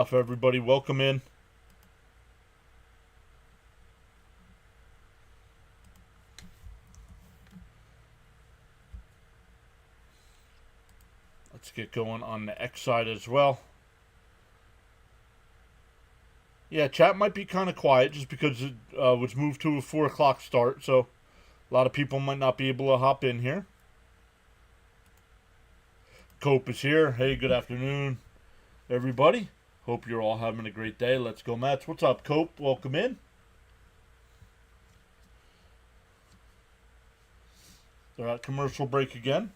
Everybody, welcome in. Let's get going on the X side as well. Yeah, chat might be kind of quiet just because it was moved to a 4 o'clock start, so a lot of people might not be able to hop in here. Cope is here. Hey, good afternoon, everybody. Hope you're all having a great day. Let's go, Mets. What's up, Cope? Welcome in. They're at commercial break again.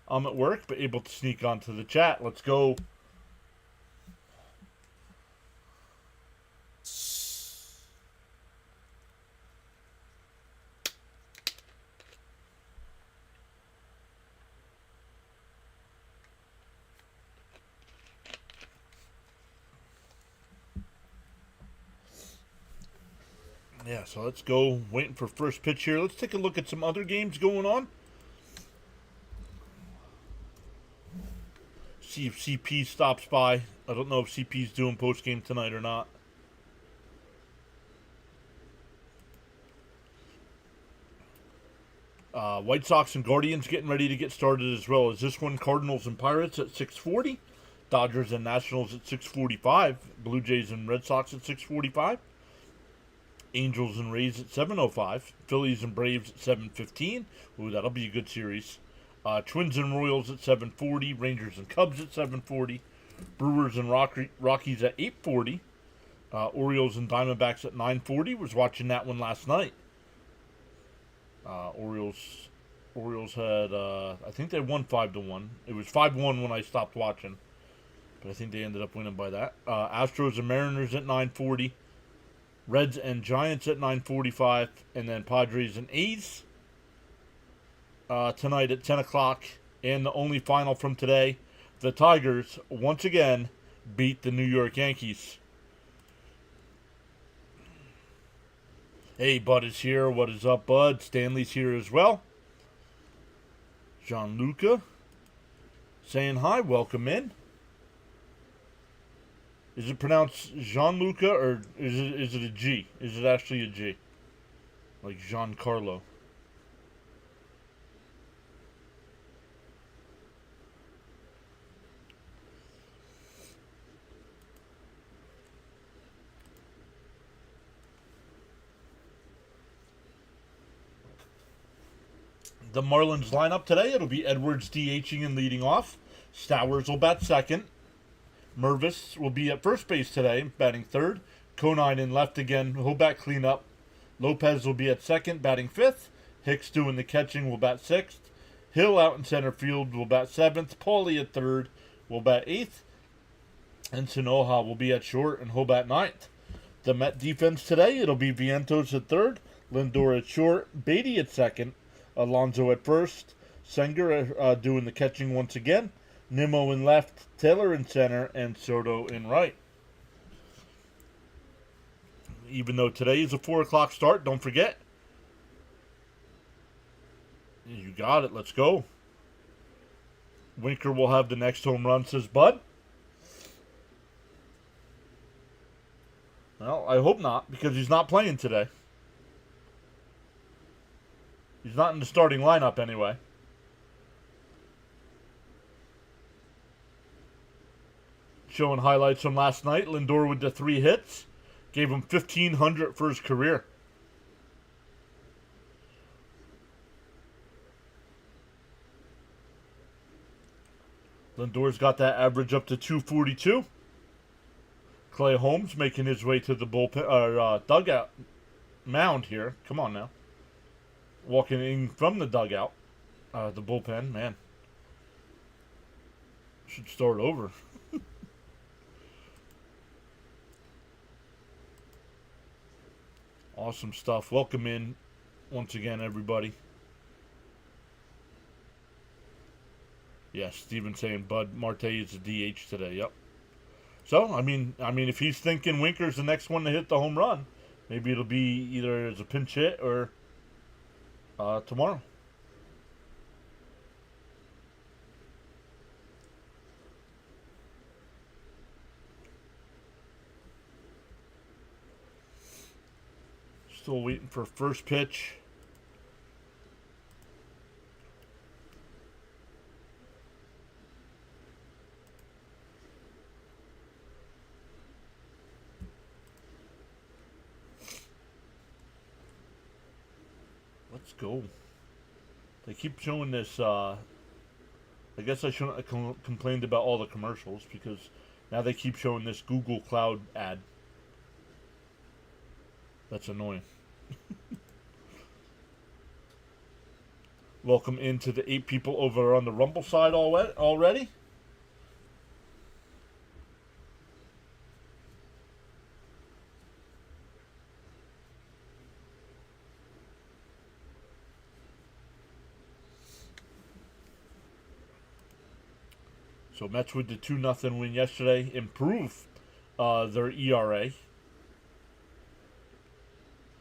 I'm at work, but able to sneak onto the chat. Let's go. Yeah, so let's go. Waiting for first pitch here. Let's take a look at some other games going on. See if CP stops by. I don't know if CP's doing post game tonight or not. White Sox and Guardians getting ready to get started as well as this one. Cardinals and Pirates at 6:40. Dodgers and Nationals at 6:45. Blue Jays and Red Sox at 6:45. Angels and Rays at 7:05. Phillies and Braves at 7:15. Ooh, that'll be a good series. Twins and Royals at 7:40. Rangers and Cubs at 7:40. Brewers and Rockies at 8:40. Orioles and Diamondbacks at 9:40. Was watching that one last night. Orioles had I think they won 5-1. It was 5-1 when I stopped watching, but I think they ended up winning by that. Astros and Mariners at 9:40. Reds and Giants at 9:45, and then Padres and A's tonight at 10 o'clock. And the only final from today, the Tigers once again beat the New York Yankees. Hey, Bud is here. What is up, Bud? Stanley's here as well. Gianluca saying hi. Welcome in. Is it pronounced Gianluca or is it a G? Is it actually a G? Like Giancarlo. The Marlins lineup today, it'll be Edwards DHing and leading off. Stowers will bat second. Mervis will be at first base today, batting third. Conine in left again, he'll bat cleanup. Lopez will be at second, batting fifth. Hicks doing the catching, will bat sixth. Hill out in center field will bat seventh. Paulie at third will bat eighth. And Sonoha will be at short and he'll bat ninth. The Met defense today, it'll be Vientos at third. Lindor at short. Beatty at second. Alonso at first. Senger doing the catching once again. Nimmo in left, Taylor in center, and Soto in right. Even though today is a 4 o'clock start, don't forget. You got it. Let's go. Winker will have the next home run, says Bud. Well, I hope not, because he's not playing today. He's not in the starting lineup anyway. Showing highlights from last night. Lindor with the 3 hits. Gave him 1,500 for his career. Lindor's got that average up to 242. Clay Holmes making his way to the bullpen dugout mound here. Come on now. Walking in from the dugout. The bullpen, man. Should start over. Awesome stuff. Welcome in once again, everybody. Yes, Steven saying Bud Marte is a DH today. Yep. So I mean, if he's thinking Winker's the next one to hit the home run, maybe it'll be either as a pinch hit or tomorrow. Still waiting for first pitch. Let's go. They keep showing this, I guess I shouldn't have complained about all the commercials because now they keep showing this Google Cloud ad. That's annoying. Welcome into the 8 people over on the Rumble side already. So Mets with the 2-0 win yesterday improve their ERA.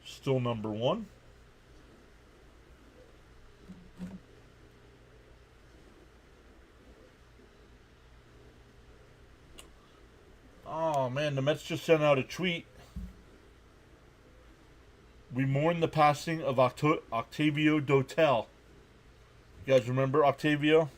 Still number 1. Oh man, the Mets just sent out a tweet. We mourn the passing of Octavio Dotel. You guys remember Octavio?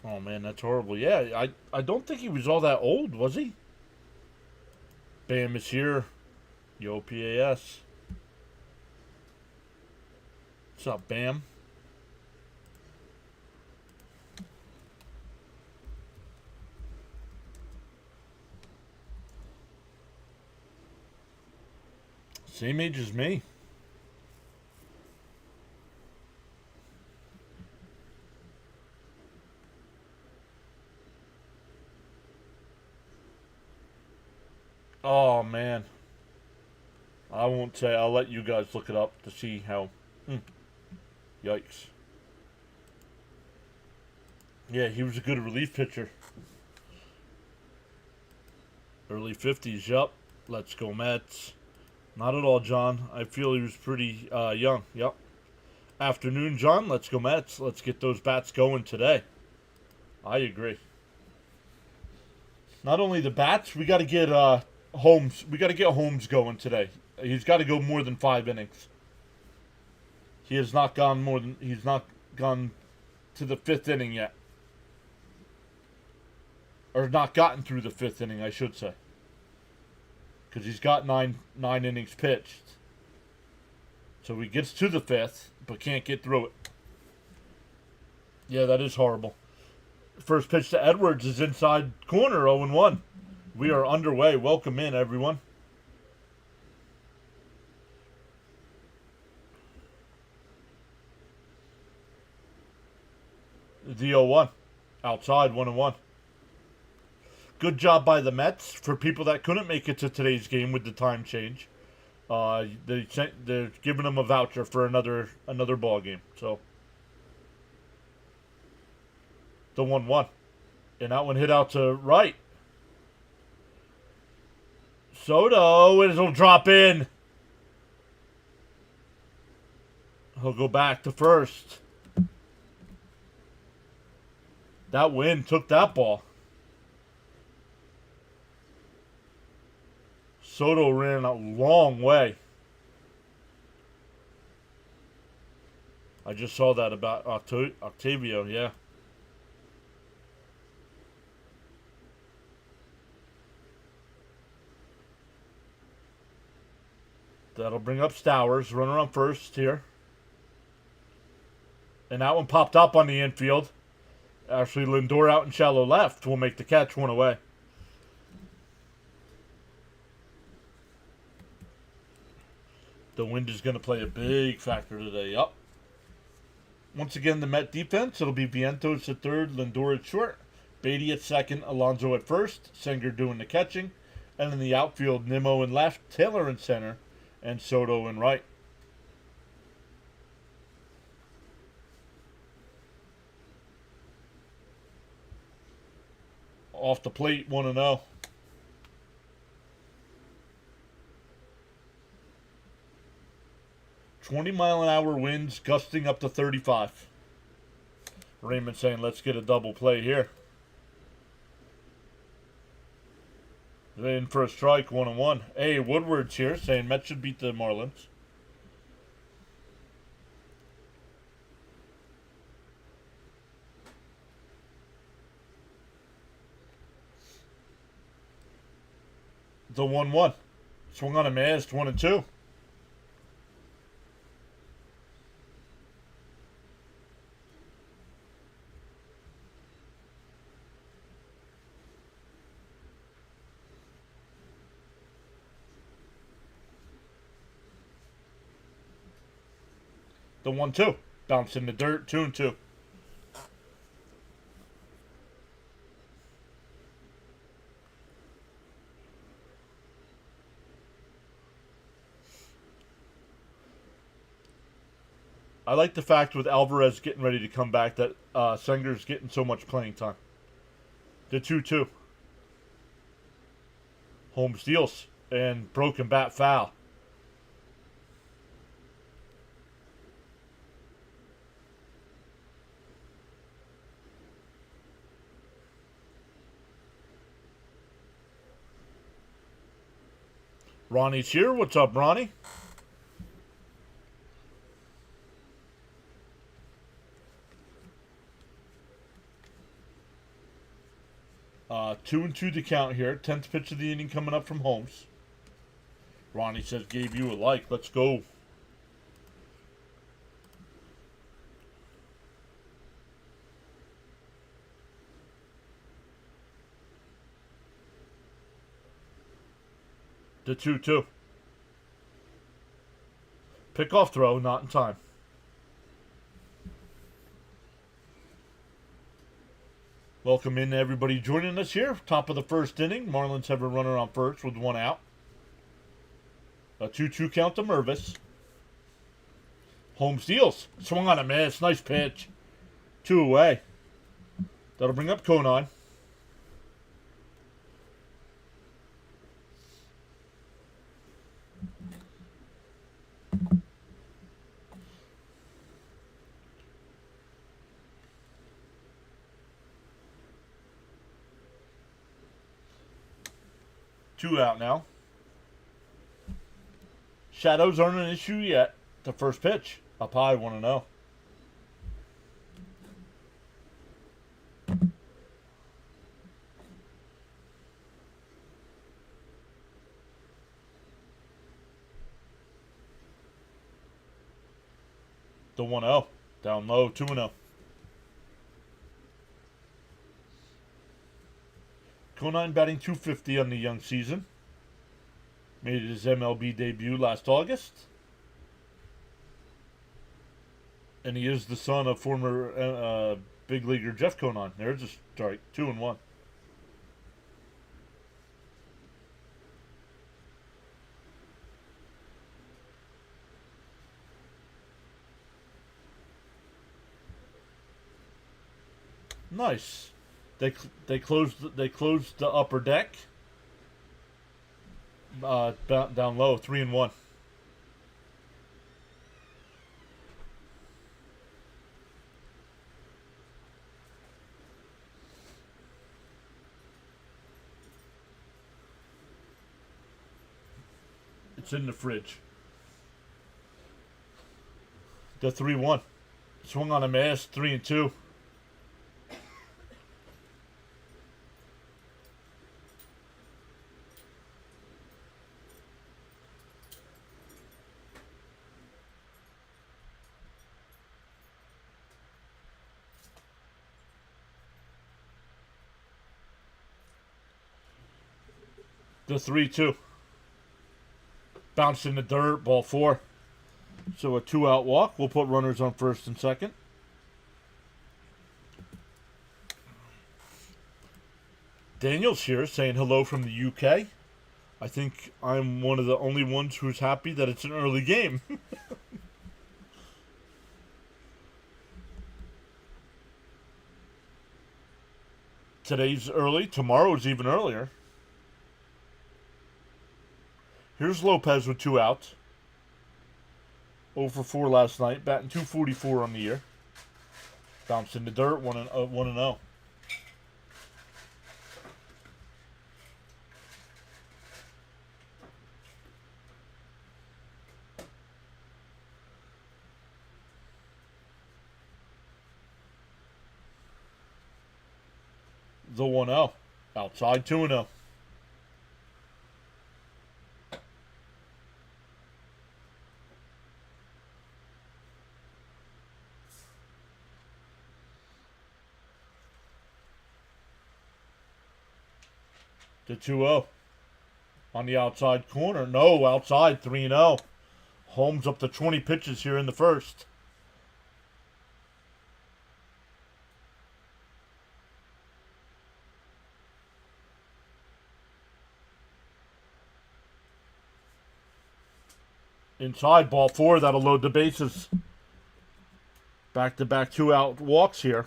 Oh man, that's horrible. Yeah, I don't think he was all that old, was he? Bam is here. Yo, PAS. What's up, Bam? Same age as me. Oh man. I won't say. I'll let you guys look it up to see how. Yikes. Yeah, he was a good relief pitcher. Early 50s, yup. Let's go Mets. Not at all, John. I feel he was pretty young. Yep. Afternoon, John. Let's go Mets. Let's get those bats going today. I agree. Not only the bats, we got to get Holmes. We got to get Holmes going today. He's got to go more than 5 innings. He has not gone more than. He's not gone to the 5th inning yet, or not gotten through the 5th inning, I should say, because he's got nine innings pitched. So he gets to the 5th, but can't get through it. Yeah, that is horrible. First pitch to Edwards is inside corner, 0-1. We are underway. Welcome in, everyone. The 0-1. Outside, 1-1. Good job by the Mets. For people that couldn't make it to today's game with the time change, they're giving them a voucher for another ball game. So the 1-1, and that one hit out to right. Soto, it'll drop in. He'll go back to first. That wind took that ball. Soto ran a long way. I just saw that about Octavio, yeah. That'll bring up Stowers. Runner on first here. And that one popped up on the infield. Actually, Lindor out in shallow left will make the catch, 1 away. The wind is going to play a big factor today. Up. Once again, the Met defense. It'll be Vientos at third, Lindor at short, Beatty at second, Alonso at first, Senger doing the catching. And in the outfield, Nimmo in left, Taylor in center, and Soto in right. Off the plate, 1-0. 20-mile-an-hour winds gusting up to 35. Raymond saying, let's get a double play here. They're in for a strike, 1-1. Hey, Woodward's here saying Mets should beat the Marlins. The 1-1. Swung on a miss, 1-2. The 1-2. Bounce in the dirt, 2-2. I like the fact with Alvarez getting ready to come back that Senger's getting so much playing time. The 2-2. Holmes deals and broken bat foul. Ronnie's here. What's up, Ronnie? Two and two to count here. 10th pitch of the inning coming up from Holmes. Ronnie says, gave you a like. Let's go. The 2-2. Pickoff throw, not in time. Welcome in everybody joining us here. Top of the first inning. Marlins have a runner on first with one out. A 2-2 count to Mervis. Holmes deals. Swung on a miss. Nice pitch. 2 away. That'll bring up Conine. Two out now. Shadows aren't an issue yet. The first pitch. Up high, 1-0. The 1-0. Down low, 2-0. Conine batting .250 on the young season. Made his MLB debut last August. And he is the son of former big leaguer Jeff Conine. There's a strike. 2-1. Nice. They closed the upper deck. Down low, 3-1. It's in the fridge. The 3-1. Swung on a miss, 3-2. The 3-2. Bounced in the dirt, ball 4. So a 2-out walk. We'll put runners on first and second. Daniel's here saying hello from the UK. I think I'm one of the only ones who's happy that it's an early game. Today's early. Tomorrow's even earlier. Here's Lopez with 2 outs. 0 for 4 last night, batting 244 on the year. Bounced in the dirt, 1-0. The 1-0. Outside 2-0. The 2-0. On the outside corner. No, outside 3-0. Holmes up to 20 pitches here in the first. Inside, ball 4. That'll load the bases. Back-to-back 2-out walks here.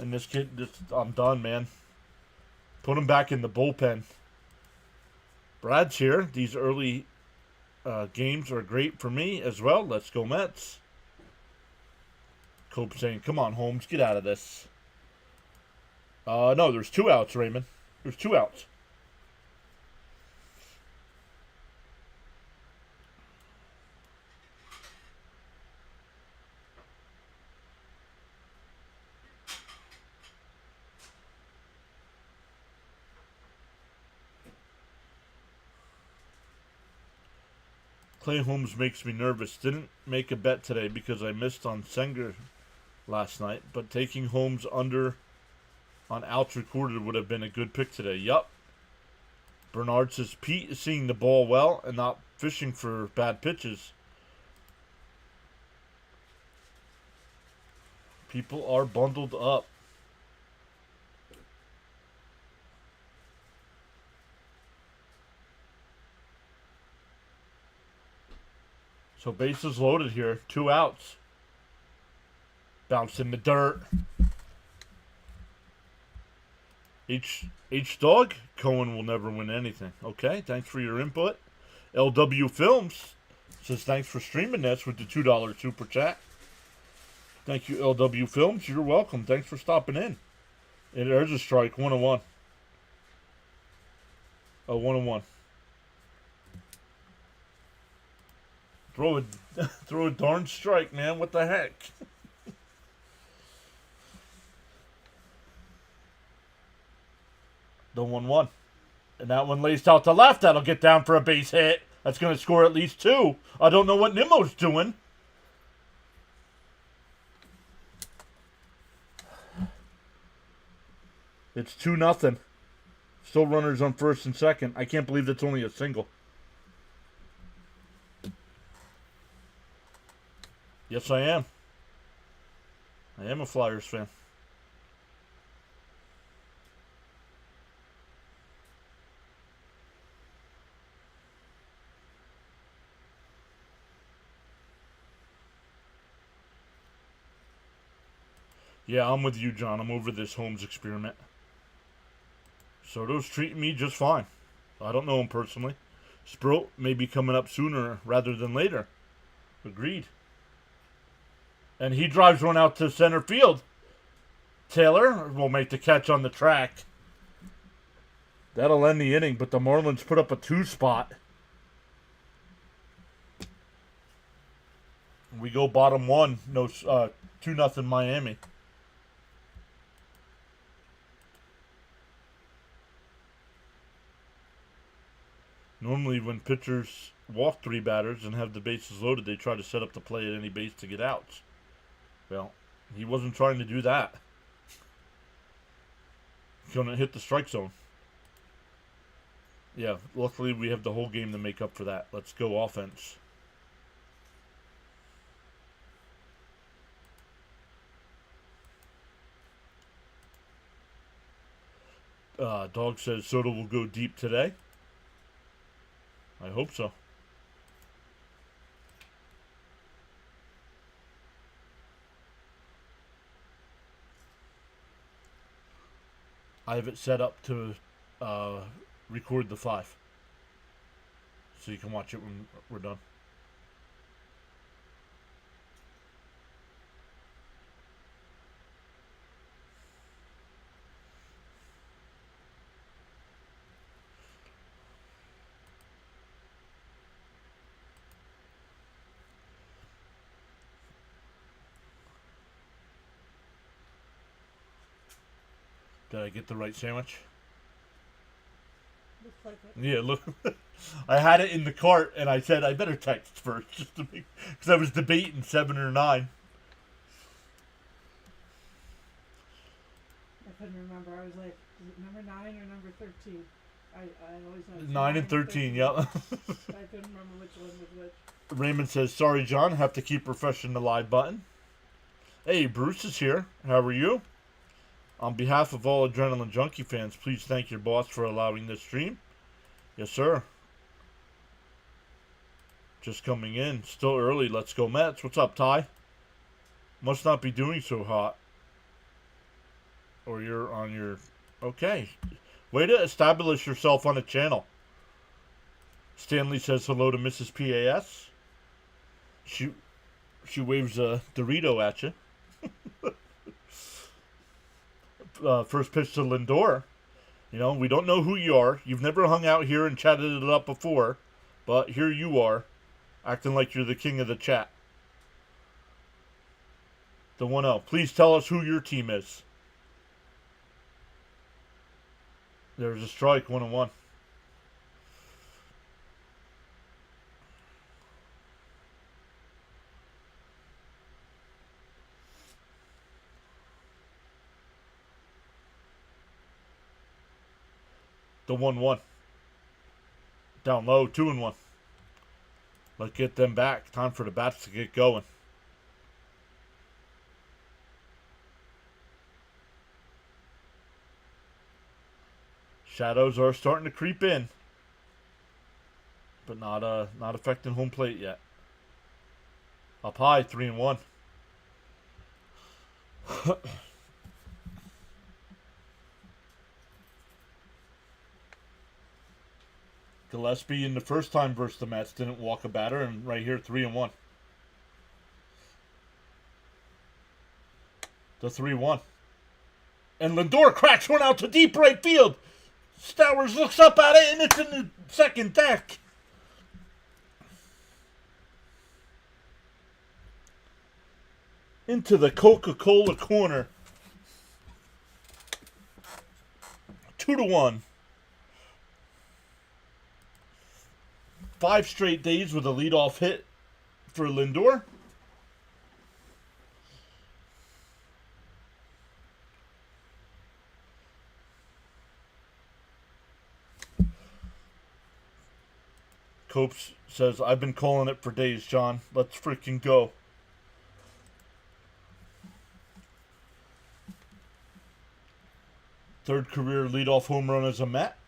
And this kid, I'm done, man. Put him back in the bullpen. Brad's here. These early games are great for me as well. Let's go Mets. Cope saying, come on, Holmes, get out of this. No, there's 2 outs, Raymond. There's 2 outs. Clay Holmes makes me nervous. Didn't make a bet today because I missed on Senger last night, but taking Holmes under on outs recorded would have been a good pick today. Yup. Bernard says Pete is seeing the ball well and not fishing for bad pitches. People are bundled up. So bases loaded here. 2 outs. Bounce in the dirt. H Dog. Cohen will never win anything. Okay, thanks for your input. LW Films says thanks for streaming this with the $2 super chat. Thank you, LW Films. You're welcome. Thanks for stopping in. And there's a strike. 1-1. Oh, 1-1. Throw a darn strike, man. What the heck? The 1-1. And that one laced out to left. That'll get down for a base hit. That's going to score at least 2. I don't know what Nimmo's doing. It's 2-0. Still runners on first and second. I can't believe that's only a single. Yes, I am. I am a Flyers fan. Yeah, I'm with you, John. I'm over this Holmes experiment. Soto's treating me just fine. I don't know him personally. Sprout may be coming up sooner rather than later. Agreed. And he drives one out to center field. Taylor will make the catch on the track. That'll end the inning, but the Marlins put up a 2 spot. We go bottom 1. No, 2-0 Miami. Normally when pitchers walk 3 batters and have the bases loaded, they try to set up the play at any base to get outs. Well, he wasn't trying to do that. He's going to hit the strike zone. Yeah, luckily we have the whole game to make up for that. Let's go offense. Dog says Soto will go deep today. I hope so. I have it set up to record the 5. So you can watch it when we're done. Did I get the right sandwich? Looks like it. Yeah, look. I had it in the cart, and I said I better text first, just to make, because I was debating 7 or 9. I couldn't remember. I was like, is it number 9 or number 13? I always know it's 9 and 13, yep. I couldn't remember which one was which. Raymond says, sorry, John, have to keep refreshing the live button. Hey, Bruce is here. How are you? On behalf of all Adrenaline Junkie fans, please thank your boss for allowing this stream. Yes, sir. Just coming in. Still early. Let's go, Mets. What's up, Ty? Must not be doing so hot. Or you're on your... Okay. Way to establish yourself on a channel. Stanley says hello to Mrs. PAS. She waves a Dorito at you. First pitch to Lindor. You know, we don't know who you are. You've never hung out here and chatted it up before. But here you are, acting like you're the king of the chat. The 1-0. Please tell us who your team is. There's a strike, 1-1. The 1-1. Down low, 2-1. Let's get them back. Time for the bats to get going. Shadows are starting to creep in, but not affecting home plate yet. Up high, 3-1. Gillespie in the first time versus the Mets didn't walk a batter, and right here 3-1. The 3-1. And Lindor cracks one out to deep right field. Stowers looks up at it, and it's in the second deck. Into the Coca-Cola corner. 2-1. 5 straight days with a leadoff hit for Lindor. Copes says, I've been calling it for days, John. Let's freaking go. Third career leadoff home run as a Met.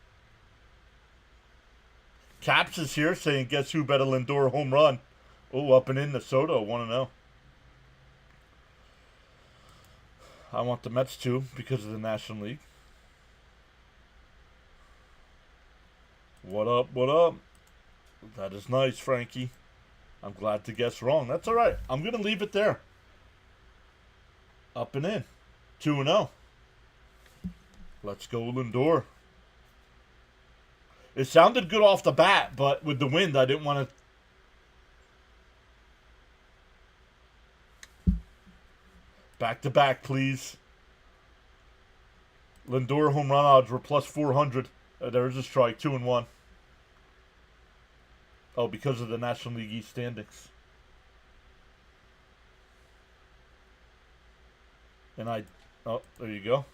Caps is here saying, guess who bet a Lindor home run? Oh, up and in the Soto, 1-0. I want the Mets too because of the National League. What up, what up? That is nice, Frankie. I'm glad to guess wrong. That's all right. I'm going to leave it there. Up and in. 2-0. Let's go, Lindor. It sounded good off the bat, but with the wind, I didn't want to... Back to back, please. Lindor home run odds were plus 400. There's a strike, 2-1. Oh, because of the National League East standings. And oh, there you go.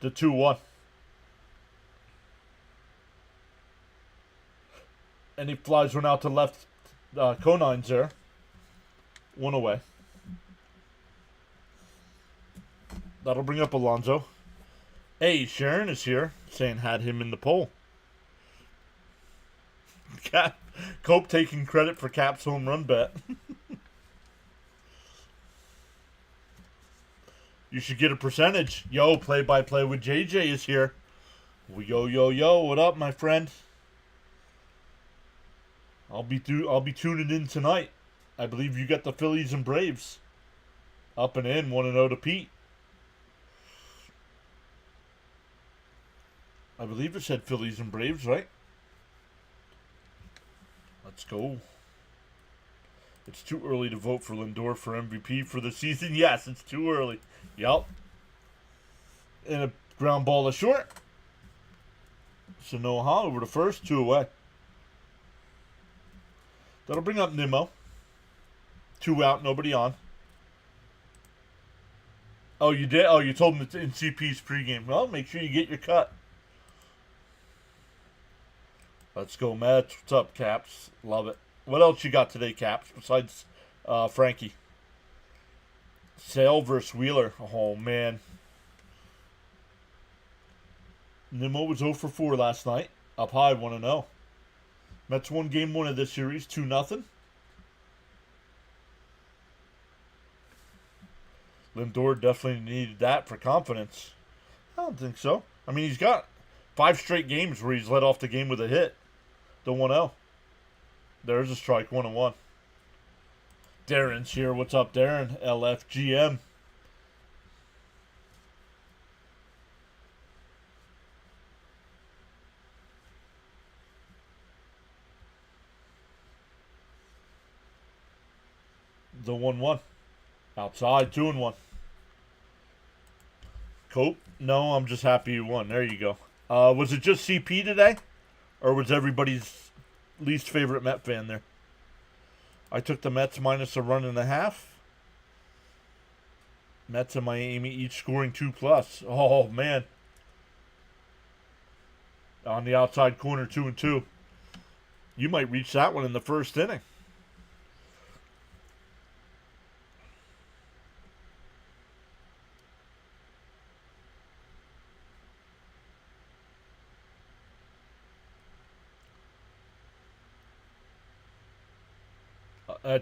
The 2-1. And he flies one out to left. Conine's there. 1 away. That'll bring up Alonso. Hey, Sharon is here, saying had him in the poll. Cope taking credit for Cap's home run bet. You should get a percentage. Yo, play-by-play with JJ is here. Yo, what up, my friend? I'll be tuning in tonight. I believe you got the Phillies and Braves. Up and in, 1-0 to Pete. I believe it said Phillies and Braves, right? Let's go. It's too early to vote for Lindor for MVP for the season. Yes, it's too early. Yup. And a ground ball to short. Sanoha over to first, 2 away. That'll bring up Nimmo. 2 out, nobody on. Oh, you did? Oh, you told him it's in CP's pregame. Well, make sure you get your cut. Let's go, Mets. What's up, Caps? Love it. What else you got today, Caps, besides Frankie? Sale versus Wheeler. Oh, man. Nimmo was 0 for 4 last night. Up high, 1-0. Mets won game 1 of this series, 2-0. Lindor definitely needed that for confidence. I don't think so. I mean, he's got 5 straight games where he's led off the game with a hit. The 1-0. There's a strike, 1-1. Darren's here. What's up, Darren? LFGM. The 1-1. Outside, 2-1. Cope? No, I'm just happy you won. There you go. Was it just CP today? Or was everybody's least favorite Met fan there? I took the Mets minus a run and a half. Mets and Miami each scoring 2+. Oh, man. On the outside corner, 2-2. You might reach that one in the first inning.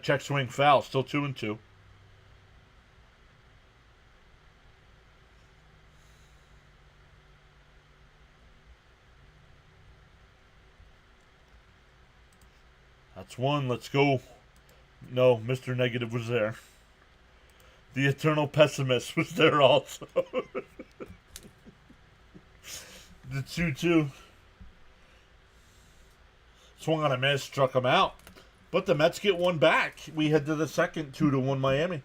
Check swing foul, still 2-2. That's one. Let's go. No, Mr. Negative was there. The eternal pessimist was there also. The 2-2. Swung on a miss, struck him out. But the Mets get one back. We head to the second, 2-1 Miami.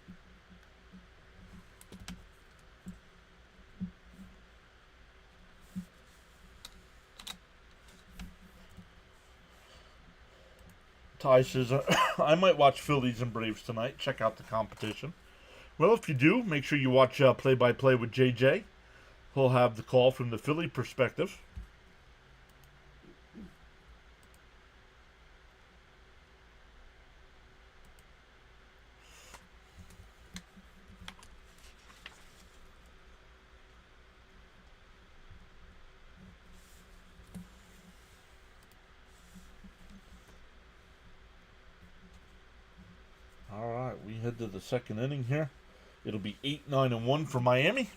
Ty says, I might watch Phillies and Braves tonight. Check out the competition. Well, if you do, make sure you watch play-by-play with JJ. He'll have the call from the Philly perspective. All right, we head to the second inning here. It'll be 8-9-1 for Miami.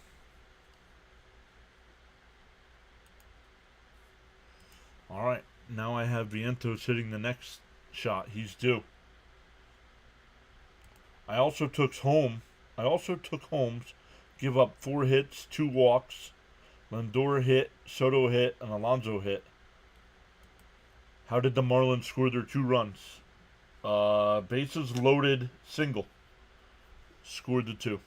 All right, now I have Vientos hitting the next shot. He's due. I also took Holmes. Give up 4 hits, 2 walks. Lindor hit, Soto hit, and Alonso hit. How did the Marlins score their 2 runs? Bases loaded, single. Scored the 2.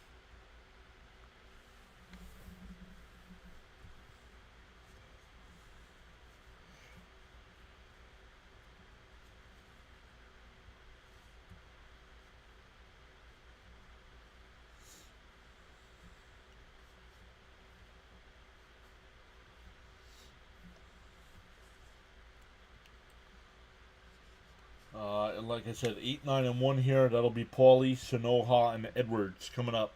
Like I said, 8-9-1 here. That'll be Paulie, Sanoha, and Edwards coming up.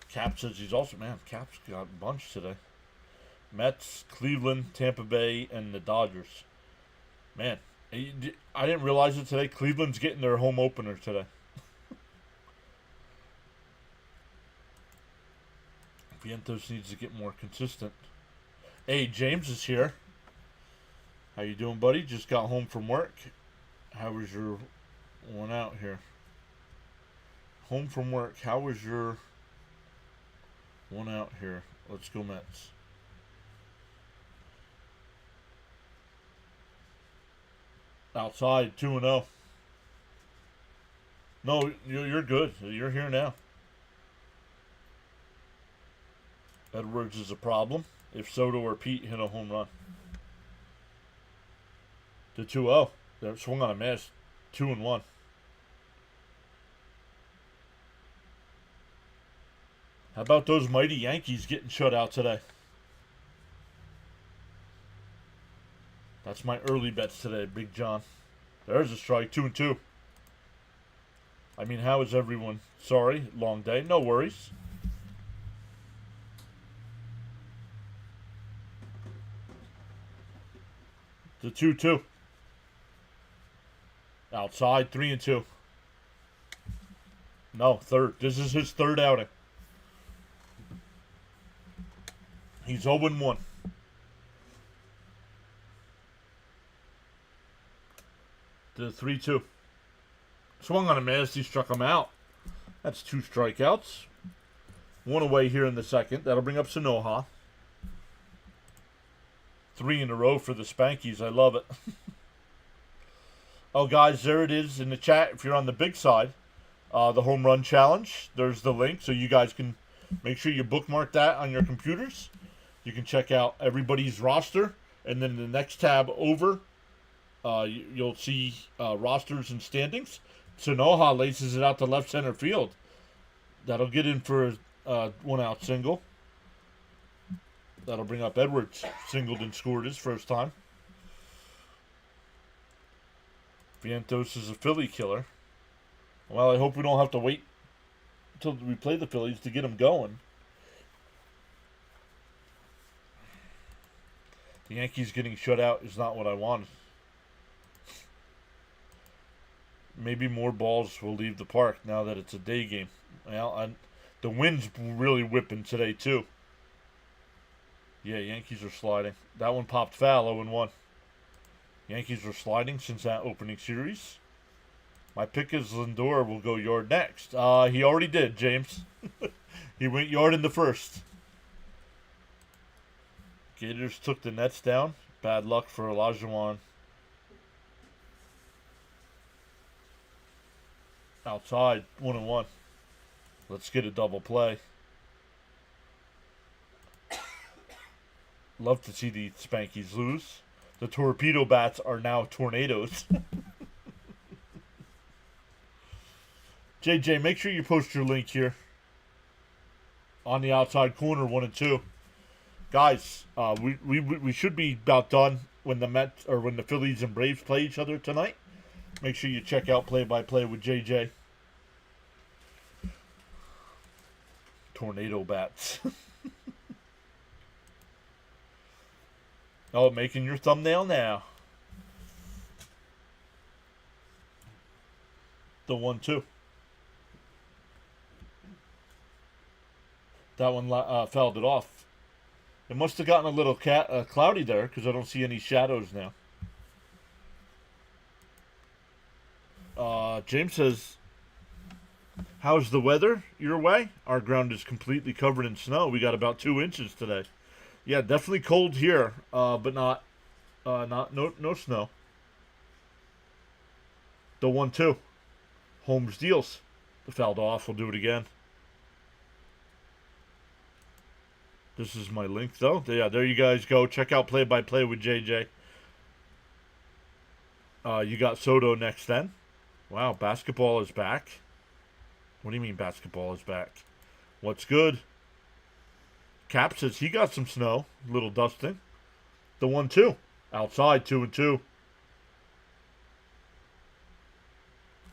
Cap says he's also, man, Cap's got a bunch today. Mets, Cleveland, Tampa Bay, and the Dodgers. Man, I didn't realize it today. Cleveland's getting their home opener today. Vientos needs to get more consistent. Hey, James is here. How you doing, buddy? Just got home from work. How was your one out here? Home from work. How was your one out here? Let's go Mets. Outside, 2-0. No, you're good. You're here now. Edwards is a problem. If Soto or Pete hit a home run. The 2-0. They swung on a miss. 2-1. How about those mighty Yankees getting shut out today? That's my early bets today, Big John. There's a strike. 2-2. I mean, how is everyone? Sorry, long day. No worries. The 2-2. Outside, 3-2. No, third. This is his third outing. He's 0-1. The 3-2. Swung on a miss. He struck him out. That's 2 strikeouts. 1 away here in the second. That'll bring up Sanoha. 3 in a row for the Spankies. I love it. Oh, guys, there it is in the chat. If you're on the big side, the home run challenge. There's the link, so you guys can make sure you bookmark that on your computers. You can check out everybody's roster, and then the next tab over, you'll see rosters and standings. Sanoha laces it out to left center field. That'll get in for a 1-out single. That'll bring up Edwards. Singled and scored his first time. Vientos is a Philly killer. Well, I hope we don't have to wait until we play the Phillies to get them going. The Yankees getting shut out is not what I wanted. Maybe more balls will leave the park now that it's a day game. Well, the wind's really whipping today, too. Yeah, Yankees are sliding. That one popped foul, 0-1. Yankees are sliding since that opening series. My pick is Lindor will go yard next. He already did, James. He went yard in the first. Gators took the Nets down. Bad luck for Olajuwon. Outside, 1-1. Let's get a double play. Love to see the Spankies lose. The torpedo bats are now tornadoes. JJ, make sure you post your link here. On the outside corner, 1 and 2. Guys, we should be about done when the Mets or when the Phillies and Braves play each other tonight. Make sure you check out Play by Play with JJ. Tornado bats. Oh, making your thumbnail now. The 1-2. That one fouled it off. It must have gotten a little cloudy there because I don't see any shadows now. James says, how's the weather your way? Our ground is completely covered in snow. We got about 2 inches today. Yeah, definitely cold here, but no snow. The 1-2. Holmes deals. The fouled off. We'll do it again. This is my link, though. Yeah, there you guys go. Check out Play by Play with JJ. You got Soto next then. Wow, basketball is back. What do you mean basketball is back? What's good? Cap says he got some snow. Little dusting. The 1-2. Outside, 2 and 2.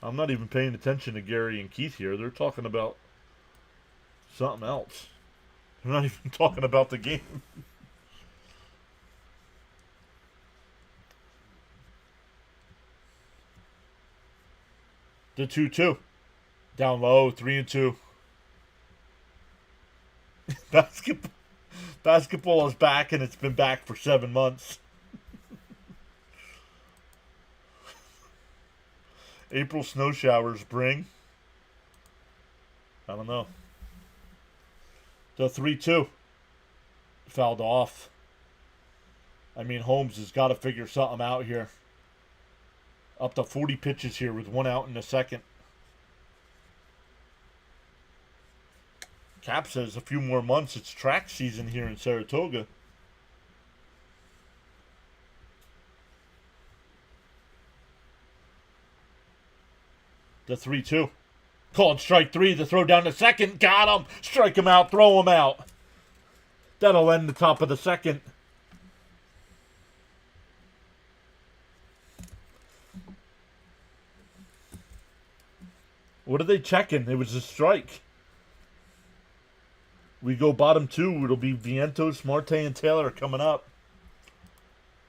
I'm not even paying attention to Gary and Keith here. They're talking about something else. They're not even talking about the game. The 2-2. Down low, 3 and 2. Basketball is back, and it's been back for 7 months. April snow showers bring. I don't know. The 3-2. Fouled off. I mean, Holmes has got to figure something out here. Up to 40 pitches here with 1 out in the second. Cap says a few more months. It's track season here in Saratoga. The 3-2. Called strike 3. The throw down to second. Got him. Strike him out. Throw him out. That'll end the top of the second. What are they checking? It was a strike. We go bottom 2. It'll be Vientos, Marte, and Taylor coming up.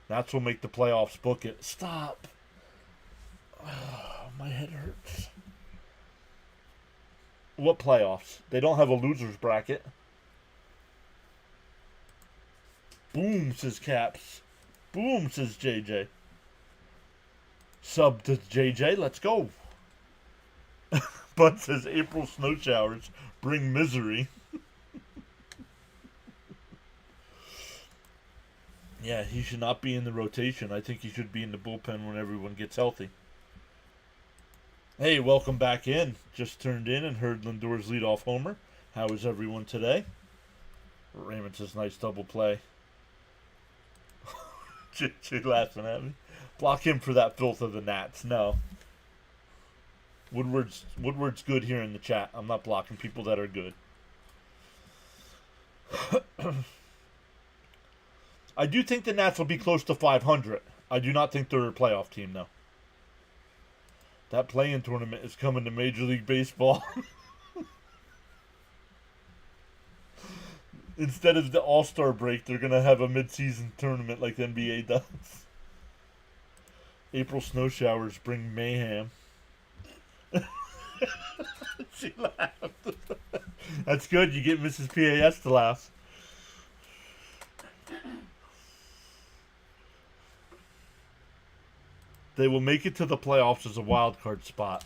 That's what'll make the playoffs. Book it. Stop. Oh, my head hurts. What playoffs? They don't have a loser's bracket. Boom, says Caps. Boom, says JJ. Sub to JJ. Let's go. Bud says April snow showers bring misery. Yeah, he should not be in the rotation. I think he should be in the bullpen when everyone gets healthy. Hey, welcome back in. Just turned in and heard Lindor's leadoff homer. How is everyone today? Raymond says nice double play. She laughing at me. Block him for that filth of the Nats. No. Woodward's good here in the chat. I'm not blocking people that are good. I do think the Nats will be close to 500. I do not think they're a playoff team, though. That play-in tournament is coming to Major League Baseball. Instead of the All-Star break, they're going to have a mid-season tournament like the NBA does. April snow showers bring mayhem. She laughed. That's good. You get Mrs. PAS to laugh. They will make it to the playoffs as a wild card spot.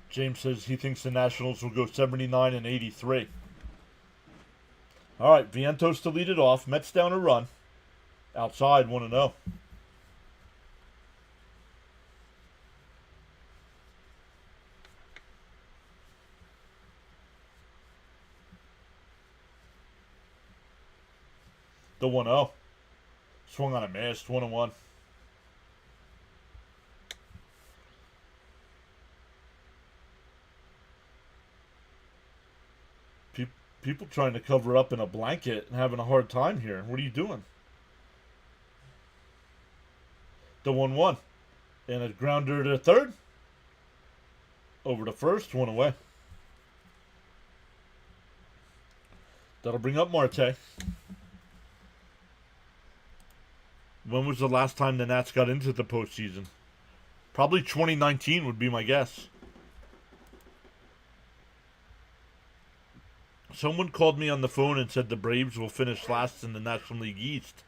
James says he thinks the Nationals will go 79 and 83. All right, Vientos to lead it off. Mets down a run. Outside 1-0. The 1-0. Swung on a miss. 1-1. People trying to cover up in a blanket and having a hard time here. What are you doing? The 1-1. And a grounder to third. Over to first. One away. That'll bring up Marte. When was the last time the Nats got into the postseason? Probably 2019 would be my guess. Someone called me on the phone and said the Braves will finish last in the National League East.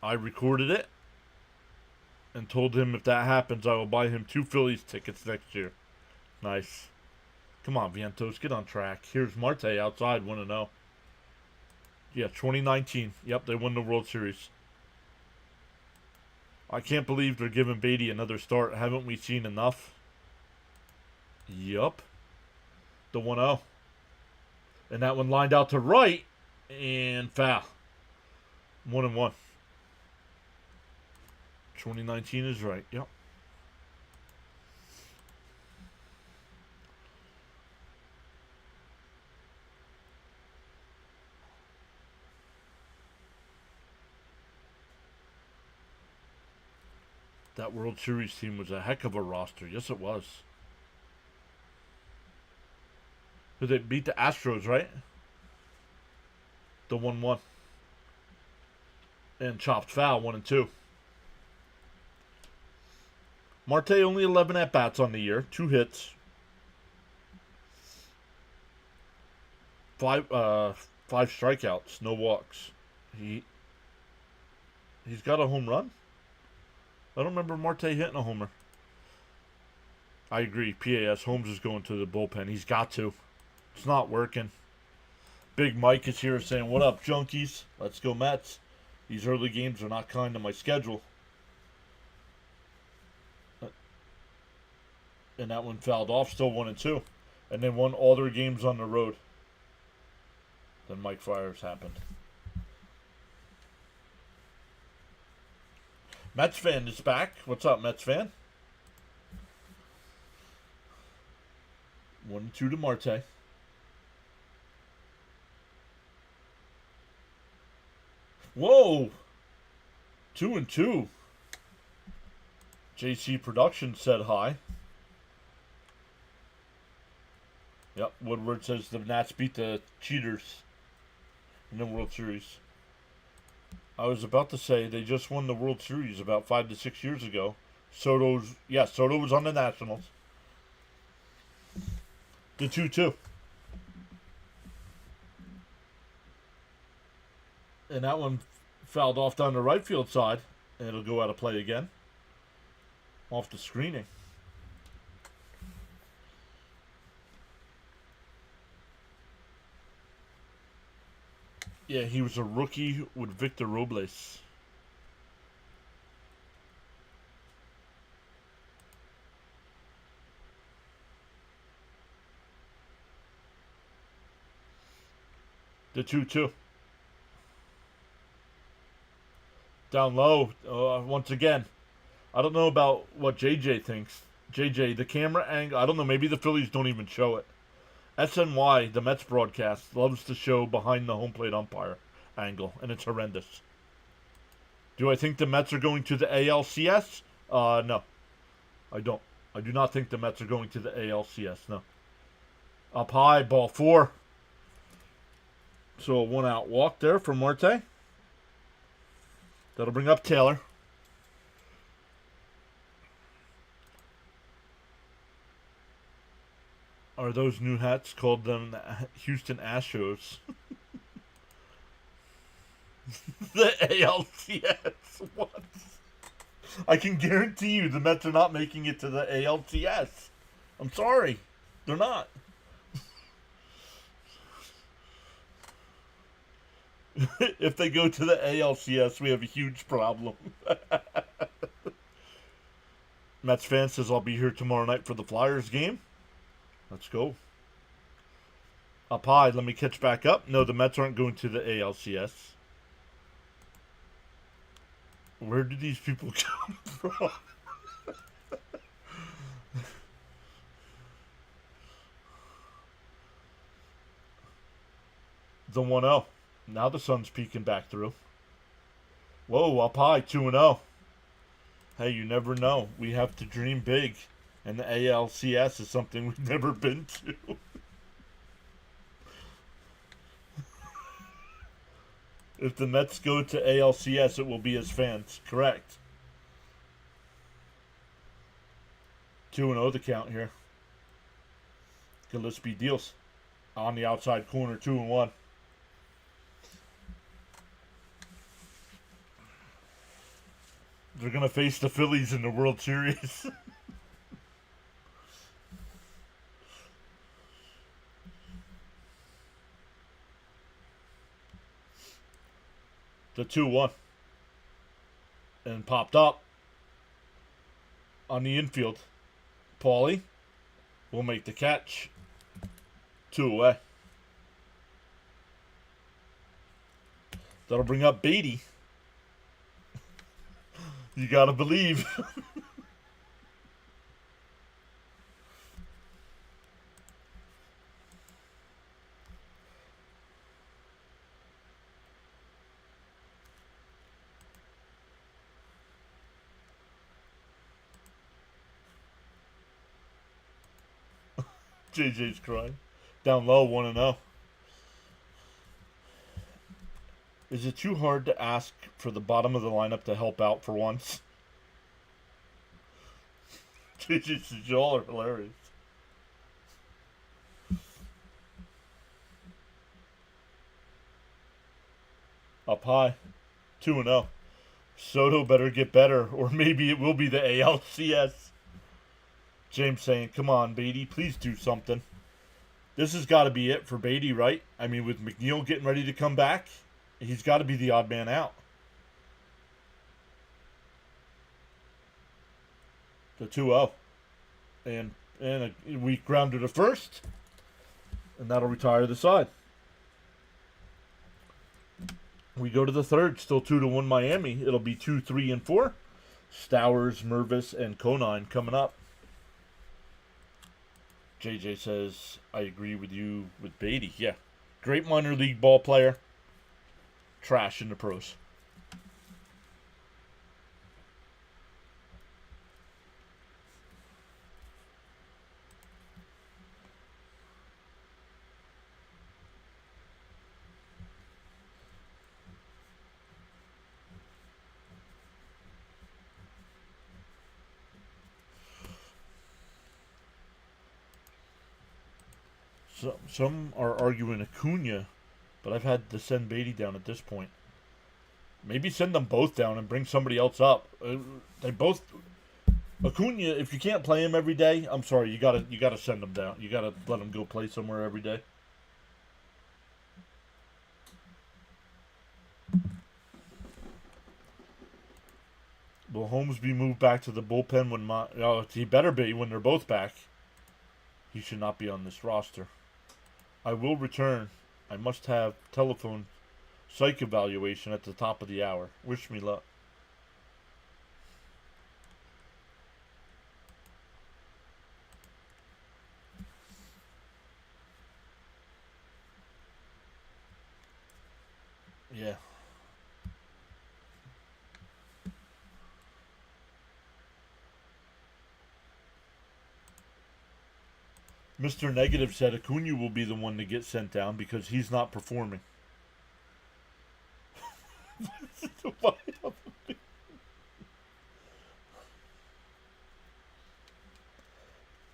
I recorded it and told him if that happens, I will buy him 2 Phillies tickets next year. Nice. Come on, Vientos, get on track. Here's Marte outside, 1-0. Yeah, 2019. Yep, they won the World Series. I can't believe they're giving Beatty another start. Haven't we seen enough? Yup. The 1-0. And that one lined out to right. And foul. 1-1. 2019 is right. Yep. That World Series team was a heck of a roster. Yes, it was. They beat the Astros, right? The 1-1. And chopped foul, 1-2. Marte only 11 at-bats on the year. 2 hits. 5 strikeouts. No walks. He's got a home run? I don't remember Marte hitting a homer. I agree. PAS. Holmes is going to the bullpen. He's got to. It's not working. Big Mike is here saying, "What up, junkies? Let's go Mets. These early games are not kind to my schedule." And that one fouled off. Still 1-2. And then won all their games on the road. Then Mike Friars happened. Mets fan is back. What's up, Mets fan? 1-2 to Marte. Whoa! 2-2. JC Productions said hi. Yep, Woodward says the Nats beat the Cheaters in the World Series. I was about to say they just won the World Series about 5 to 6 years ago. Soto was on the Nationals. The 2-2. And that one fouled off down the right field side. And it'll go out of play again. Off the screening. Yeah, he was a rookie with Victor Robles. The 2-2. Down low, once again. I don't know about what JJ thinks. JJ, the camera angle, I don't know, maybe the Phillies don't even show it. SNY, the Mets broadcast, loves to show behind the home plate umpire angle, and it's horrendous. Do I think the Mets are going to the ALCS? No. I don't. I do not think the Mets are going to the ALCS, no. Up high, ball 4. So a 1-out walk there for Marte. That'll bring up Taylor. Are those new hats called them Houston Astros? The ALCS. What? I can guarantee you the Mets are not making it to the ALCS. I'm sorry. They're not. If they go to the ALCS, we have a huge problem. Mets fan says I'll be here tomorrow night for the Flyers game. Let's go. Up high, let me catch back up. No, the Mets aren't going to the ALCS. Where do these people come from? The 1-0. Now the sun's peeking back through. Whoa, up high, 2-0. Hey, you never know. We have to dream big. And the ALCS is something we've never been to. If the Mets go to ALCS, it will be as fans. Correct. 2-0 the count here. Gillespie deals. On the outside corner, 2-1. They're going to face the Phillies in the World Series. The 2-1. And popped up on the infield. Paulie will make the catch. 2 away. That'll bring up Beatty. You gotta believe. JJ's crying. Down low, 1-0. Is it too hard to ask for the bottom of the lineup to help out for once? JJ's y'all are hilarious. Up high, 2-0. Soto better get better, or maybe it will be the ALCS. James saying, come on, Beatty, please do something. This has got to be it for Beatty, right? I mean, with McNeil getting ready to come back, he's got to be the odd man out. The 2-0. And a weak grounder to first. And that'll retire the side. We go to the third, still 2-1 Miami. It'll be 2, 3, and 4. Stowers, Mervis, and Conine coming up. JJ says, I agree with you with Beatty. Yeah. Great minor league ball player. Trash in the pros. Some are arguing Acuna, but I've had to send Beatty down at this point. Maybe send them both down and bring somebody else up. They both Acuna. If you can't play him every day, I'm sorry. You gotta send him down. You gotta let him go play somewhere every day. Will Holmes be moved back to the bullpen when he better be when they're both back. He should not be on this roster. I will return. I must have telephone psych evaluation at the top of the hour. Wish me luck. Yeah. Mr. Negative said Acuna will be the one to get sent down because he's not performing.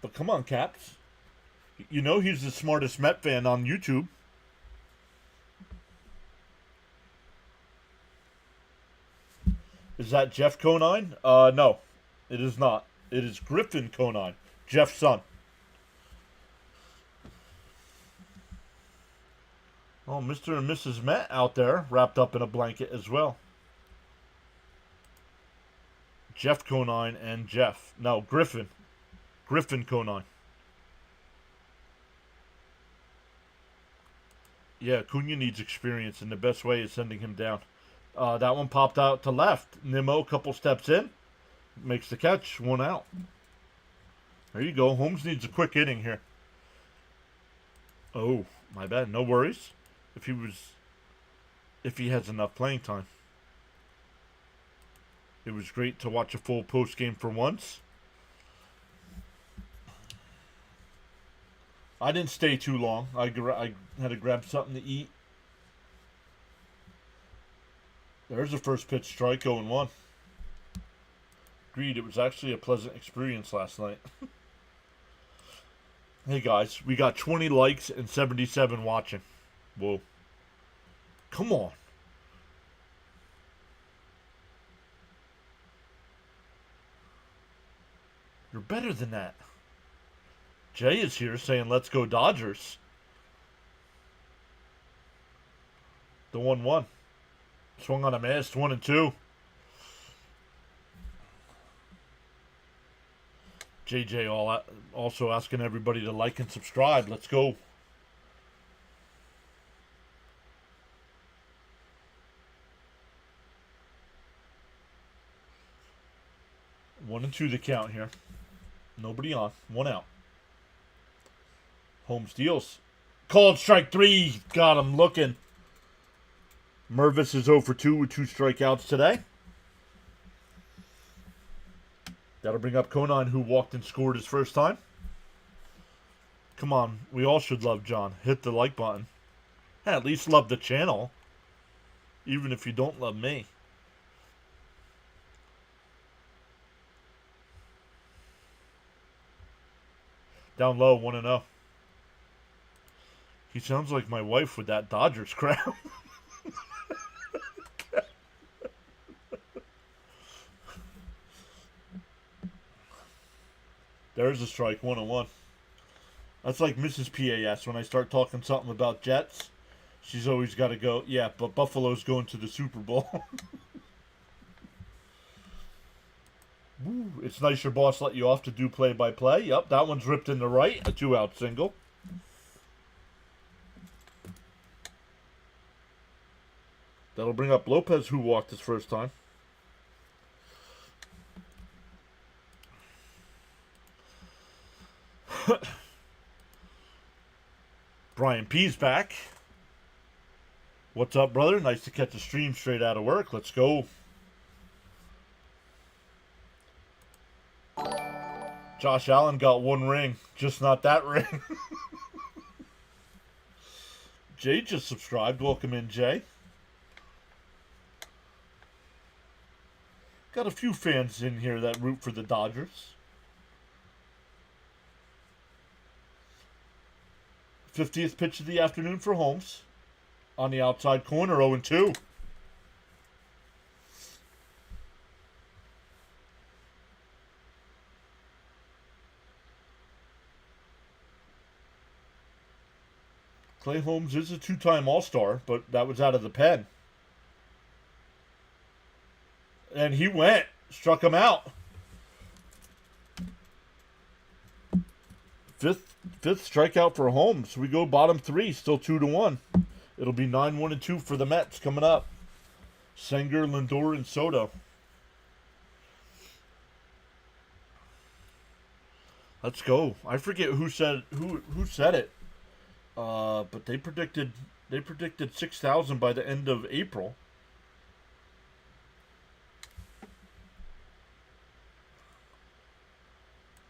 But come on, Caps. You know he's the smartest Met fan on YouTube. Is that Jeff Conine? No, it is not. It is Griffin Conine, Jeff's son. Oh, Mr. and Mrs. Met out there, wrapped up in a blanket as well. Jeff Conine and Jeff. No, Griffin. Griffin Conine. Yeah, Cunha needs experience, and the best way is sending him down. That one popped out to left. Nimmo, a couple steps in. Makes the catch. 1 out. There you go. Holmes needs a quick inning here. Oh, my bad. No worries. If he has enough playing time. It was great to watch a full post game for once. I didn't stay too long. I had to grab something to eat. There's the first pitch strike, 0-1. Agreed, it was actually a pleasant experience last night. Hey guys, we got 20 likes and 77 watching. Whoa. Come on. You're better than that. Jay is here saying, let's go Dodgers. The 1-1. Swung on a miss, 1-2. JJ also asking everybody to like and subscribe. Let's go. One and two the count here. Nobody on. 1 out. Holmes deals. Called strike 3. Got him looking. Mervis is 0 for 2 with 2 strikeouts today. That'll bring up Conine, who walked and scored his first time. Come on. We all should love John. Hit the like button. At least love the channel. Even if you don't love me. Down low, 1-0. He sounds like my wife with that Dodgers crap. There's a strike, 1-1. That's like Mrs. PAS. When I start talking something about Jets, she's always got to go, yeah, but Buffalo's going to the Super Bowl. Woo, it's nice your boss let you off to do play-by-play. Yep, that one's ripped in the right. A 2-out single. That'll bring up Lopez, who walked his first time. Brian P's back. What's up, brother? Nice to catch a stream straight out of work. Let's go. Josh Allen got one ring, just not that ring. Jay just subscribed. Welcome in, Jay. Got a few fans in here that root for the Dodgers. 50th pitch of the afternoon for Holmes. On the outside corner, 0-2. Clay Holmes is a two-time All-Star, but that was out of the pen. And he went. Struck him out. Fifth strikeout for Holmes. We go bottom three, still 2-1. It'll be 9-1-2 for the Mets coming up. Senger, Lindor, and Soto. Let's go. I forget who said it. But they predicted 6,000 by the end of April.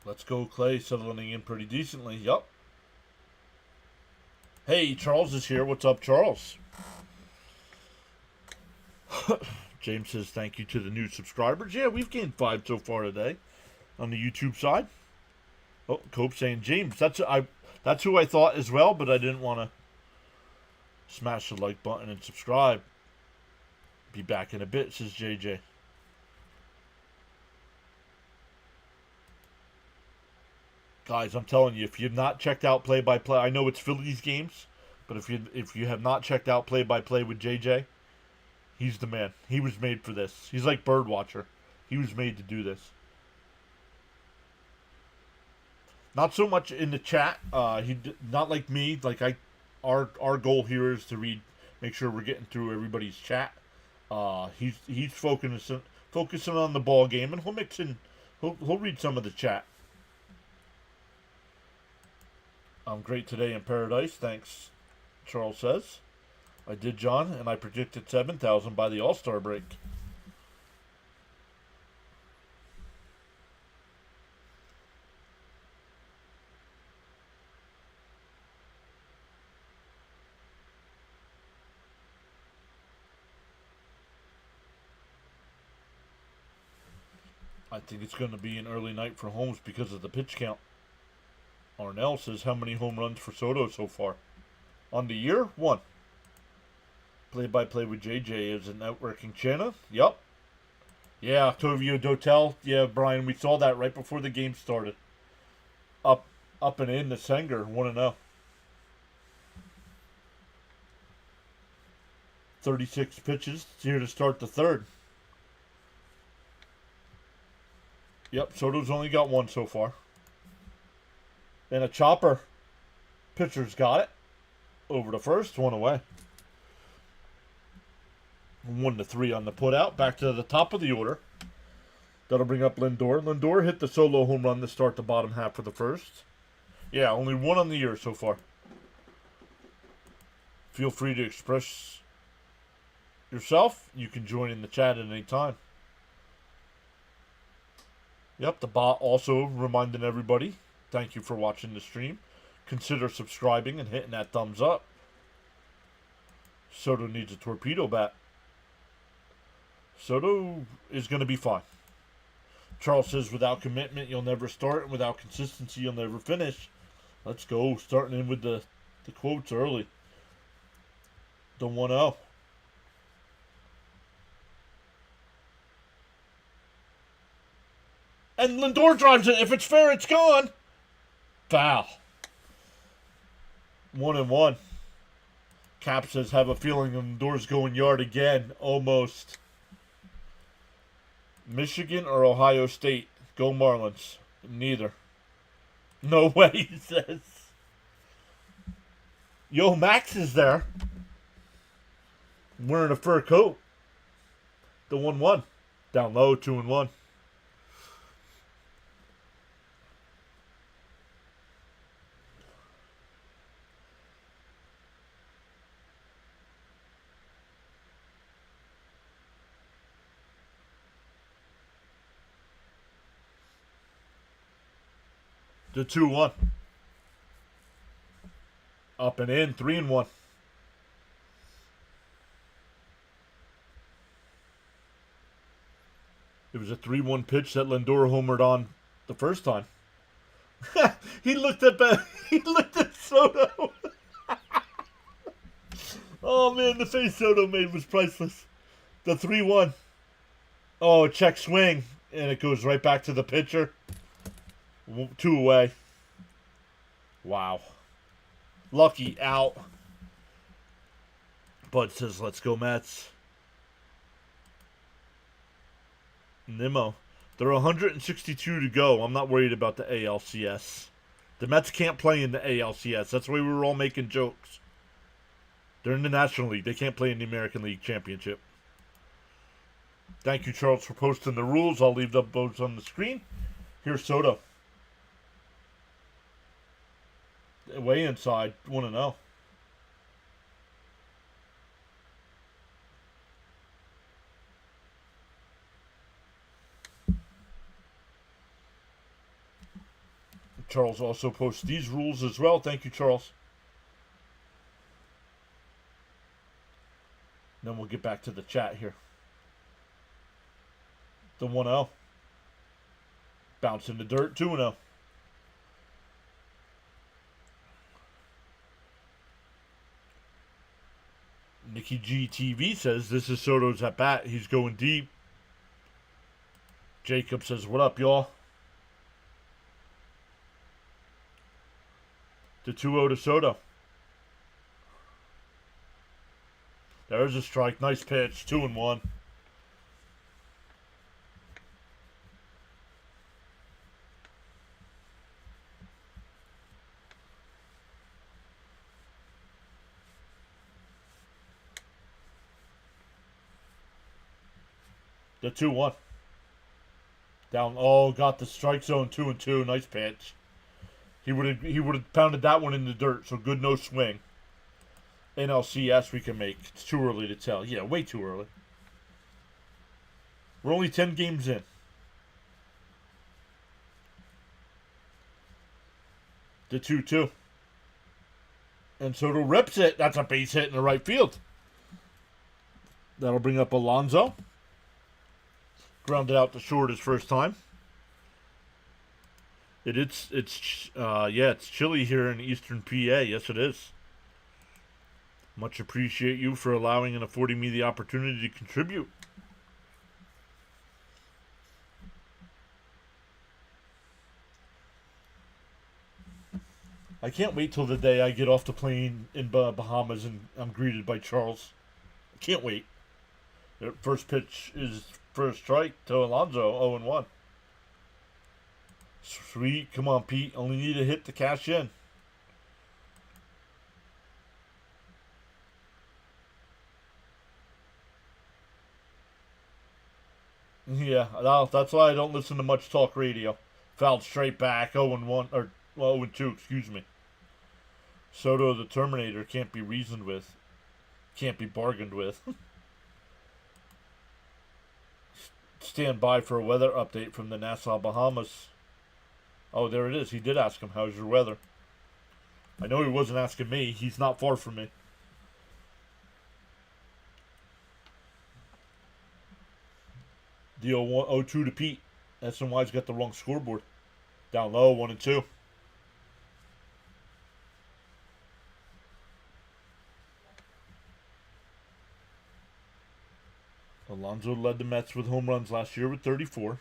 Let's go, Clay, settling in pretty decently. Yup. Hey, Charles is here. What's up, Charles? James says thank you to the new subscribers. Yeah, we've gained 5 so far today on the YouTube side. Oh, Cope saying James. That's who I thought as well, but I didn't want to smash the like button and subscribe. Be back in a bit, says JJ. Guys, I'm telling you, if you've not checked out play-by-play, I know it's Phillies games, but if you have not checked out play-by-play with JJ, he's the man. He was made for this. He's like Birdwatcher. He was made to do this. Not so much in the chat. Not like me. Our goal here is to make sure we're getting through everybody's chat. He's focusing on the ball game, and he'll read some of the chat. I'm great today in paradise, thanks, Charles says. I did, John, and I predicted 7,000 by the All-Star break. I think it's going to be an early night for Holmes because of the pitch count. Arnell says, how many home runs for Soto so far? On the year? 1. Play-by-play with JJ is an outworking Chena. Yup. Yeah, Octavio Dotel. Yeah, Brian, we saw that right before the game started. Up and in the Senger, 1-0. 36 pitches here to start the third. Yep, Soto's only got 1 so far. And a chopper. Pitcher's got it. Over to first, 1 away. 1-3 on the putout. Back to the top of the order. That'll bring up Lindor. Lindor hit the solo home run to start the bottom half of the first. Yeah, only 1 on the year so far. Feel free to express yourself. You can join in the chat at any time. Yep, the bot also reminding everybody, thank you for watching the stream. Consider subscribing and hitting that thumbs up. Soto needs a torpedo bat. Soto is going to be fine. Charles says, without commitment, you'll never start, and without consistency, you'll never finish. Let's go. Starting in with the quotes early. The 1-0. And Lindor drives it. If it's fair, it's gone. Foul. 1-1. Cap says, have a feeling Lindor's going yard again. Almost. Michigan or Ohio State? Go Marlins. Neither. No way, he says. Yo, Max is there. Wearing a fur coat. The 1-1. Down low, 2-1. The 2-1. Up and in, 3-1. It was a 3-1 pitch that Lindor homered on the first time. He looked at Soto. Oh man, the face Soto made was priceless. The 3-1. Oh, check swing, and it goes right back to the pitcher. 2 away. Wow. Lucky out. Bud says, let's go Mets. Nimmo. There are 162 to go. I'm not worried about the ALCS. The Mets can't play in the ALCS. That's why we were all making jokes. They're in the National League. They can't play in the American League Championship. Thank you, Charles, for posting the rules. I'll leave those on the screen. Here's Soto. Way inside. 1-0. Charles also posts these rules as well. Thank you, Charles. Then we'll get back to the chat here. The 1-0. Bounce in the dirt. 2-0. Nikki GTV says this is Soto's at bat. He's going deep. Jacob says, what up, y'all? The 2-0 to Soto. There's a strike. Nice pitch. 2-1. The 2-1. Down. Oh, got the strike zone. 2-2. Nice pitch. He would have pounded that one in the dirt. So good, no swing. NLCS we can make. It's too early to tell. Yeah, way too early. We're only 10 games in. The 2-2. And Soto rips it. That's a base hit in the right field. That'll bring up Alonso. Grounded out to short his first time. It's chilly here in Eastern PA. Yes, it is. Much appreciate you for allowing and affording me the opportunity to contribute. I can't wait till the day I get off the plane in Bahamas and I'm greeted by Charles. I can't wait. The first pitch is first strike to Alonso, 0-1. Sweet. Come on, Pete. Only need a hit to cash in. Yeah, that's why I don't listen to much talk radio. Fouled straight back, 0-1, or 0-2, excuse me. Soto the Terminator can't be reasoned with. Can't be bargained with. Stand by for a weather update from the Nassau, Bahamas. Oh, there it is. He did ask him, how's your weather? I know he wasn't asking me. He's not far from me. The 0-2 to Pete. SNY's got the wrong scoreboard. Down low, 1-2. Alonso led the Mets with home runs last year with 34.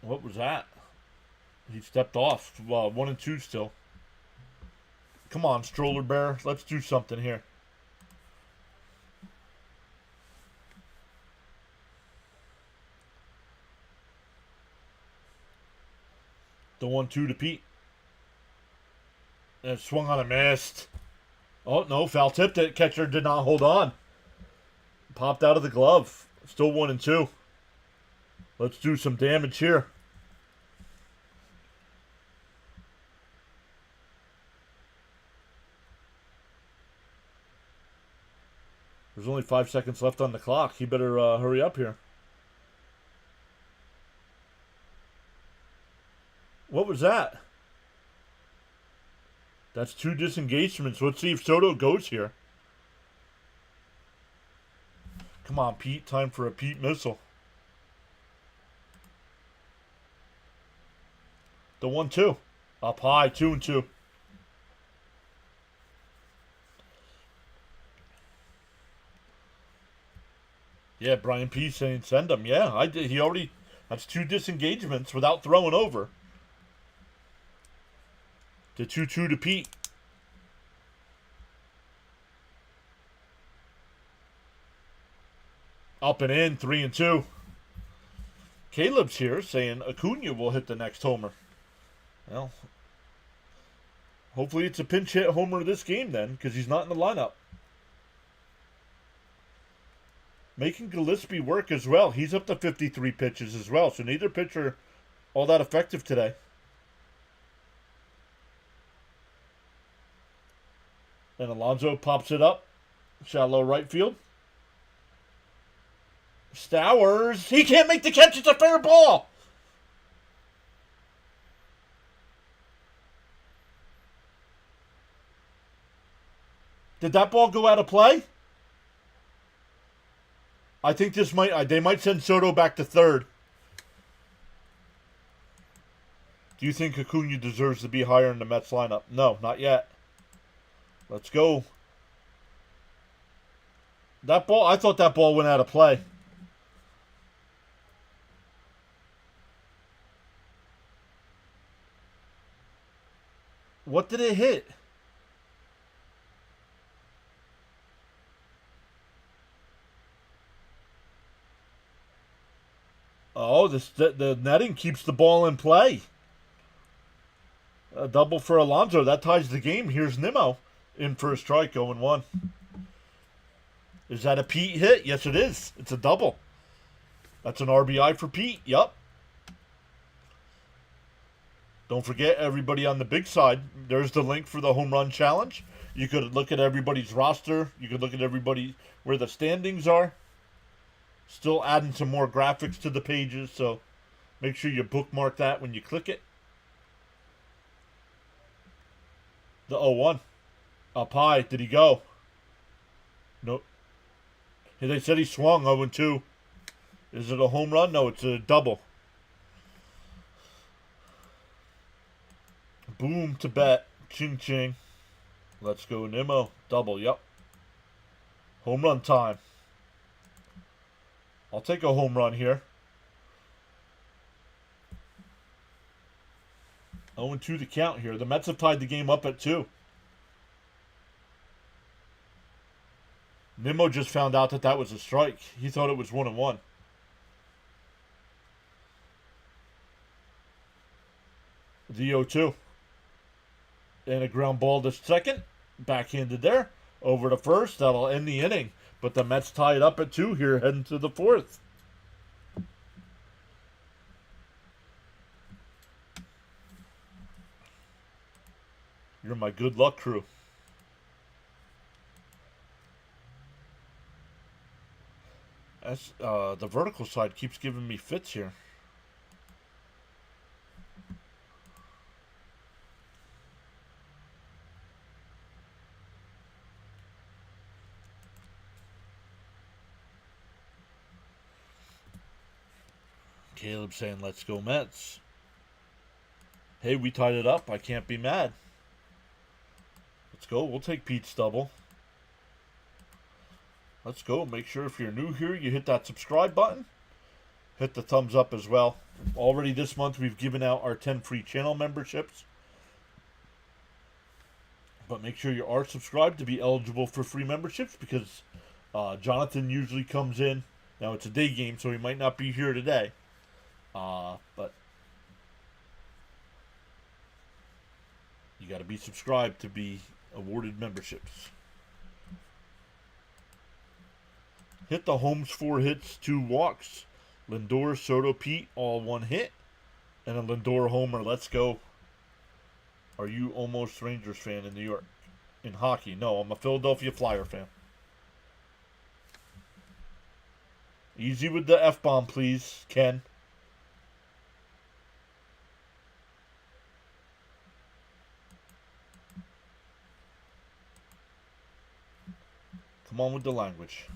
What was that? He stepped off. 1-2 still. Come on, Stroller Bear. Let's do something here. The 1-2 to Pete. And swung on a missed. Oh, no. Foul tipped it. Catcher did not hold on. Popped out of the glove. Still 1-2. Let's do some damage here. There's only 5 seconds left on the clock. He better hurry up here. What was that? That's 2 disengagements. Let's see if Soto goes here. Come on, Pete. Time for a Pete missile. The 1-2. Up high. 2-2. Yeah, Brian P. saying send him. Yeah, I did. He already. That's 2 disengagements without throwing over. The 2-2 to Pete. Up and in, 3-2. Caleb's here saying Acuna will hit the next homer. Well, hopefully it's a pinch hit homer this game then, because he's not in the lineup. Making Gillespie work as well. He's up to 53 pitches as well, so neither pitcher all that effective today. And Alonso pops it up. Shallow right field. Stowers. He can't make the catch. It's a fair ball. Did that ball go out of play? I think this might. They might send Soto back to third. Do you think Acuna deserves to be higher in the Mets lineup? No, not yet. Let's go. That ball. I thought that ball went out of play. What did it hit? Oh, the netting keeps the ball in play. A double for Alonso. That ties the game. Here's Nimmo in for a strike, 0-1. Is that a Pete hit? Yes, it is. It's a double. That's an RBI for Pete. Yup. Don't forget, everybody on the big side, there's the link for the home run challenge. You could look at everybody's roster. You could look at everybody where the standings are. Still adding some more graphics to the pages, so make sure you bookmark that when you click it. The 0-1. Up high. Did he go? Nope. They said he swung 0-2. Is it a home run? No, it's a double. Boom to bet. Ching ching. Let's go, Nimmo. Double, yep. Home run time. I'll take a home run here. 0-2 to count here. The Mets have tied the game up at 2. Nimmo just found out that was a strike. He thought it was 1-1. The 0-2. And a ground ball to second. Backhanded there. Over to first. That'll end the inning. But the Mets tie it up at 2 here, heading to the 4th. You're my good luck crew. That's, the vertical side keeps giving me fits here. Caleb saying, let's go Mets. Hey, we tied it up. I can't be mad. Let's go. We'll take Pete's double. Let's go. Make sure if you're new here, you hit that subscribe button. hit the thumbs up as well. Already this month we've given out our 10 free channel memberships. But make sure you are subscribed to be eligible for free memberships, because Jonathan usually comes in. Now it's a day game, so he might not be here today. But you got to be subscribed to be awarded memberships. Hit the Holmes 4 hits, 2 walks. Lindor, Soto, Pete, all 1 hit. And a Lindor homer. Let's go. Are you almost Rangers fan in New York? In hockey? No, I'm a Philadelphia Flyer fan. Easy with the F-bomb, please, Ken. Come on with the language.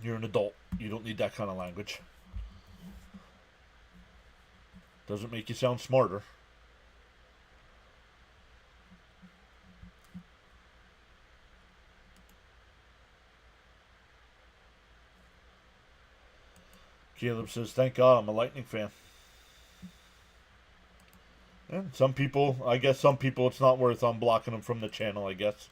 You're an adult. You don't need that kind of language. Doesn't make you sound smarter. Caleb says, thank God I'm a Lightning fan. Yeah, some people, it's not worth unblocking them from the channel, I guess.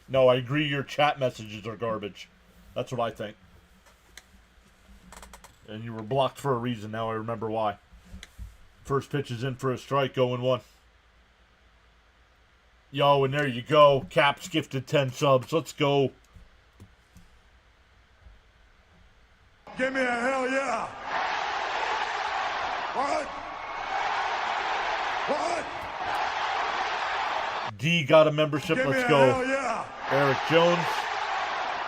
No, I agree your chat messages are garbage. That's what I think. And you were blocked for a reason. Now I remember why. First pitch is in for a strike, 0-1. Yo, and there you go. Caps gifted 10 subs. Let's go. Give me a hell yeah. What? What? D got a membership. Give Let's me go. a hell yeah. Eric Jones.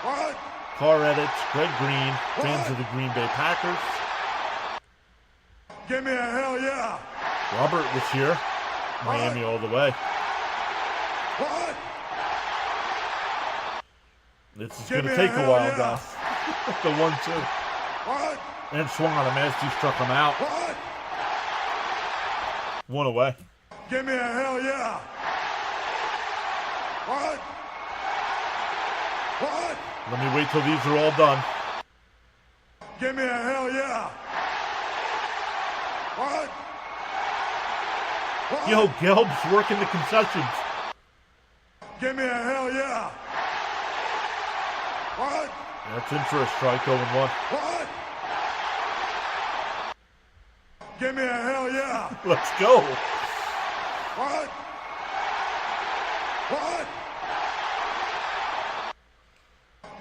What? Car Edits. Greg Green. Fans What? of the Green Bay Packers. Give me a hell yeah. Robert was here. Miami all the way. What? This is Give going to me a take a hell while, yeah. guys. The 1-2. What? And swung on a miss. He struck him out. What? 1 away. Give me a hell yeah. What? What? Let me wait till these are all done. Give me a hell yeah. What? What? Yo, Gelb's working the concessions. Give me a hell yeah. What? That's in for a strike, 0-1. What? Give me a hell yeah. Let's go. What? What?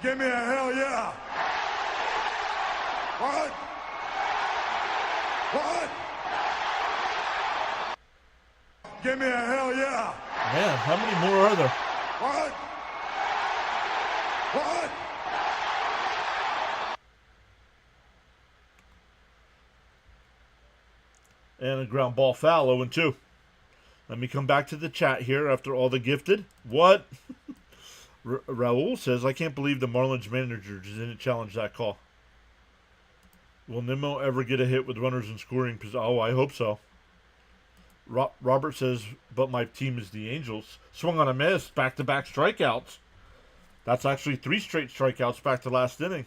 Give me a hell yeah. What? What? Give me a hell yeah. Man, how many more are there? What? What? And a ground ball foul, 0-2. Let me come back to the chat here after all the gifted. What? Raul says, I can't believe the Marlins manager didn't challenge that call. Will Nimmo ever get a hit with runners in scoring position? Oh, I hope so. Robert says, but my team is the Angels. Swung on a miss, back-to-back strikeouts. That's actually 3 straight strikeouts back to last inning.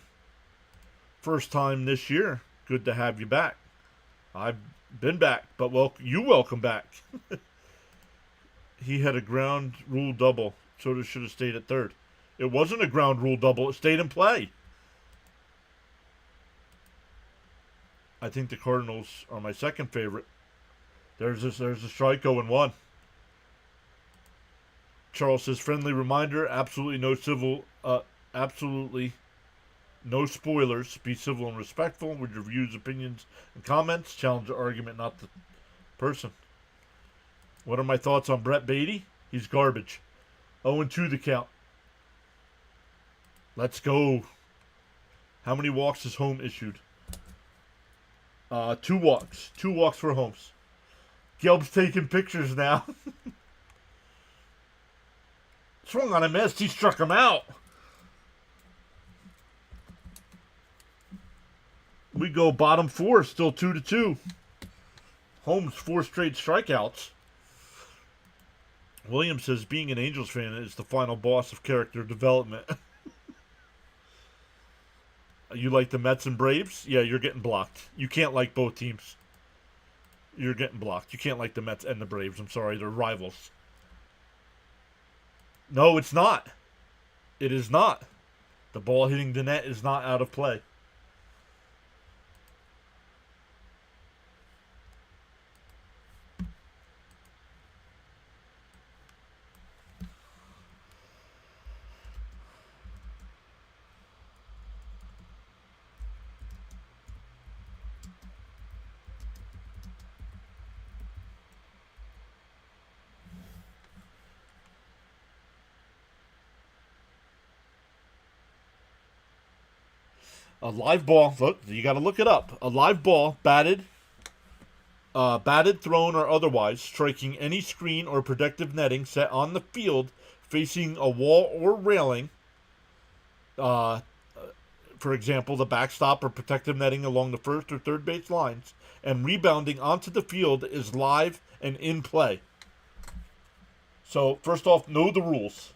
First time this year. Good to have you back. I've been back, but you welcome back. He had a ground rule double. Soto should have stayed at third. It wasn't a ground rule double. It stayed in play. I think the Cardinals are my second favorite. There's a strike, 0-1. Charles says, friendly reminder, absolutely no spoilers. Be civil and respectful with your views, opinions, and comments. Challenge the argument, not the person. What are my thoughts on Brett Beatty? He's garbage. 0-2 the count. Let's go. How many walks has Holmes issued? 2 walks. 2 walks for Holmes. Gelb's taking pictures now. Swung on a miss. He struck him out. We go bottom 4. Still 2-2. Holmes 4 straight strikeouts. William says being an Angels fan is the final boss of character development. You like the Mets and Braves? Yeah, you're getting blocked. You can't like both teams. You're getting blocked. You can't like the Mets and the Braves. I'm sorry, they're rivals. No, it's not. It is not. The ball hitting the net is not out of play. A live ball. Look, you got to look it up. A live ball, batted, thrown, or otherwise, striking any screen or protective netting set on the field, facing a wall or railing. Uh, for example, the backstop or protective netting along the first or third base lines, and rebounding onto the field is live and in play. So, first off, know the rules.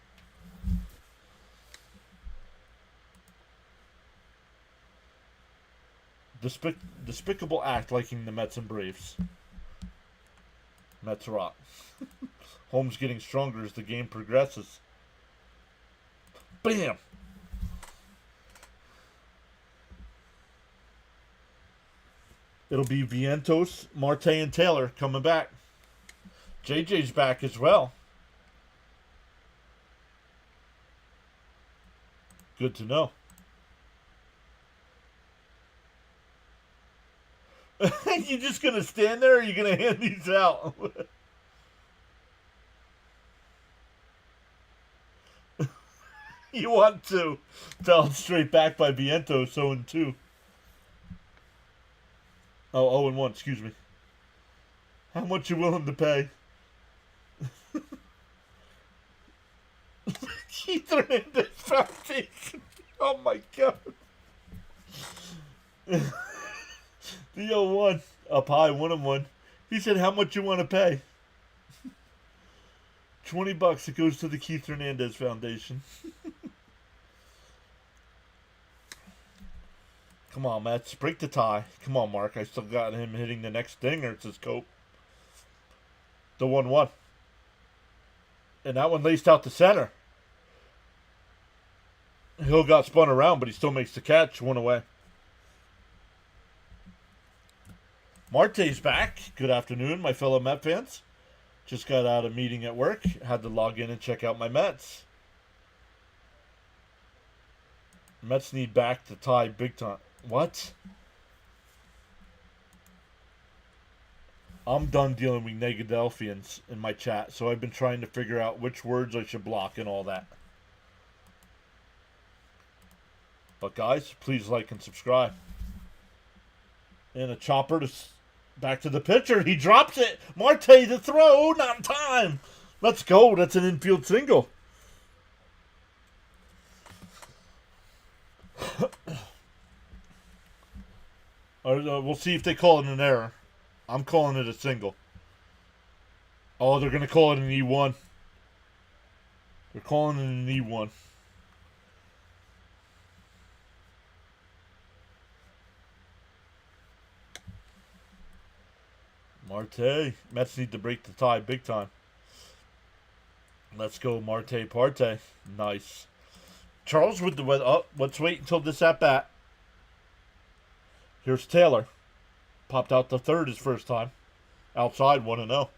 Despicable act liking the Mets and Braves. Mets rock. Holmes getting stronger as the game progresses. Bam! It'll be Vientos, Marte, and Taylor coming back. JJ's back as well. Good to know. You just gonna stand there, or are you gonna hand these out? You want to. Tell straight back by Vientos, 0-2. Oh, 0-1, excuse me. How much you willing to pay? Keith Hernandez Foundation. Oh my god. The 0-1. Up high, 1-1. He said, how much you want to pay? $20. It goes to the Keith Hernandez Foundation. Come on, Mets. Break the tie. Come on, Mark. I still got him hitting the next dinger. It's his cope. The 1-1. And that one laced out to center. Hill got spun around, but he still makes the catch. One away. Marte's back. Good afternoon, my fellow Met fans. Just got out of a meeting at work. Had to log in and check out my Mets. Mets need back to tie big time. What? I'm done dealing with Negadelphians in my chat, so I've been trying to figure out which words I should block and all that. But guys, please like and subscribe. And a chopper to back to the pitcher. He drops it. Marte to throw. Not in time. Let's go. That's an infield single. We'll see if they call it an error. I'm calling it a single. Oh, they're going to call it an E1. They're calling it an E1. Marte. Mets need to break the tie big time. Let's go, Marte Parte. Nice. Charles with the weather. Oh, let's wait until this at bat. Here's Taylor. Popped out the third his first time. Outside 1-0.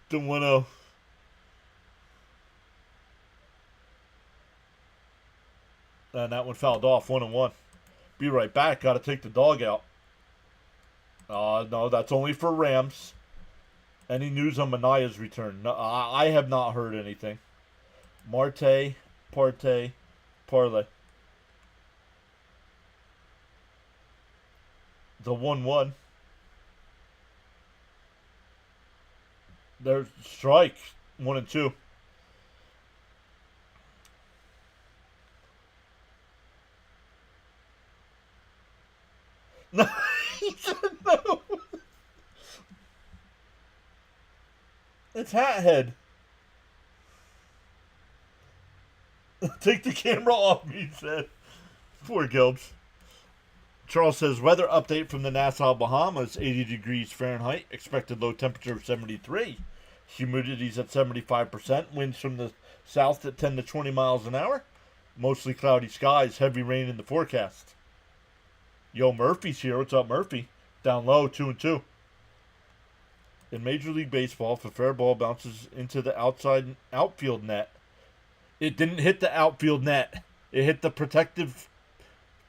The 1-0. And that one fouled off. 1-1. Be right back. Got to take the dog out. No, that's only for Rams. Any news on Manaya's return? No, I have not heard anything. Marte, Parte, Parlay. The 1-1. There's strike. 1-2. No, he said no. It's Hat Head. Take the camera off me, he said. Poor Gilbs. Charles says, weather update from the Nassau, Bahamas, 80 degrees Fahrenheit, expected low temperature of 73. Humidity's at 75%, winds from the south at 10 to 20 miles an hour. Mostly cloudy skies, heavy rain in the forecast. Yo, Murphy's here. What's up, Murphy? Down low, 2-2. In Major League Baseball, if a fair ball bounces into the outside outfield net, it didn't hit the outfield net. It hit the protective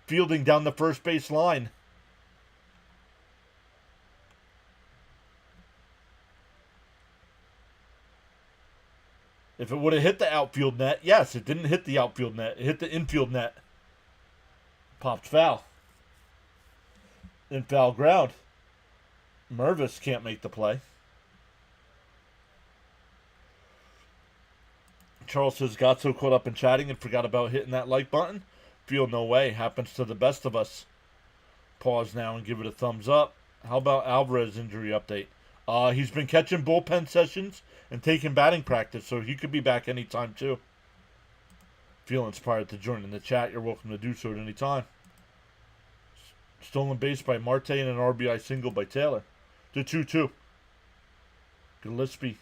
fielding down the first base line. If it would have hit the outfield net, yes, it didn't hit the outfield net. It hit the infield net. Popped foul. In foul ground. Mervis can't make the play. Charles says, got so caught up in chatting and forgot about hitting that like button. Feel no way. Happens to the best of us. Pause now and give it a thumbs up. How about Alvarez injury update? He's been catching bullpen sessions and taking batting practice, so he could be back anytime too. Feel inspired to join in the chat, you're welcome to do so at any time. Stolen base by Marte and an RBI single by Taylor. To 2-2. Gillespie.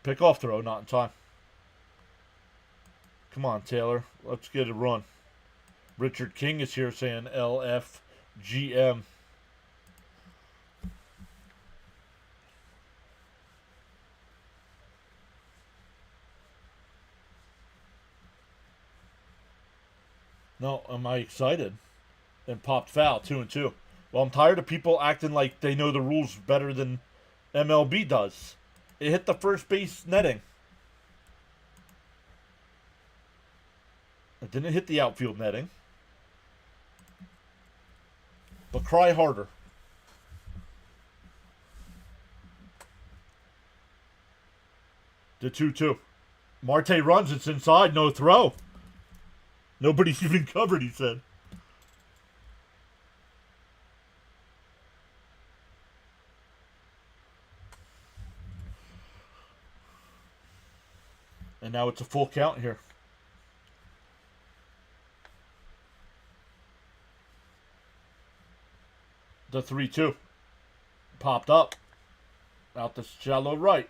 Pick off throw, not in time. Come on, Taylor. Let's get a run. Richard King is here saying LFGM. No, am I excited? And popped foul, 2-2. Well, I'm tired of people acting like they know the rules better than MLB does. It hit the first base netting. It didn't hit the outfield netting. But cry harder. The 2-2. Marte runs, it's inside, no throw. Nobody's even covered, he said. And now it's a full count here. The 3-2. Popped up. Out the shallow right.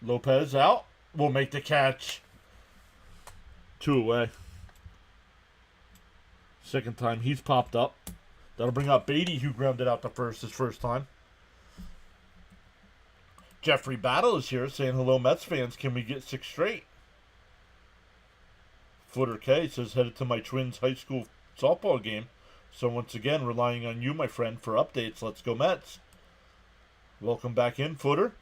Lopez out. Will make the catch. 2 away. Second time he's popped up. That'll bring up Beatty, who grounded out the first his first time. Jeffrey Battle is here saying, hello, Mets fans. Can we get 6 straight? Footer K says, headed to my twins' high school softball game. So once again, relying on you, my friend, for updates. Let's go, Mets. Welcome back in, Footer.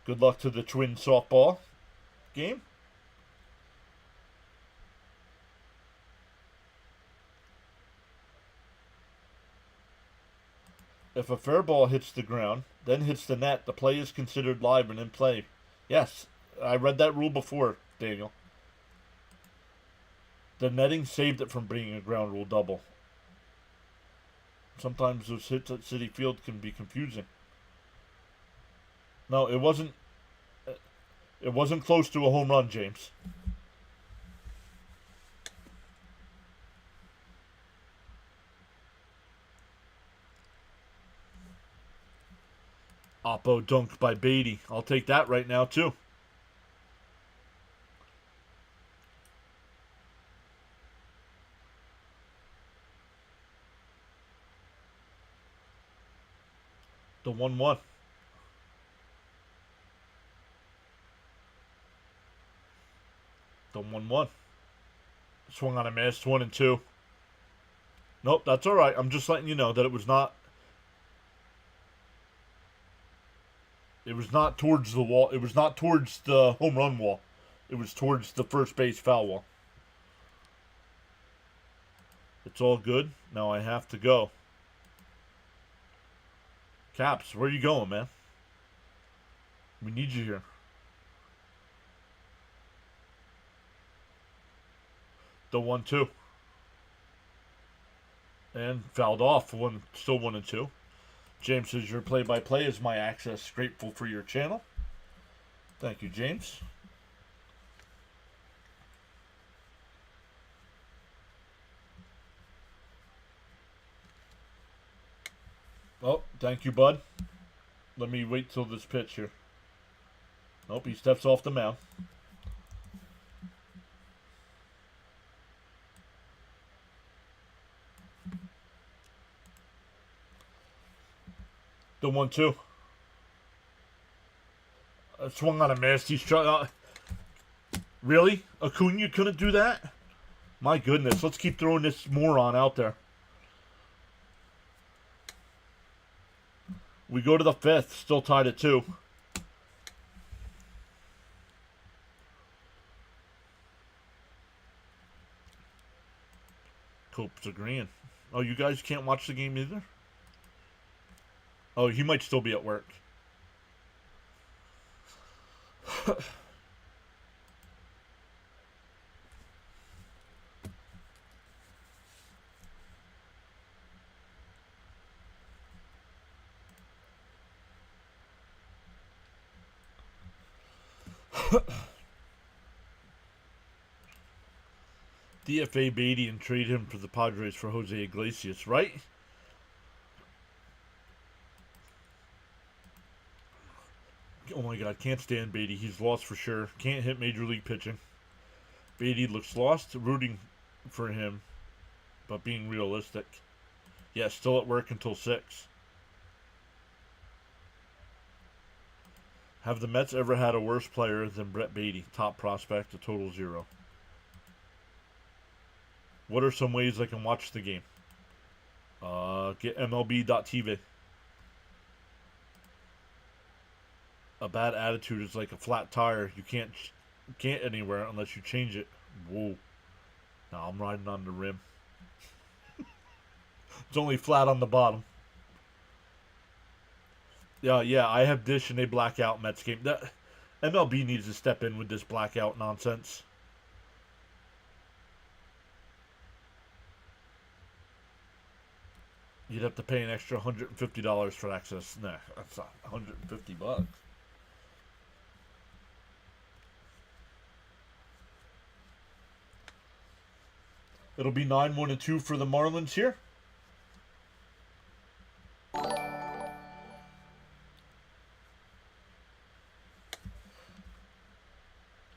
Good luck to the twins softball game. If a fair ball hits the ground, then hits the net, the play is considered live and in play. Yes, I read that rule before, Daniel. The netting saved it from being a ground rule double. Sometimes those hits at Citi Field can be confusing. No, it wasn't. It wasn't close to a home run, James. Oppo dunk by Beatty. I'll take that right now, too. The 1-1. The 1-1. Swung on a miss. 1-2. Nope, that's all right. I'm just letting you know that it was not. It was not towards the wall. It was not towards the home run wall. It was towards the first base foul wall. It's all good. Now I have to go. Caps, where are you going, man? We need you here. The 1-2. And fouled off. Still 1-2. James says your play-by-play is my access. Grateful for your channel. Thank you, James. Oh, thank you, bud. Let me wait till this pitch here. Nope, he steps off the mound. The 1-2. Swung on a miss. He's trying. Really? Acuna couldn't do that? My goodness. Let's keep throwing this moron out there. We go to the 5th. Still tied at 2. Cope's agreeing. Oh, you guys can't watch the game either? Oh, he might still be at work. DFA Beatty and trade him for the Padres for Jose Iglesias, right? Oh my god, can't stand Beatty. He's lost for sure. Can't hit major league pitching. Beatty looks lost. Rooting for him, but being realistic. Yeah, still at work until 6. Have the Mets ever had a worse player than Brett Beatty? Top prospect, a total 0. What are some ways I can watch the game? Get MLB.TV. A bad attitude is like a flat tire. You can't anywhere unless you change it. Whoa. Now I'm riding on the rim. It's only flat on the bottom. Yeah, I have Dish and they black out Mets game. MLB needs to step in with this blackout nonsense. You'd have to pay an extra $150 for access. Nah, that's not $150. It'll be 9-1-2 for the Marlins here.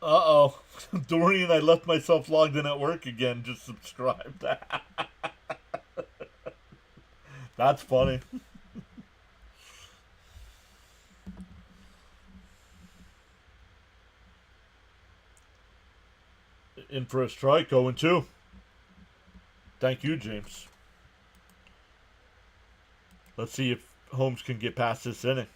Uh-oh. Dorian, I left myself logged in at work again. Just subscribed. That's funny. In for a strike, 0-2. Thank you, James. Let's see if Holmes can get past this inning.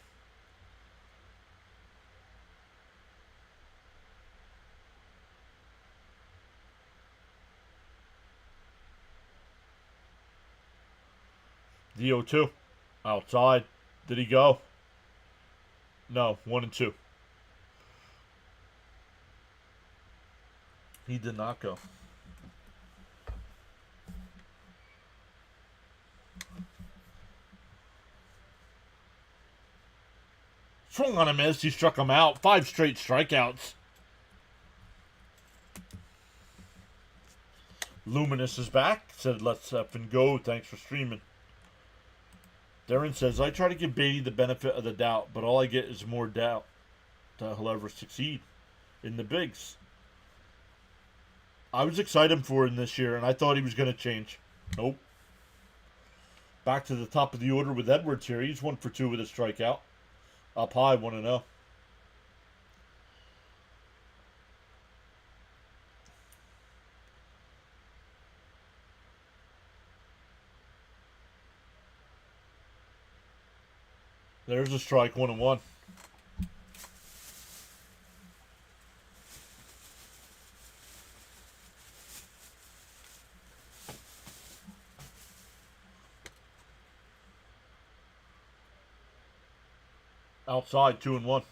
The 0-2. Outside. Did he go? No, 1-2. He did not go. Swung on a miss. He struck him out. 5 straight strikeouts. Luminous is back. Said, let's effing go. Thanks for streaming. Darren says, I try to give Beatty the benefit of the doubt, but all I get is more doubt that he'll ever succeed in the bigs. I was excited for him this year, and I thought he was going to change. Nope. Back to the top of the order with Edwards here. He's 1 for 2 with a strikeout. Up high, 1-0. There's a strike, 1-1. Outside, 2-1.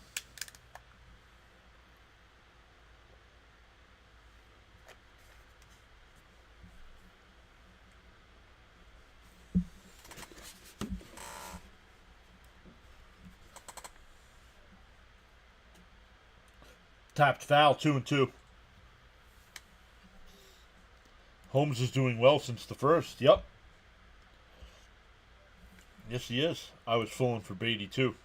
Tapped foul, 2-2. Holmes is doing well since the first. Yep. Yes, he is. I was fooling for Beatty, too.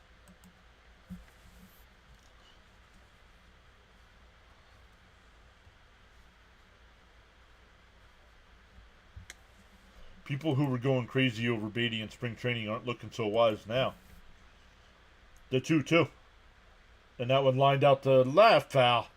People who were going crazy over Beatty in spring training aren't looking so wise now. The 2-2. And that one lined out the left foul.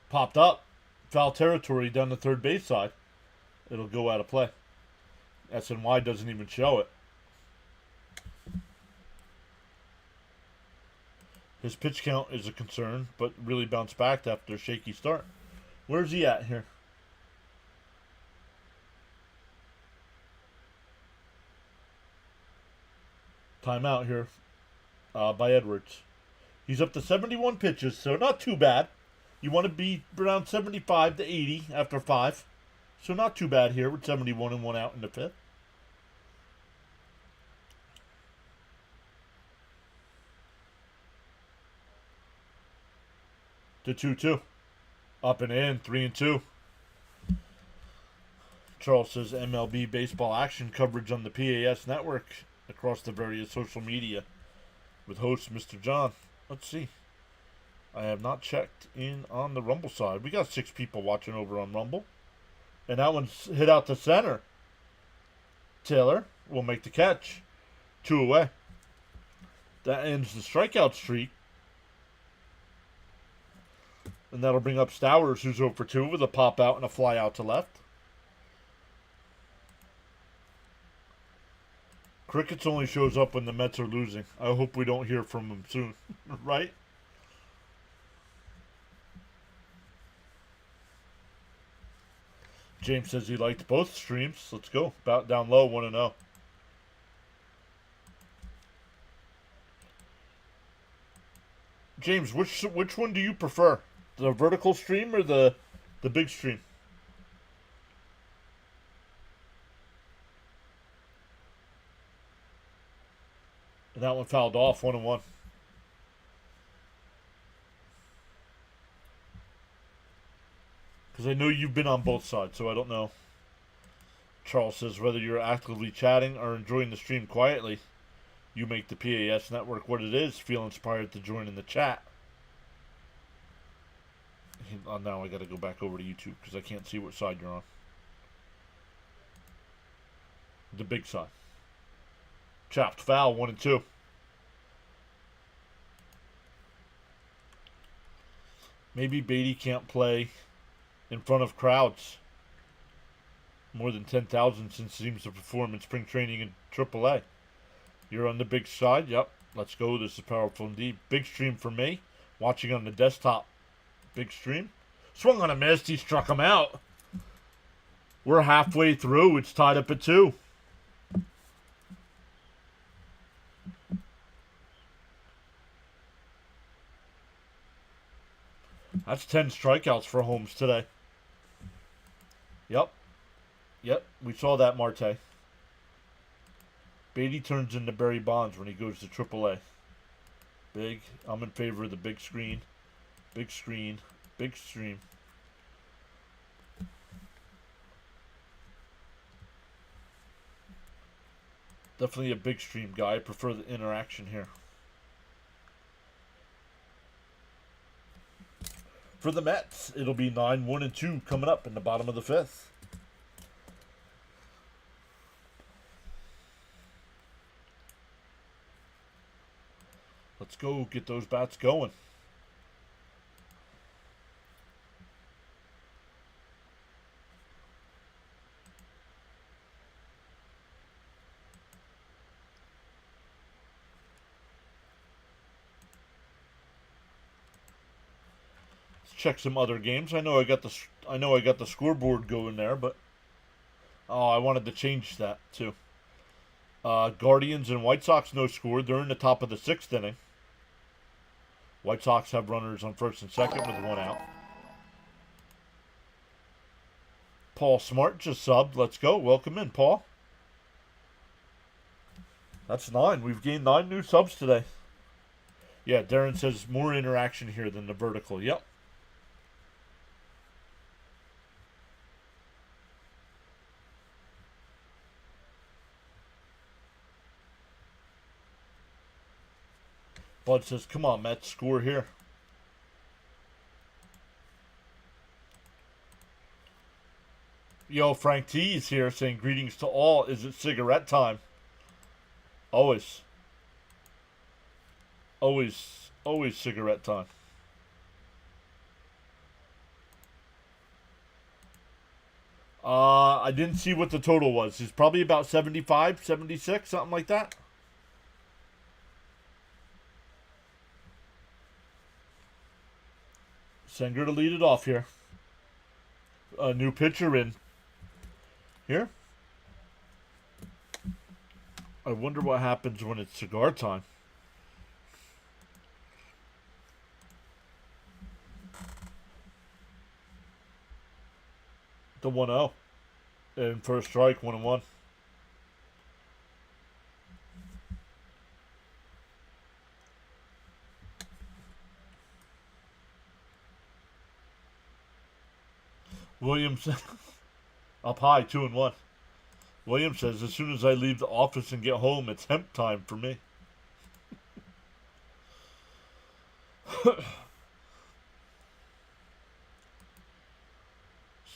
Popped up. Foul territory down the third base side. It'll go out of play. SNY doesn't even show it. His pitch count is a concern, but really bounced back after a shaky start. Where's he at here? Timeout here by Edwards. He's up to 71 pitches, so not too bad. You want to be around 75 to 80 after 5. So not too bad here with 71 and 1 out in the 5th. To 2-2. Up and in, 3-2. Charles says MLB baseball action coverage on the PAS network across the various social media with host Mr. John. Let's see. I have not checked in on the Rumble side. We got 6 people watching over on Rumble. And that one's hit out to center. Taylor will make the catch. 2 away. That ends the strikeout streak. And that'll bring up Stowers, who's 0 for 2 with a pop out and a fly out to left. Crickets only shows up when the Mets are losing. I hope we don't hear from him soon. Right? James says he liked both streams. Let's go. About down low, 1-0. James, which one do you prefer? The vertical stream or the big stream? And that one fouled off, 1-1. Because I know you've been on both sides, so I don't know. Charles says whether you're actively chatting or enjoying the stream quietly, you make the PAS network what it is. Feel inspired to join in the chat. Now I got to go back over to YouTube because I can't see what side you're on. The big side. Chopped foul, 1-2. Maybe Beatty can't play in front of crowds more than 10,000 since he seems to perform in spring training in AAA. You're on the big side. Yep. Let's go. This is powerful indeed. Big stream for me. Watching on the desktop. Big stream. Swung on a miss. He struck him out. We're halfway through. It's tied up at 2. That's 10 strikeouts for Holmes today. Yep. Yep. We saw that, Marte. Beatty turns into Barry Bonds when he goes to AAA. Big. I'm in favor of the big screen. Big screen. Big stream. Definitely a big stream guy. I prefer the interaction here. For the Mets, it'll be 9-1-2 coming up in the bottom of the 5th. Let's go get those bats going. Check some other games. I know I got the scoreboard going there, but Oh, I wanted to change that too. Guardians and White Sox no score. They're in the top of the 6th inning. White Sox have runners on first and second with 1 out. Paul Smart just subbed. Let's go. Welcome in, Paul. That's 9. We've gained 9 new subs today. Yeah, Darren says more interaction here than the vertical. Yep. Bud says, come on, Mets, score here. Yo, Frank T is here saying greetings to all. Is it cigarette time? Always. Always cigarette time. I didn't see what the total was. It's probably about 75, 76, something like that. Senger to lead it off here. A new pitcher in. Here. I wonder what happens when it's cigar time. The 1-0. And first strike, 1-1. Williams up high, 2-1. Williams says, as soon as I leave the office and get home, it's hemp time for me.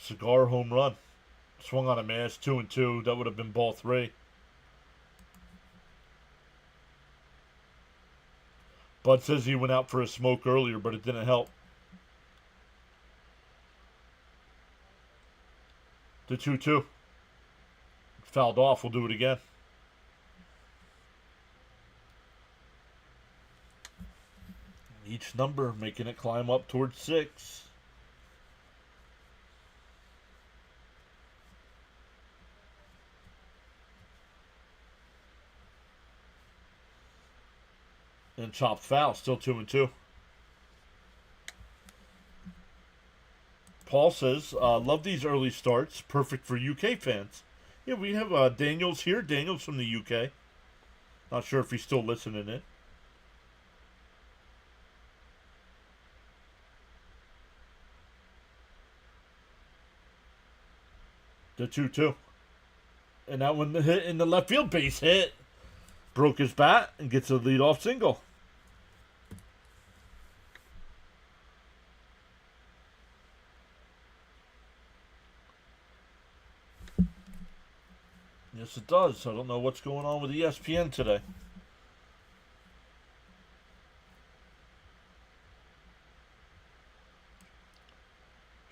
Cigar home run. Swung on a mass, 2-2. That would have been ball 3. Bud says he went out for a smoke earlier, but it didn't help. The 2-2. Fouled off. We'll do it again. Each number making it climb up towards 6. And chopped foul. Still 2-2. Paul says, love these early starts. Perfect for UK fans. Yeah, we have Daniel's here. Daniel's from the UK. Not sure if he's still listening in. The 2-2. And that one hit in the left field base hit. Broke his bat and gets a leadoff single. Yes, it does. I don't know what's going on with ESPN today.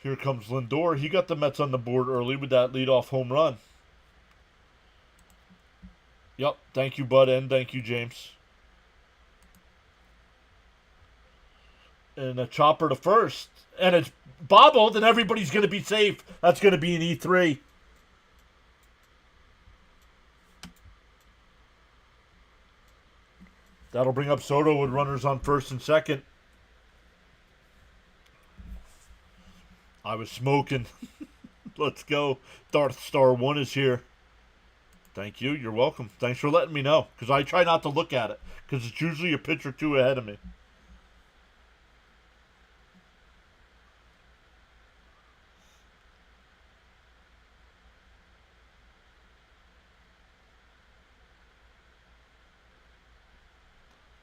Here comes Lindor. He got the Mets on the board early with that leadoff home run. Yep. Thank you, Bud, and thank you, James. And a chopper to first. And it's bobbled, and everybody's going to be safe. That's going to be an E3. That'll bring up Soto with runners on first and second. I was smoking. Let's go. Darth Star 1 is here. Thank you. You're welcome. Thanks for letting me know. Because I try not to look at it. Because it's usually a pitch or two ahead of me.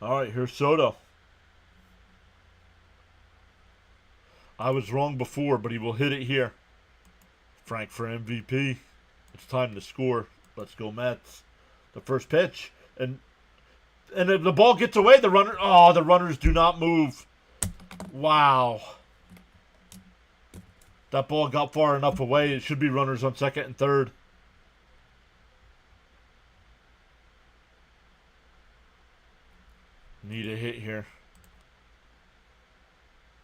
All right, here's Soto. I was wrong before, but he will hit it here. Frank for MVP. It's time to score. Let's go, Mets. The first pitch. And if the ball gets away, the runners do not move. Wow. That ball got far enough away. It should be runners on second and third. Need a hit here.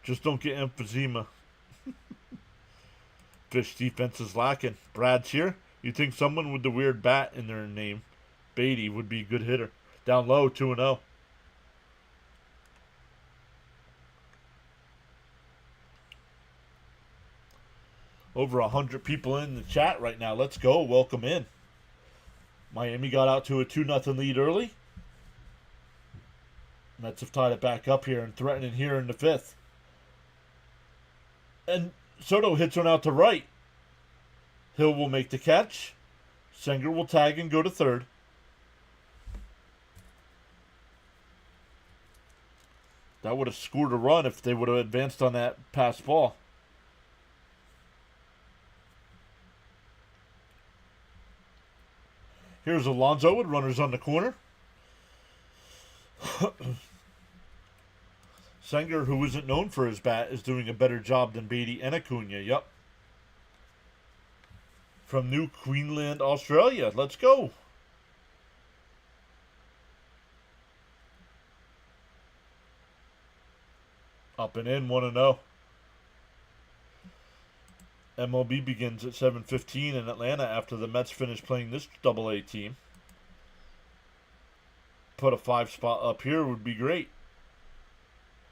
Just don't get emphysema. Fish defense is lacking. Brad's here. You think someone with the weird bat in their name, Beatty, would be a good hitter. Down low, 2-0. Over 100 people in the chat right now. Let's go. Welcome in. Miami got out to a 2-0 lead early. Mets have tied it back up here and threatening here in the fifth. And Soto hits one out to right. Hill will make the catch. Senger will tag and go to third. That would have scored a run if they would have advanced on that pass ball. Here's Alonso with runners on the corner. Senger, who isn't known for his bat, is doing a better job than Beatty and Acuna. Yep. From New Queensland, Australia. Let's go. Up and in, 1-0. MLB begins at 7:15 in Atlanta after the Mets finish playing this AA team. Put a 5 spot up here would be great.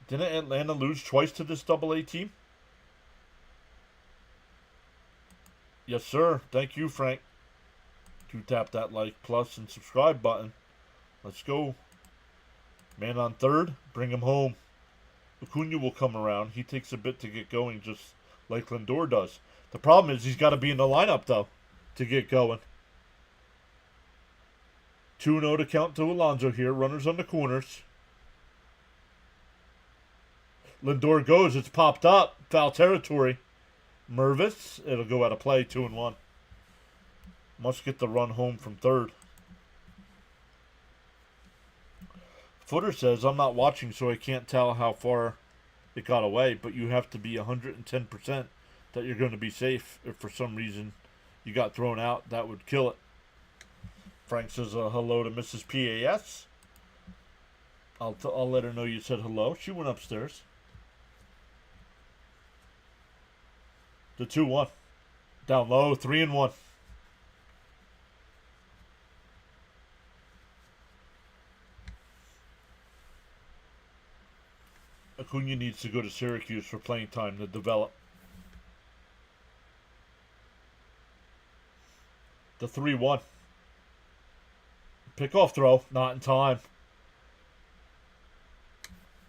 Didn't Atlanta lose twice to this AA team? Yes, sir. Thank you, Frank. Do tap that like, plus, and subscribe button. Let's go. Man on third. Bring him home. Acuna will come around. He takes a bit to get going, just like Lindor does. The problem is he's got to be in the lineup, though, to get going. 2-0 to count to Alonso here. Runners on the corners. Lindor goes. It's popped up. Foul territory. Mervis. It'll go out of play. 2-1. Must get the run home from third. Footer says, I'm not watching, so I can't tell how far it got away, but you have to be 110% that you're going to be safe. If for some reason you got thrown out, that would kill it. Frank says hello to Mrs. PAS. I'll let her know you said hello. She went upstairs. The 2-1. Down low, 3-1. Acuna needs to go to Syracuse for playing time to develop. The 3-1. Pickoff throw, not in time.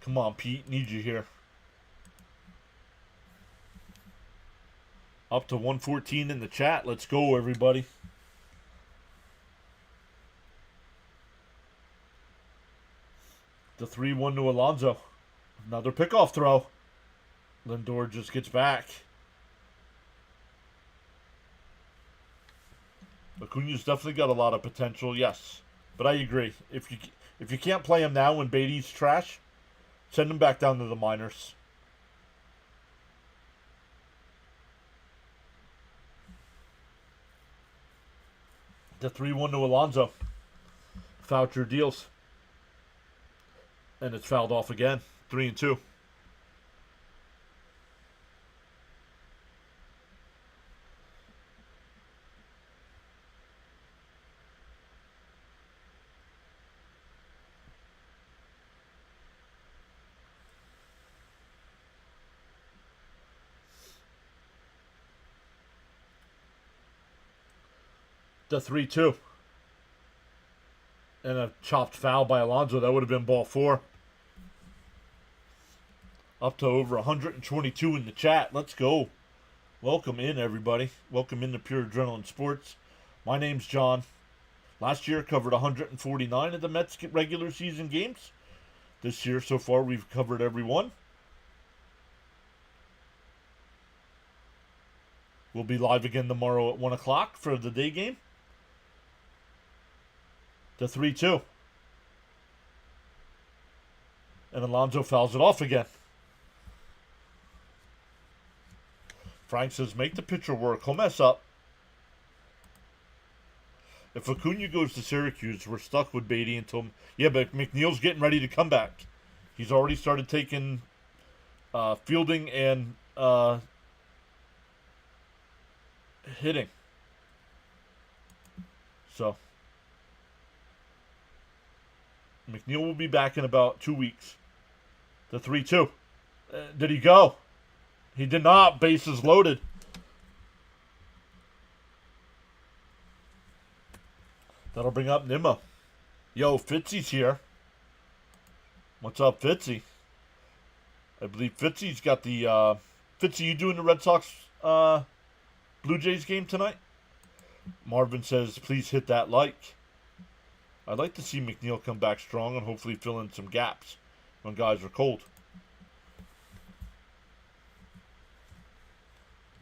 Come on, Pete, need you here. Up to 114 in the chat. Let's go, everybody. The 3-1 to Alonso. Another pickoff throw. Lindor just gets back. Acuna's definitely got a lot of potential, yes. But I agree. If you can't play him now when Beatty's trash, send him back down to the minors. The 3-1 to Alonso. Foucher deals. And it's fouled off again. 3-2. The 3-2. And a chopped foul by Alonso. That would have been ball 4. Up to over 122 in the chat. Let's go. Welcome in, everybody. Welcome into Pure Adrenaline Sports. My name's John. Last year, covered 149 of the Mets regular season games. This year, so far, we've covered every one. We'll be live again tomorrow at 1 o'clock for the day game. The 3-2. And Alonso fouls it off again. Frank says, make the pitcher work. He'll mess up. If Acuna goes to Syracuse, we're stuck with Beatty until... Yeah, but McNeil's getting ready to come back. He's already started taking fielding and hitting. So McNeil will be back in about 2 weeks. The 3-2. Did he go? He did not. Bases loaded. That'll bring up Nimmo. Yo, Fitzy's here. What's up, Fitzy? I believe Fitzy's got the... Fitzy, you doing the Red Sox Blue Jays game tonight? Marvin says, please hit that like. I'd like to see McNeil come back strong and hopefully fill in some gaps when guys are cold.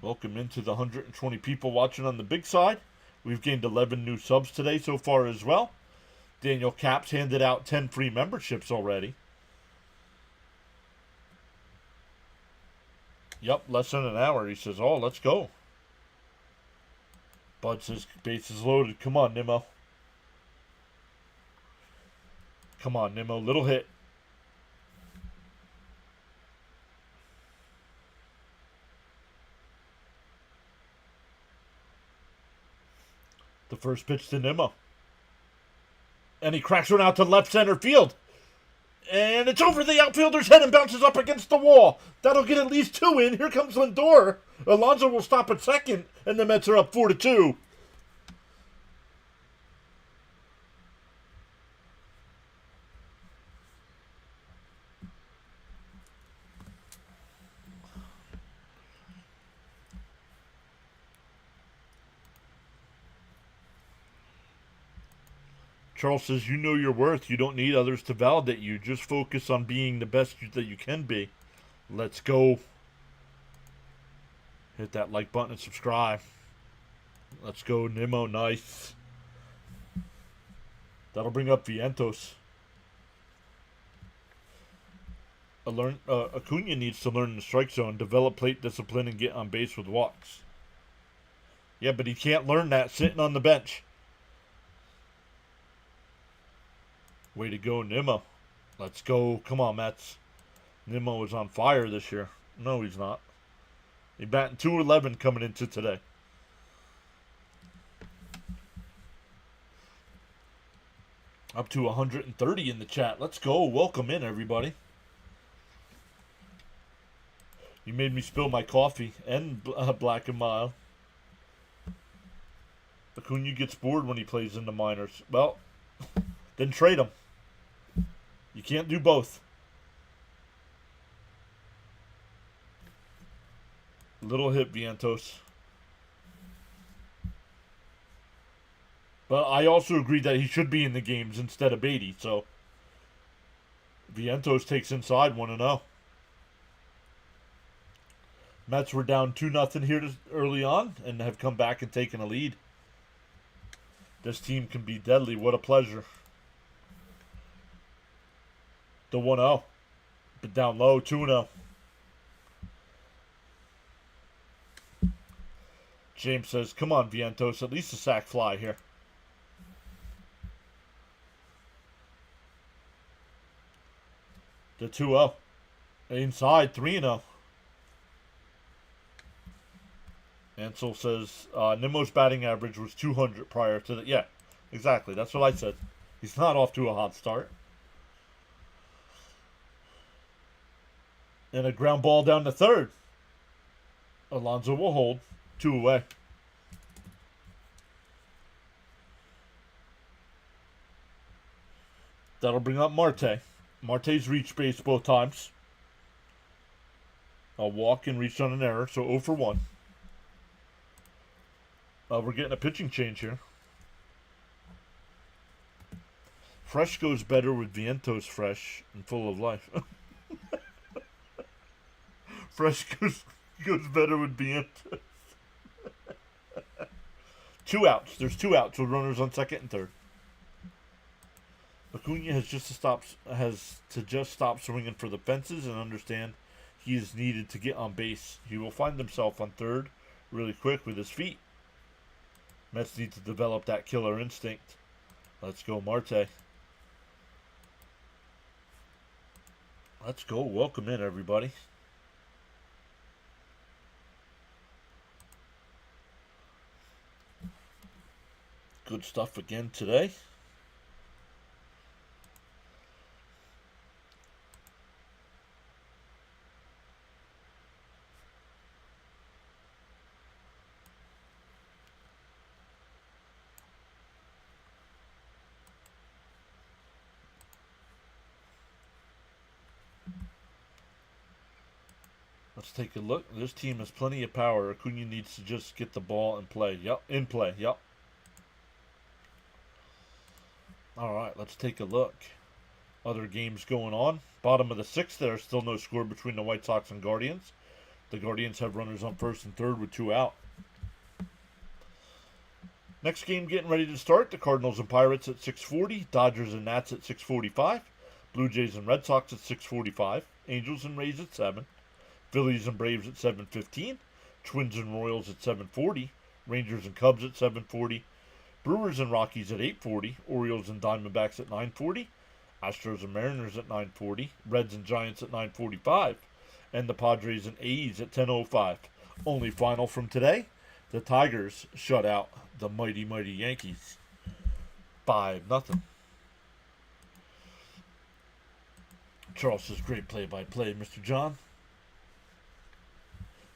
Welcome into the 120 people watching on the big side. We've gained 11 new subs today so far as well. Daniel Caps handed out 10 free memberships already. Yep, less than an hour. He says, oh, let's go. Bud says, base is loaded. Come on, Nimmo. Come on, Nimmo. Little hit. The first pitch to Nimmo. And he cracks one out to left center field. And it's over the outfielder's head and bounces up against the wall. That'll get at least 2 in. Here comes Lindor. Alonso will stop at second, and the Mets are up 4-2. Charles says, you know your worth. You don't need others to validate you. Just focus on being the best that you can be. Let's go. Hit that like button and subscribe. Let's go, Nimmo. Nice. That'll bring up Vientos. Acuna needs to learn the strike zone, develop plate discipline, and get on base with walks. Yeah, but he can't learn that sitting on the bench. Way to go, Nimmo. Let's go. Come on, Mets. Nimmo is on fire this year. No, he's not. He's batting .211 coming into today. Up to 130 in the chat. Let's go. Welcome in, everybody. You made me spill my coffee and Black and Mild. Acuna gets bored when he plays in the minors. Well, then trade him. You can't do both. Little hit, Vientos. But I also agree that he should be in the games instead of Beatty, so Vientos takes inside 1-0. Mets were down 2-0 here early on and have come back and taken a lead. This team can be deadly. What a pleasure. The 1-0. But down low, 2-0. James says, come on, Vientos, at least a sack fly here. The 2-0. Inside, 3-0. Ansel says, Nimmo's batting average was 200 prior to the... Yeah, exactly. That's what I said. He's not off to a hot start. And a ground ball down to third. Alonso will hold. 2 away. That'll bring up Marte. Marte's reached base both times. A walk and reached on an error, so 0 for 1. We're getting a pitching change here. Fresh goes better with Vientos fresh and full of life. Fresh goes better with Vientos. 2 outs. There's 2 outs with runners on second and third. Acuna has to stop swinging for the fences and understand he is needed to get on base. He will find himself on third really quick with his feet. Mets need to develop that killer instinct. Let's go, Marte. Let's go. Welcome in, everybody. Good stuff again today. Let's take a look. This team has plenty of power. Acuna needs to just get the ball and play. Yep, in play. Yep. All right, let's take a look. Other games going on. Bottom of the sixth, there's still no score between the White Sox and Guardians. The Guardians have runners on first and third with 2 out. Next game getting ready to start. The Cardinals and Pirates at 6:40. Dodgers and Nats at 6:45. Blue Jays and Red Sox at 6:45. Angels and Rays at 7. Phillies and Braves at 7:15. Twins and Royals at 7:40. Rangers and Cubs at 7:40. Brewers and Rockies at 8:40. Orioles and Diamondbacks at 9:40. Astros and Mariners at 9:40. Reds and Giants at 9:45. And the Padres and A's at 10:05. Only final from today. The Tigers shut out the mighty, mighty Yankees 5-0. Charles says, great play-by-play, Mr. John.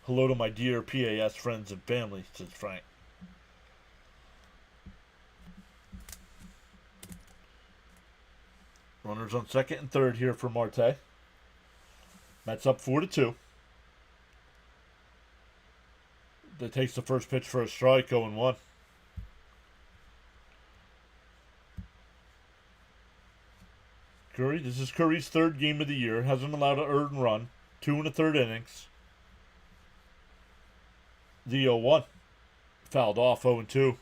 Hello to my dear PAS friends and family, says Frank. Runners on second and third here for Marte. Mets up 4-2. That takes the first pitch for a strike, 0-1. Curry, this is Curry's third game of the year. Hasn't allowed an earned run. 2 1/3 innings. The 0-1. Fouled off, 0-2.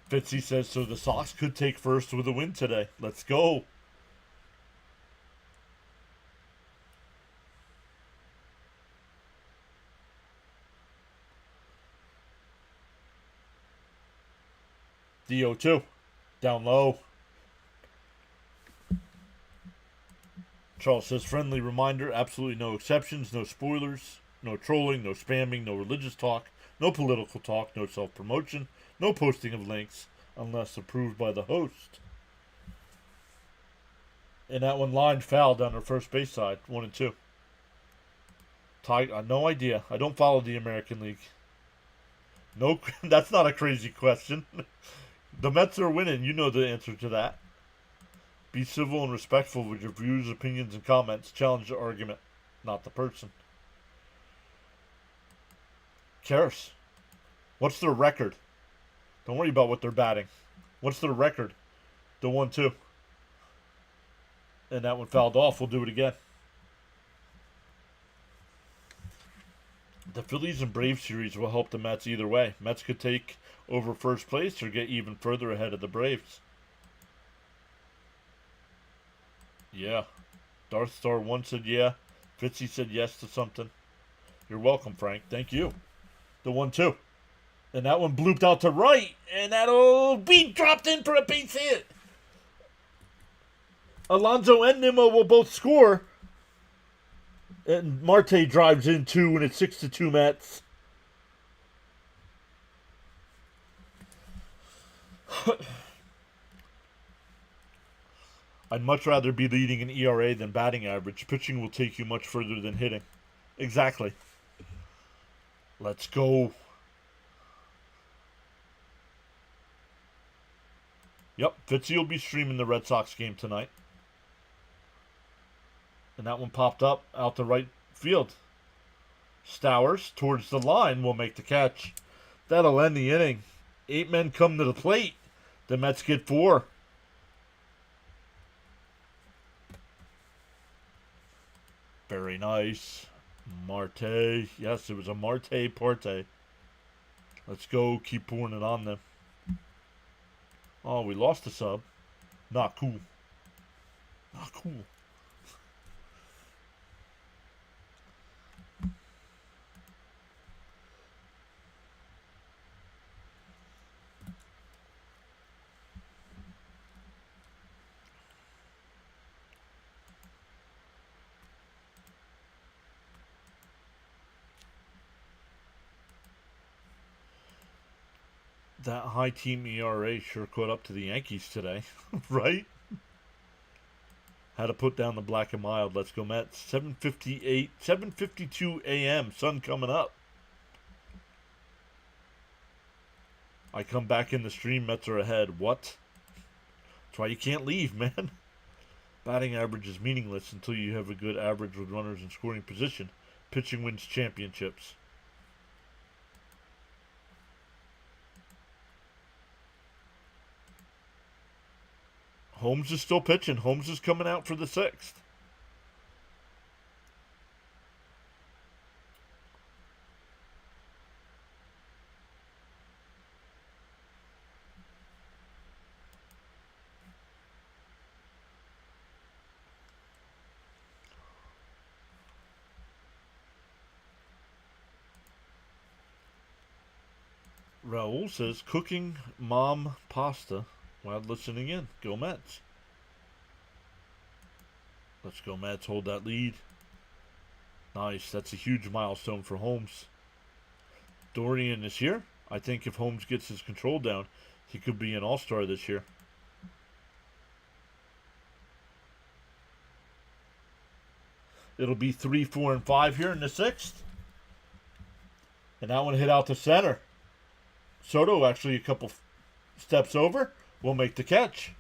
Fitzy says, so the Sox could take first with a win today. Let's go. The 0-2. Down low. Charles says, friendly reminder, absolutely no exceptions, no spoilers, no trolling, no spamming, no religious talk, no political talk, no self-promotion, no posting of links, unless approved by the host. And that one line foul down the first base side, 1-2. No idea. I don't follow the American League. No, that's not a crazy question. The Mets are winning. You know the answer to that. Be civil and respectful with your views, opinions, and comments. Challenge the argument, not the person. Karis, what's their record? Don't worry about what they're batting. What's their record? The 1-2. And that one fouled off. We'll do it again. The Phillies and Braves series will help the Mets either way. Mets could take over first place or get even further ahead of the Braves. Yeah. Darth Star 1 said yeah. Fitzy said yes to something. You're welcome, Frank. Thank you. The 1-2. And that one blooped out to right. And that'll be dropped in for a base hit. Alonso and Nimmo will both score. And Marte drives in 2, and it's 6-2 Mets. I'd much rather be leading an ERA than batting average. Pitching will take you much further than hitting. Exactly. Let's go. Yep, Fitzy will be streaming the Red Sox game tonight. And that one popped up out the right field. Stowers, towards the line, will make the catch. That'll end the inning. 8 men come to the plate. The Mets get 4. Very nice. Marte. Yes, it was a Marte parte. Let's go. Keep pouring it on them. Oh, we lost the sub. Not cool. Not cool. That high team ERA sure caught up to the Yankees today, right? Had to put down the black and mild. Let's go Mets. 7:58, 7:52 a.m. Sun coming up. I come back in the stream. Mets are ahead. What? That's why you can't leave, man. Batting average is meaningless until you have a good average with runners in scoring position. Pitching wins championships. Holmes is still pitching. Holmes is coming out for the 6th. Raul says, cooking mom pasta while listening in. Go Mets. Let's go Mets. Hold that lead. Nice. That's a huge milestone for Holmes. Dorian is here. I think if Holmes gets his control down, he could be an all-star this year. It'll be 3, 4, and 5 here in the 6th. And that one hit out to center. Soto actually a couple steps over will make the catch.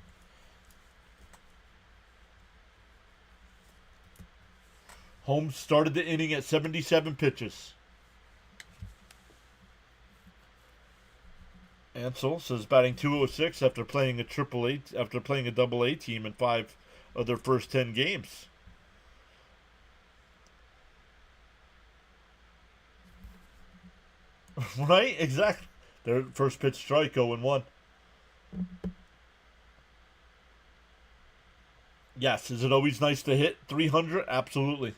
Holmes started the inning at 77 pitches. Ansel says batting 206 after playing a double A team in 5 of their first 10 games. Right? Exactly. Their first pitch strike, 0-1. Yes, is it always nice to hit 300? Absolutely.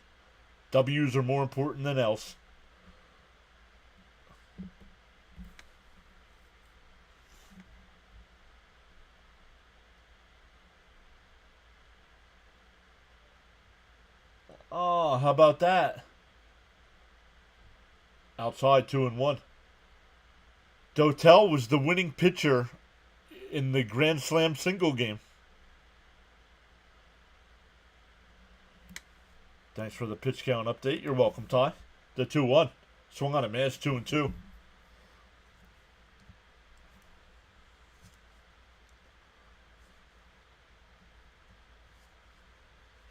W's are more important than L's. Oh, how about that? Outside 2-1. Dotel was the winning pitcher in the Grand Slam single game. Thanks for the pitch count update. You're welcome, Ty. The 2-1. Swung on it, man. It's 2-2.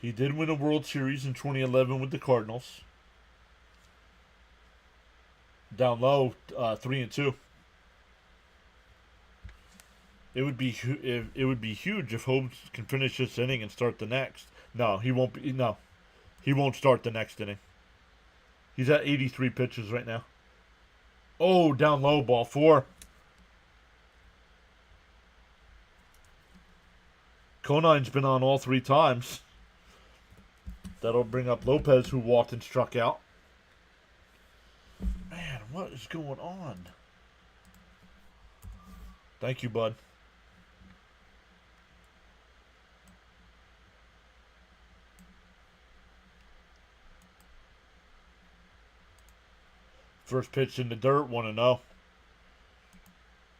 He did win a World Series in 2011 with the Cardinals. Down low, 3-2. It would be huge if Holmes can finish this inning and start the next. No, he won't be. No, he won't start the next inning. He's at 83 pitches right now. Oh, down low, ball 4. Conine's been on all 3 times. That'll bring up Lopez, who walked and struck out. Man, what is going on? Thank you, bud. First pitch in the dirt, 1-0.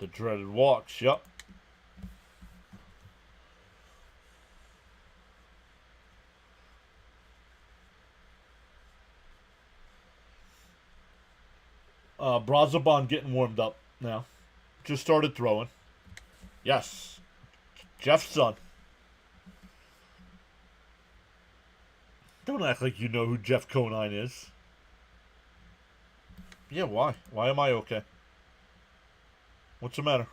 The dreaded walks, yep. Brazoban getting warmed up now. Just started throwing. Yes. Jeff's son. Don't act like you know who Jeff Conine is. Yeah, why? Why am I okay? What's the matter?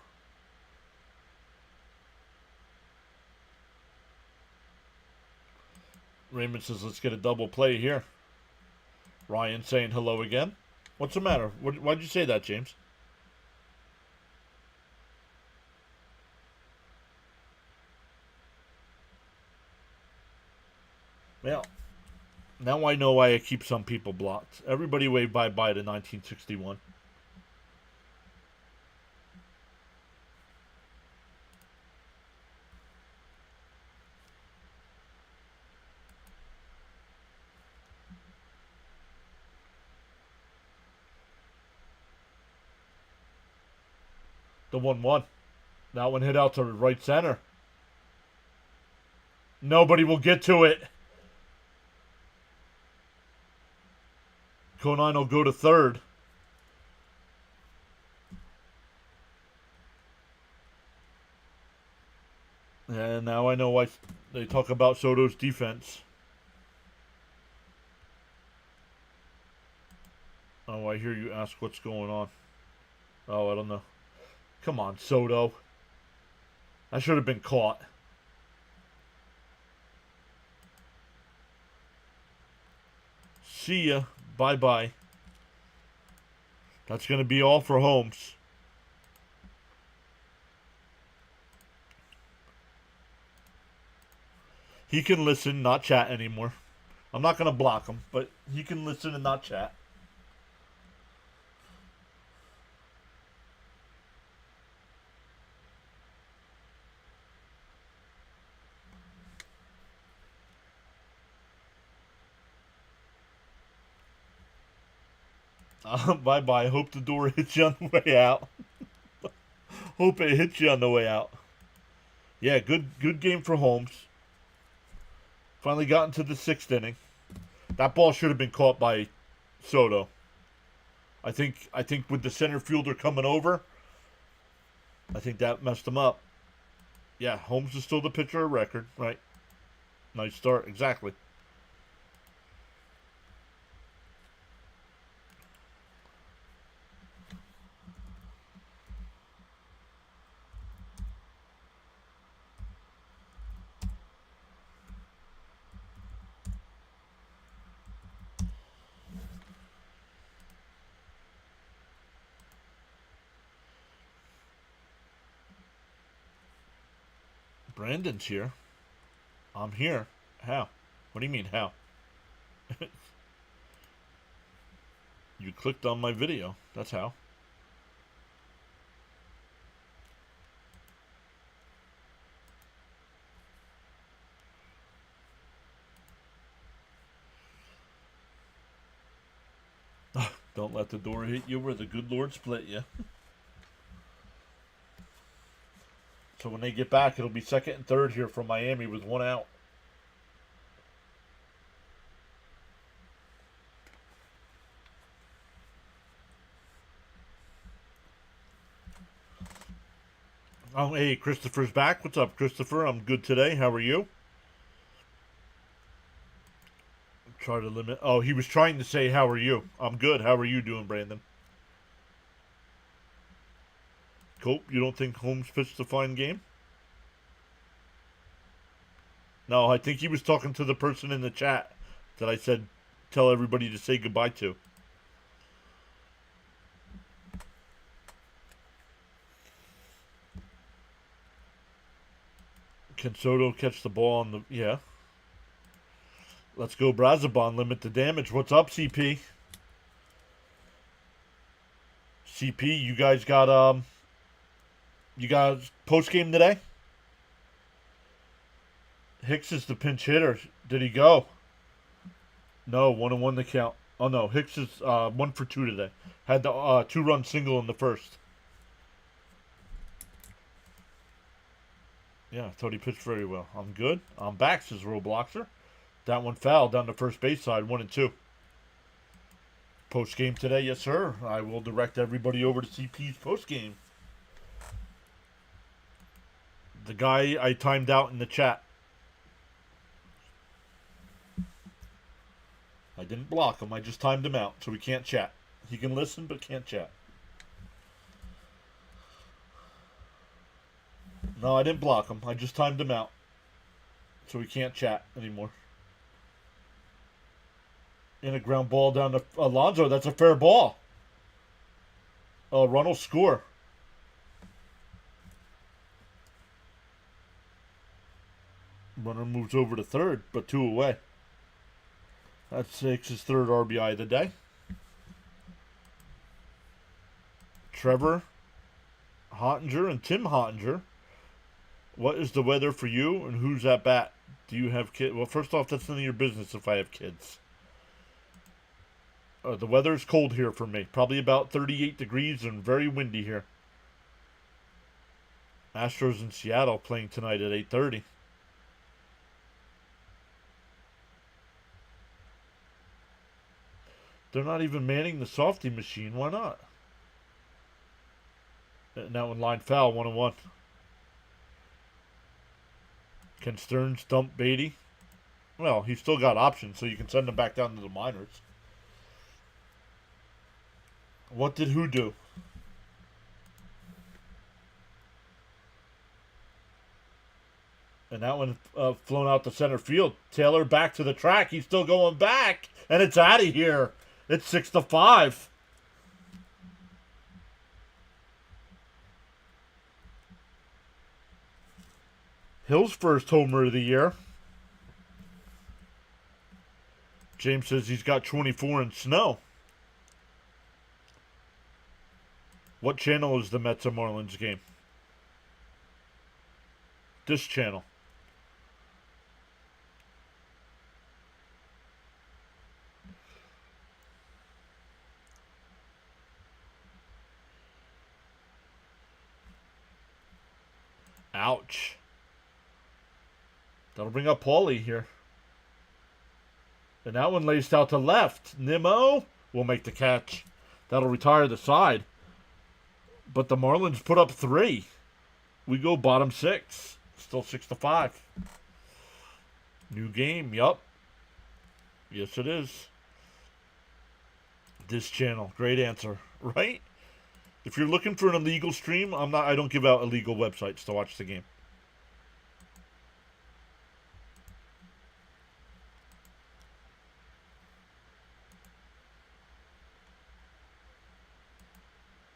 Raymond says, let's get a double play here. Ryan saying hello again. What's the matter? Why'd you say that, James? Well, now I know why I keep some people blocked. Everybody wave bye-bye to 1961. The 1-1. That one hit out to right center. Nobody will get to it. Conine will go to third. And now I know why they talk about Soto's defense. Oh, I hear you ask what's going on. Oh, I don't know. Come on, Soto. I should have been caught. See ya. Bye-bye. That's going to be all for Holmes. He can listen, not chat anymore. I'm not going to block him, but he can listen and not chat. Bye-bye. Hope the door hits you on the way out. Hope it hits you on the way out. Yeah, good game for Holmes. Finally got into the 6th inning. That ball should have been caught by Soto. I think with the center fielder coming over, I think that messed him up. Yeah, Holmes is still the pitcher of record, right? Nice start, exactly. Brandon's here. I'm here. How? What do you mean, how? You clicked on my video. That's how. Don't let the door hit you where the good Lord split you. So when they get back, it'll be 2nd and 3rd here from Miami with 1 out. Oh, hey, Christopher's back. What's up, Christopher? I'm good today. How are you? Try to limit. Oh, he was trying to say, how are you? I'm good. How are you doing, Brandon? Cope, you don't think Holmes pitched a fine game? No, I think he was talking to the person in the chat that I said tell everybody to say goodbye to. Can Soto catch the ball on the... Yeah. Let's go Brazabon, limit the damage. What's up, CP? CP, you guys got post game today? Hicks is the pinch hitter. Did he go? No, 1-1 the count. Oh no, Hicks is 1 for 2 today. Had the 2-run single in the first. Yeah, I thought he pitched very well. I'm good. I'm back, says Robloxer. That one fouled down the first base side, 1-2. Post game today, yes sir. I will direct everybody over to CP's post game. The guy I timed out in the chat. I didn't block him. I just timed him out, so he can't chat. He can listen, but can't chat. No, I didn't block him. I just timed him out, so he can't chat anymore. In a ground ball down to Alonso. That's a fair ball. Run will score. Runner moves over to third, but 2 away. That's Hicks' 3rd RBI of the day. Trevor Hottinger and Tim Hottinger. What is the weather for you and who's at bat? Do you have kids? Well, first off, that's none of your business if I have kids. The weather is cold here for me. Probably about 38 degrees and very windy here. Astros in Seattle playing tonight at 8:30. They're not even manning the softy machine. Why not? And that one line foul, 1-1. Can Stearns dump Beatty? Well, he's still got options, so you can send him back down to the minors. What did who do? And that one flown out to center field. Taylor back to the track. He's still going back, and it's out of here. It's 6-5. Hill's first homer of the year. James says he's got 24 in snow. What channel is the Mets and Marlins game? This channel. Ouch. That'll bring up Paulie here. And that one laced out to left. Nimmo will make the catch. That'll retire the side. But the Marlins put up 3. We go bottom 6. Still 6-5. New game, yup. Yes, it is. This channel. Great answer. Right? If you're looking for an illegal stream, I don't give out illegal websites to watch the game.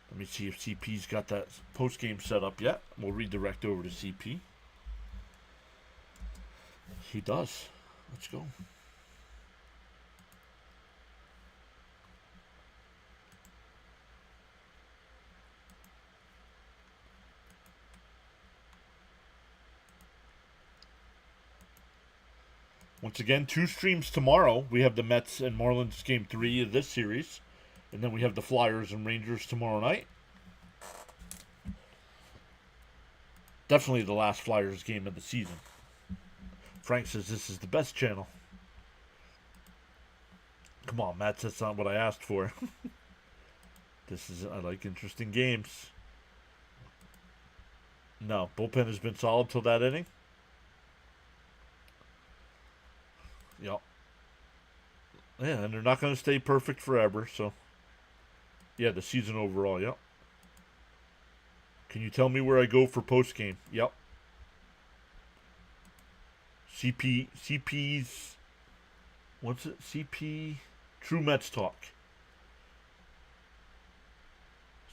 Let me see if CP's got that post game set up yet. We'll redirect over to CP. He does. Let's go. Once again, 2 streams tomorrow. We have the Mets and Marlins game 3 of this series. And then we have the Flyers and Rangers tomorrow night. Definitely the last Flyers game of the season. Frank says this is the best channel. Come on, Matt, that's not what I asked for. I like interesting games. No, bullpen has been solid till that inning. Yep. Yeah, and they're not going to stay perfect forever, so. Yeah, the season overall, yep. Can you tell me where I go for post-game? Yep. CP's, what's it? CP, True Mets Talk.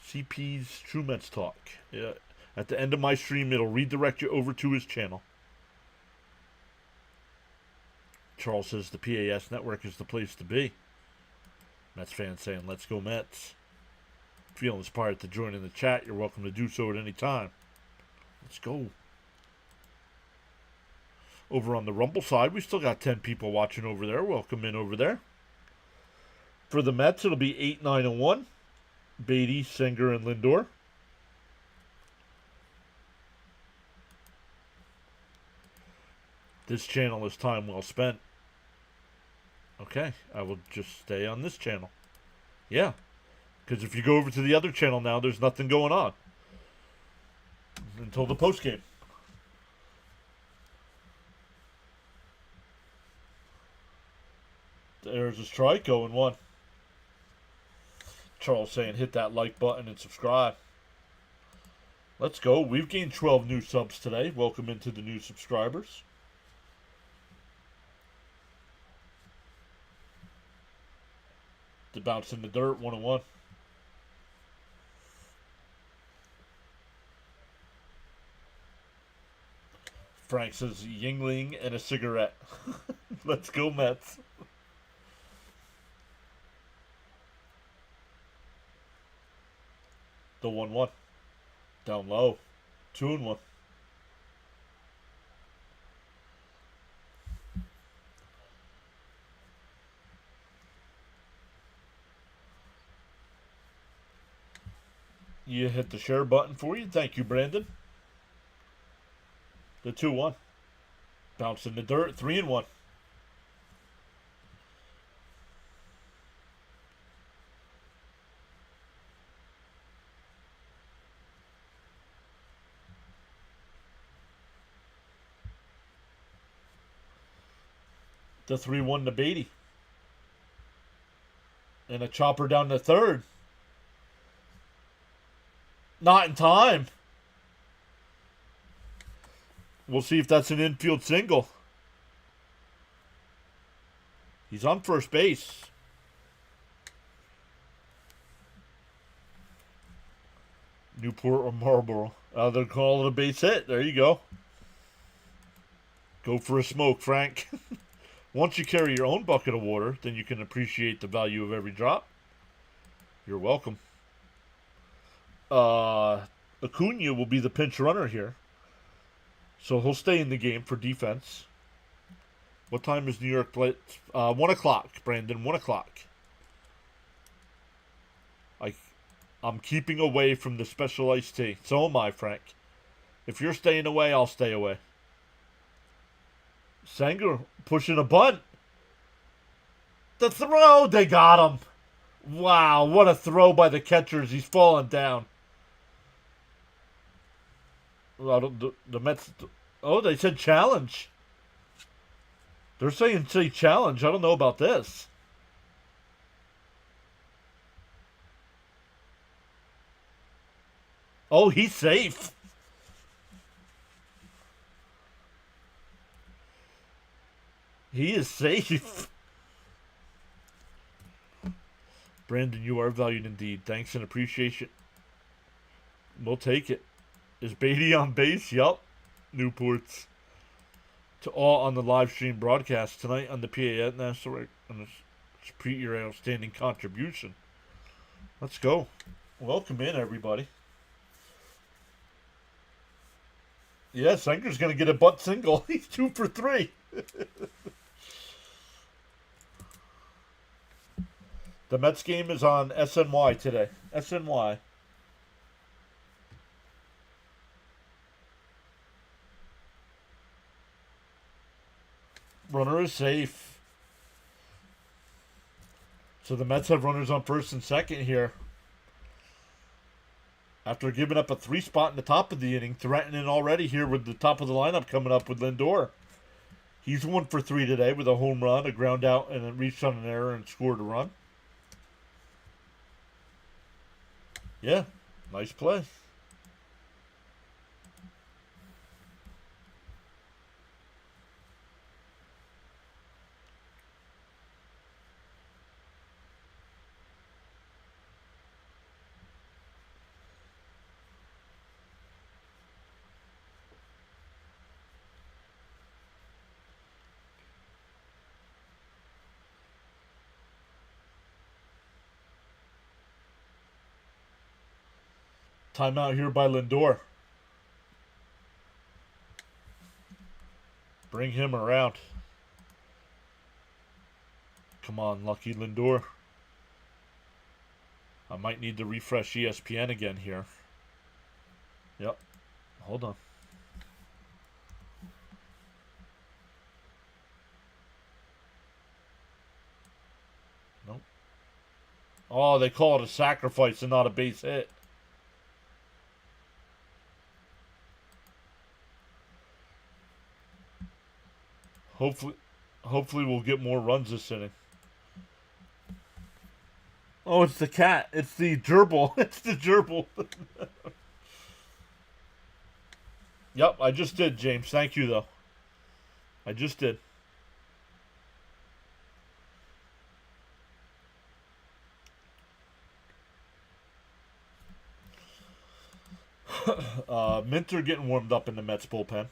CP's True Mets Talk. Yeah. At the end of my stream, it'll redirect you over to his channel. Charles says the PAS network is the place to be. Mets fans saying, let's go Mets. Feeling inspired to join in the chat, you're welcome to do so at any time. Let's go. Over on the Rumble side, we still got 10 people watching over there. Welcome in over there. For the Mets, it'll be 8, 9, and 1. Beatty, Singer, and Lindor. This channel is time well spent. Okay, I will just stay on this channel. Yeah, because if you go over to the other channel now, there's nothing going on until the post game. There's a strike, 0-1. Charles saying hit that like button and subscribe. Let's go. We've gained 12 new subs today. Welcome into the new subscribers. The bounce in the dirt, 1-1. Frank says Yingling and a cigarette. Let's go, Mets. The 1-1. Down low. 2-1. You hit the share button for you. Thank you, Brandon. The 2-1. Bounce in the dirt. 3-1. The 3-1 to Beatty. And a chopper down to third. Not in time. We'll see if that's an infield single. He's on first base. Newport or Marlboro. They're calling it a base hit. There you go. Go for a smoke, Frank. Once you carry your own bucket of water, then you can appreciate the value of every drop. You're welcome. Acuna will be the pinch runner here. So he'll stay in the game for defense. What time is New York play? 1 o'clock, Brandon. 1 o'clock. I'm keeping away from the special iced tea. So am I, Frank. If you're staying away, I'll stay away. Sanger pushing a bunt. The throw, they got him. Wow, what a throw by the catchers. He's falling down. Well, the Mets. Oh, they said challenge. They're saying say challenge. I don't know about this. Oh, he's safe. He is safe. Brandon, you are valued indeed. Thanks and appreciation. We'll take it. Is Beatty on base? Yup. Newports. To all on the live stream broadcast tonight on the PA National and appreciate your outstanding contribution. Let's go. Welcome in, everybody. Yeah, Sanger's going to get a butt single. He's 2 for 3. The Mets game is on SNY today. SNY. Runner is safe. So the Mets have runners on first and second here. After giving up a 3 spot in the top of the inning, threatening already here with the top of the lineup coming up with Lindor. He's 1 for 3 today with a home run, a ground out, and then reached on an error and scored a run. Yeah, nice play. Timeout here by Lindor. Bring him around. Come on, lucky Lindor. I might need to refresh ESPN again here. Yep. Hold on. Nope. Oh, they call it a sacrifice and not a base hit. Hopefully we'll get more runs this inning. Oh, it's the cat. It's the gerbil. It's the gerbil. Yep, I just did, James. Thank you, though. I just did. Minter getting warmed up in the Mets bullpen.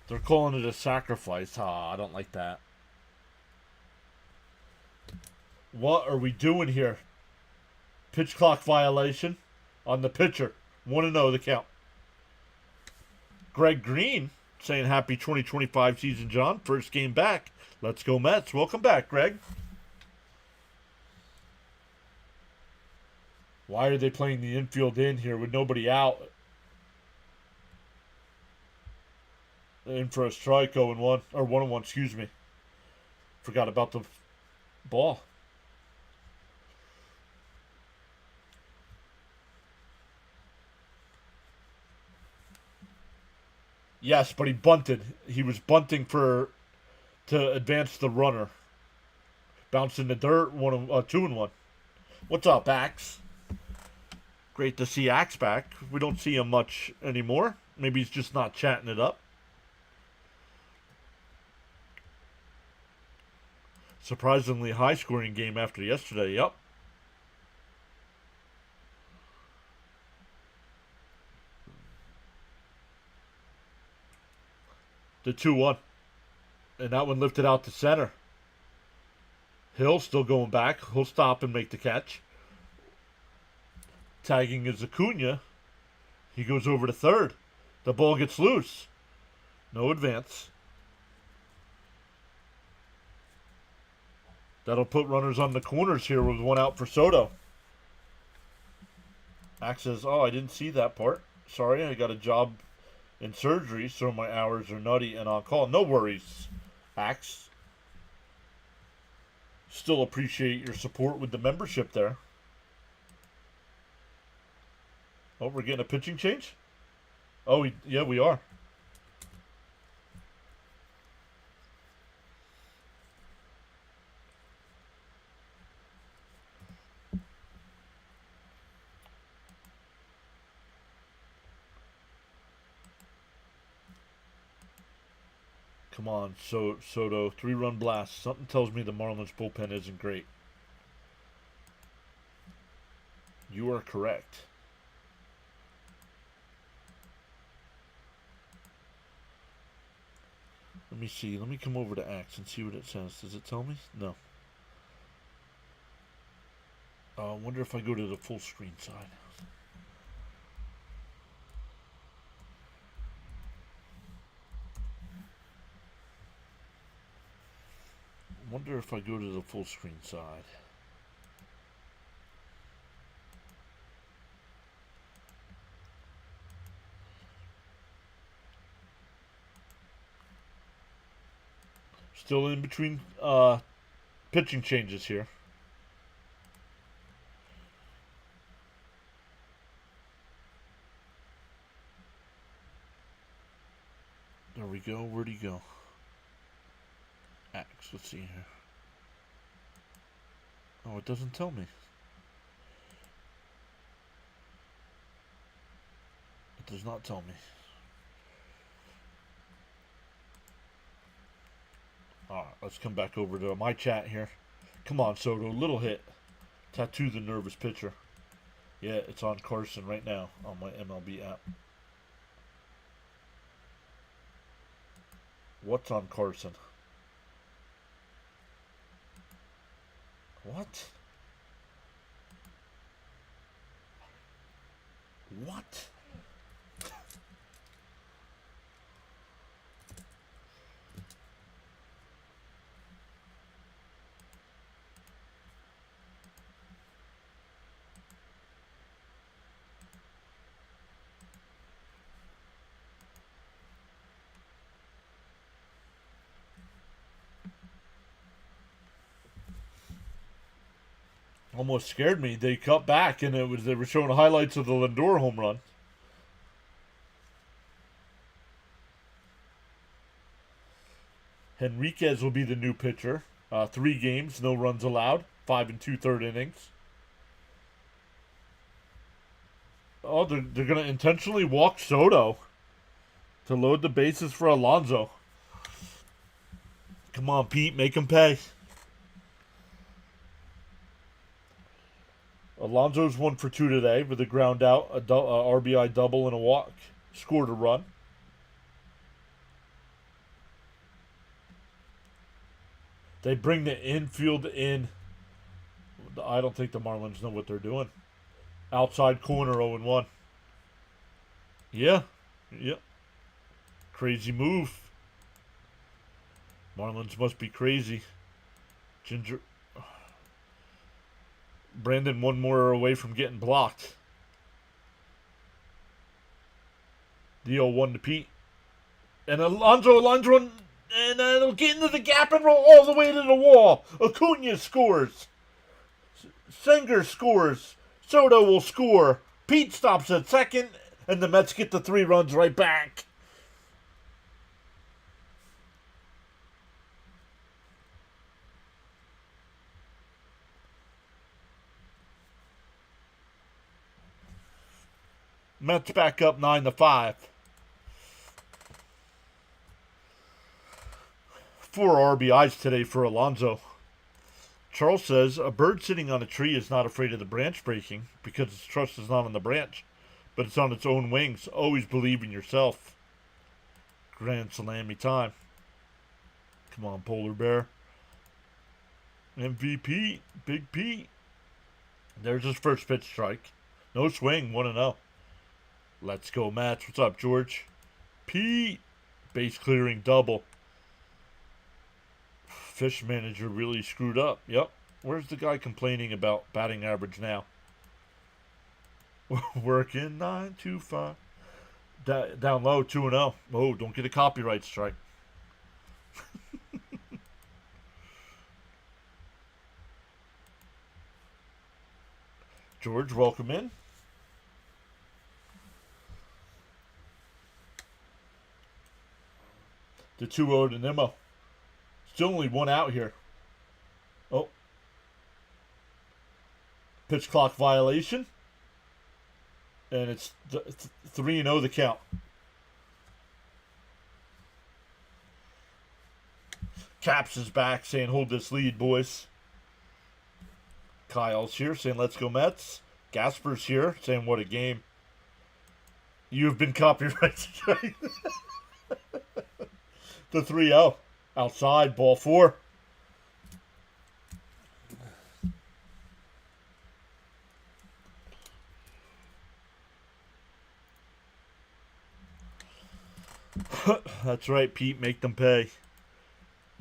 They're calling it a sacrifice. I don't like that. What are we doing here? Pitch clock violation on the pitcher. 1-0 the count. Greg Green saying happy 2025 season, John. First game back. Let's go Mets. Welcome back, Greg. Why are they playing the infield in here with nobody out? In for a strike, 0-1. Or 1-1, excuse me. Forgot about the ball. Yes, but he bunted. He was bunting to advance the runner. Bounced in the dirt, 2-1. What's up, Axe? Great to see Axe back. We don't see him much anymore. Maybe he's just not chatting it up. Surprisingly high scoring game after yesterday. Yep. The 2-1. And that one lifted out to center. Hill still going back. He'll stop and make the catch. Tagging is Acuna. He goes over to third. The ball gets loose. No advance. That'll put runners on the corners here with one out for Soto. Max says, oh, I didn't see that part. Sorry, I got a job in surgery, so my hours are nutty and on call. No worries, Axe. Still appreciate your support with the membership there. Oh, we're getting a pitching change? Oh, yeah, we are. Come on, Soto. 3-run blast. Something tells me the Marlins bullpen isn't great. You are correct. Let me see. Let me come over to Axe and see what it says. Does it tell me? No. I wonder if I go to the full screen side. Wonder if I go to the full screen side. Still in between pitching changes here. There we go. Where'd he go? Axe. Let's see here. Oh, it doesn't tell me. It does not tell me. Alright, let's come back over to my chat here. Come on, Soto. Little hit. Tattoo the nervous pitcher. Yeah, it's on Carson right now on my MLB app. What's on Carson? What? What? Almost scared me. They cut back and they were showing highlights of the Lindor home run. Henriquez will be the new pitcher. 3 games, no runs allowed. 5 2/3 innings. Oh, they're going to intentionally walk Soto to load the bases for Alonso. Come on, Pete, make him pay. Alonso's 1 for 2 today with a ground out, a RBI double, and a walk. Scored a run. They bring the infield in. I don't think the Marlins know what they're doing. Outside corner, 0-1. Yeah. Yep. Crazy move. Marlins must be crazy. Ginger. Brandon one more away from getting blocked. The 0-1 to Pete. And Alonso, and it'll get into the gap and roll all the way to the wall. Acuna scores. Singer scores. Soto will score. Pete stops at second, and the Mets get the 3 runs right back. Mets back up 9-5. 4 RBIs today for Alonso. Charles says a bird sitting on a tree is not afraid of the branch breaking because its trust is not on the branch, but it's on its own wings. Always believe in yourself. Grand salami time. Come on, Polar Bear. MVP, Big Pete. There's his first pitch strike. No swing, 1-0. Let's go, Mats. What's up, George? Pete. Base clearing double. Fish manager really screwed up. Yep. Where's the guy complaining about batting average now? Working 9 to 5. Down low, 2-0. Oh, don't get a copyright strike. George, welcome in. The 2-0 to Nimmo. Still only 1 out here. Oh. Pitch clock violation. And it's 3-0 the count. Caps is back saying, hold this lead, boys. Kyle's here saying, let's go Mets. Gasper's here saying, what a game. You've been copyrighted. The 3-0. Outside, ball 4. That's right, Pete. Make them pay.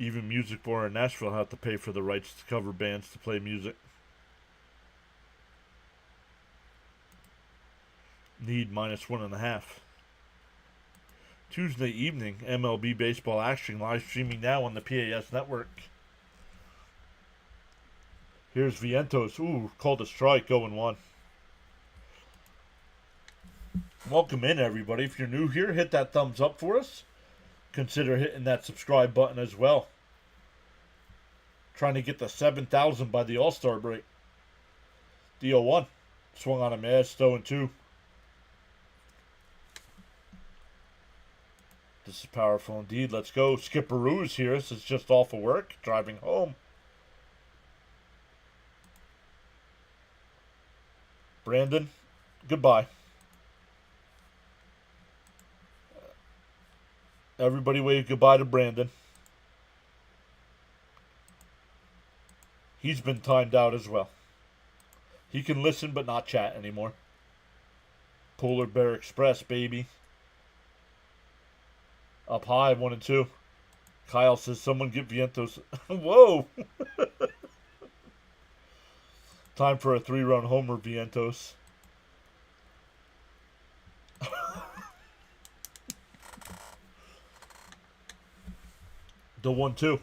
Even Music Bar in Nashville have to pay for the rights to cover bands to play music. Need -1.5. Tuesday evening, MLB baseball action live streaming now on the PAS network. Here's Vientos. Ooh, called a strike, 0-1. Welcome in, everybody. If you're new here, hit that thumbs up for us. Consider hitting that subscribe button as well. Trying to get to 7,000 by the All-Star break. The 0-1. Swung on a miss, 0-2. This is powerful indeed. Let's go. Skipperoo's here. This is just off of work, driving home. Brandon, goodbye. Everybody wave goodbye to Brandon. He's been timed out as well. He can listen but not chat anymore. Polar Bear Express, baby. Up high, 1-2. Kyle says, someone get Vientos. Whoa! Time for a 3-run homer, Vientos. The 1-2.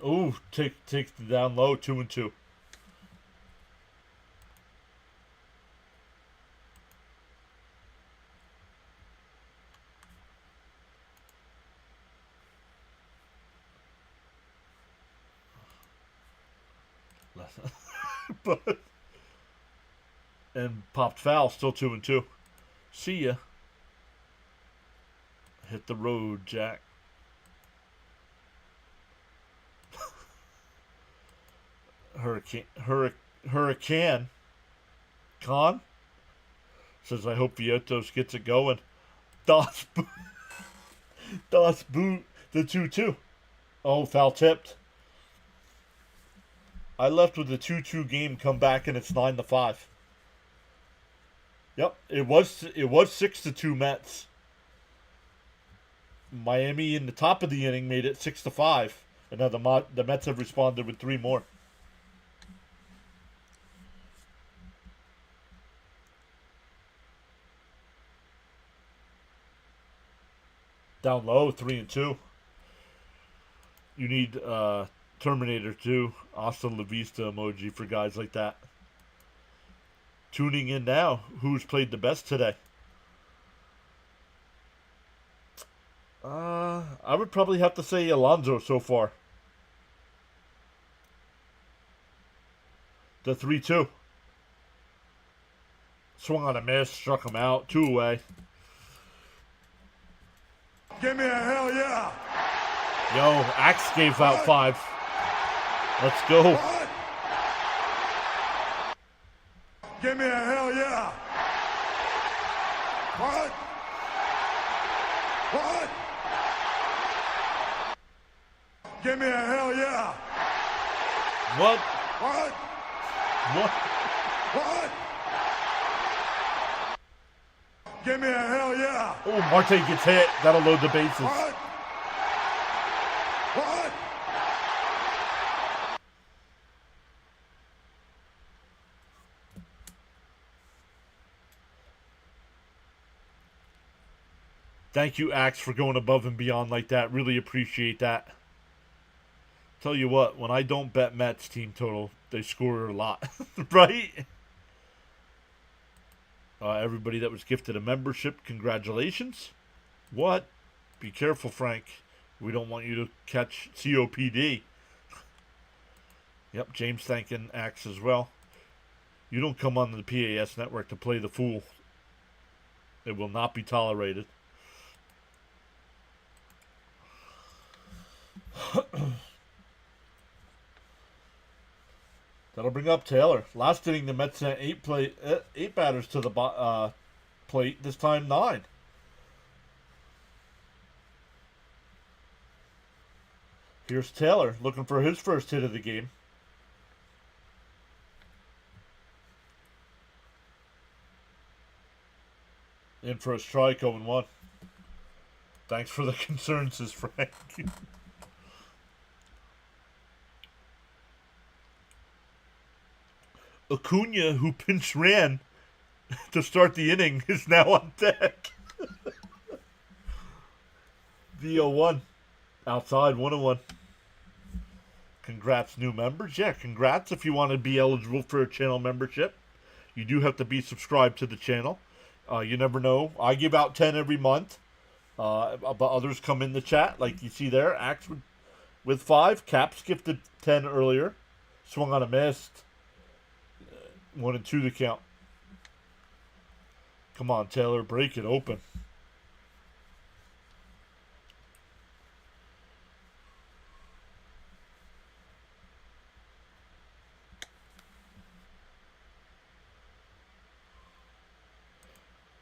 Ooh, take the down low, 2-2. But and popped foul, still 2-2. See ya. Hit the road, Jack. Hurricane. Con says, I hope Vientos gets it going. Das Boot, the 2-2. Oh, foul tipped. I left with a 2-2 game, come back, and it's 9-5. Yep, it was 6-2 Mets. Miami in the top of the inning made it 6-5, And now the Mets have responded with 3 more. Down low, 3-2. You need Terminator 2, Hasta La Vista emoji for guys like that. Tuning in now, who's played the best today? I would probably have to say Alonso so far. The 3-2. Swung on a miss, struck him out, 2 away. Give me a hell yeah. Yo, Axe gave out 5. Let's go. What? Give me a hell yeah. What? What? Give me a hell yeah. What? What? What? What? Give me a hell yeah. Oh, Marte gets hit. That'll load the bases. What? What? Thank you, Axe, for going above and beyond like that. Really appreciate that. Tell you what, when I don't bet Mets team total, they score a lot. Right? Everybody that was gifted a membership, congratulations. What? Be careful, Frank. We don't want you to catch COPD. Yep, James thanking Axe as well. You don't come on the PAS network to play the fool. It will not be tolerated. That'll bring up Taylor. Last inning, the Mets sent 8 batters to the plate. This time 9. Here's Taylor looking for his first hit of the game. In for a strike, 0-1. Thanks for the concern, says Frank. Acuna, who pinch ran to start the inning, is now on deck. The 0-1. Outside, 1-1. Congrats, new members. Yeah, congrats if you want to be eligible for a channel membership. You do have to be subscribed to the channel. You never know. I give out 10 every month. But others come in the chat, like you see there. Axe with 5. Caps gifted 10 earlier. Swung on a miss. 1-2 the count. Come on, Taylor, break it open.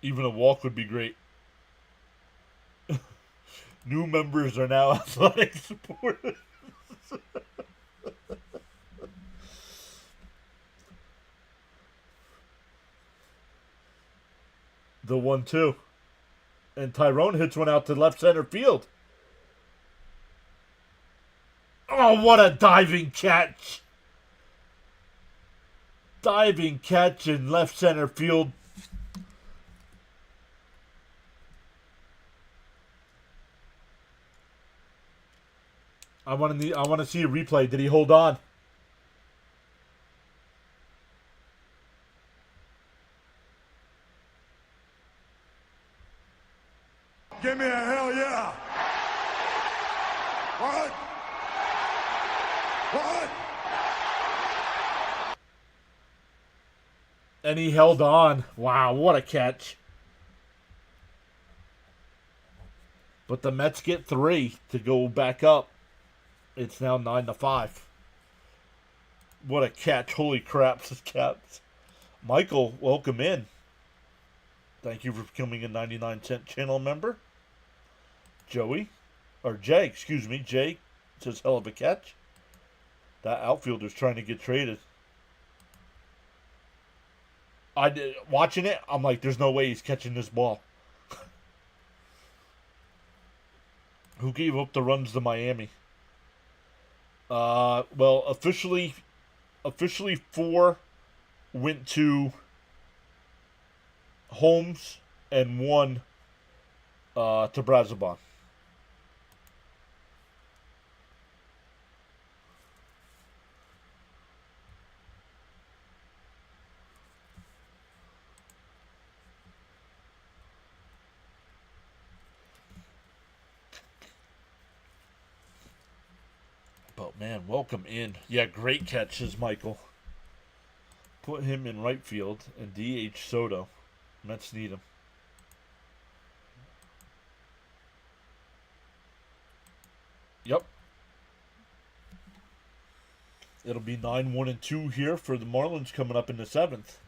Even a walk would be great. New members are now athletic supporters. The 1-2. And Tyrone hits one out to left center field. Oh, what a diving catch. Diving catch in left center field. I want to see a replay. Did he hold on? Give me a hell yeah. What? What? And he held on. Wow, what a catch. But the Mets get 3 to go back up. It's now 9-5. What a catch. Holy crap, says Caps. Michael, welcome in. Thank you for becoming a 99-cent channel member. Jay, Jay says hell of a catch. That outfielder's trying to get traded. Watching it, I'm like, there's no way he's catching this ball. Who gave up the runs to Miami? Well, officially 4 went to Holmes and 1 to Brazoban. But man, welcome in. Yeah, great catches, Michael. Put him in right field and DH Soto. Mets need him. Yep. It'll be 9-1-2 here for the Marlins coming up in the 7th.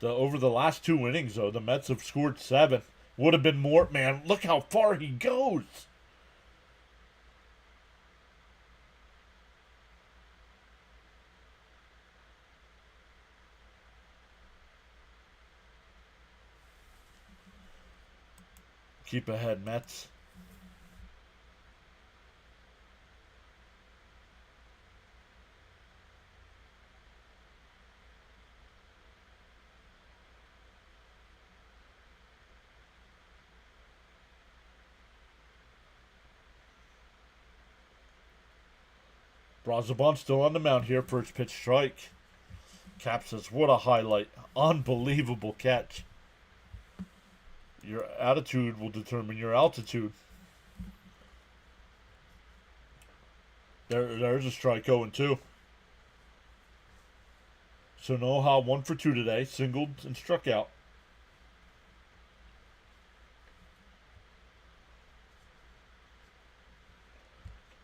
Over the last 2 innings, though, the Mets have scored 7. Would have been more. Man, look how far he goes. Keep ahead, Mets. Brazoban still on the mound here. First pitch strike. Cap says, what a highlight. Unbelievable catch. Your attitude will determine your altitude. There's a strike 0-2. So Noha 1 for 2 today. Singled and struck out.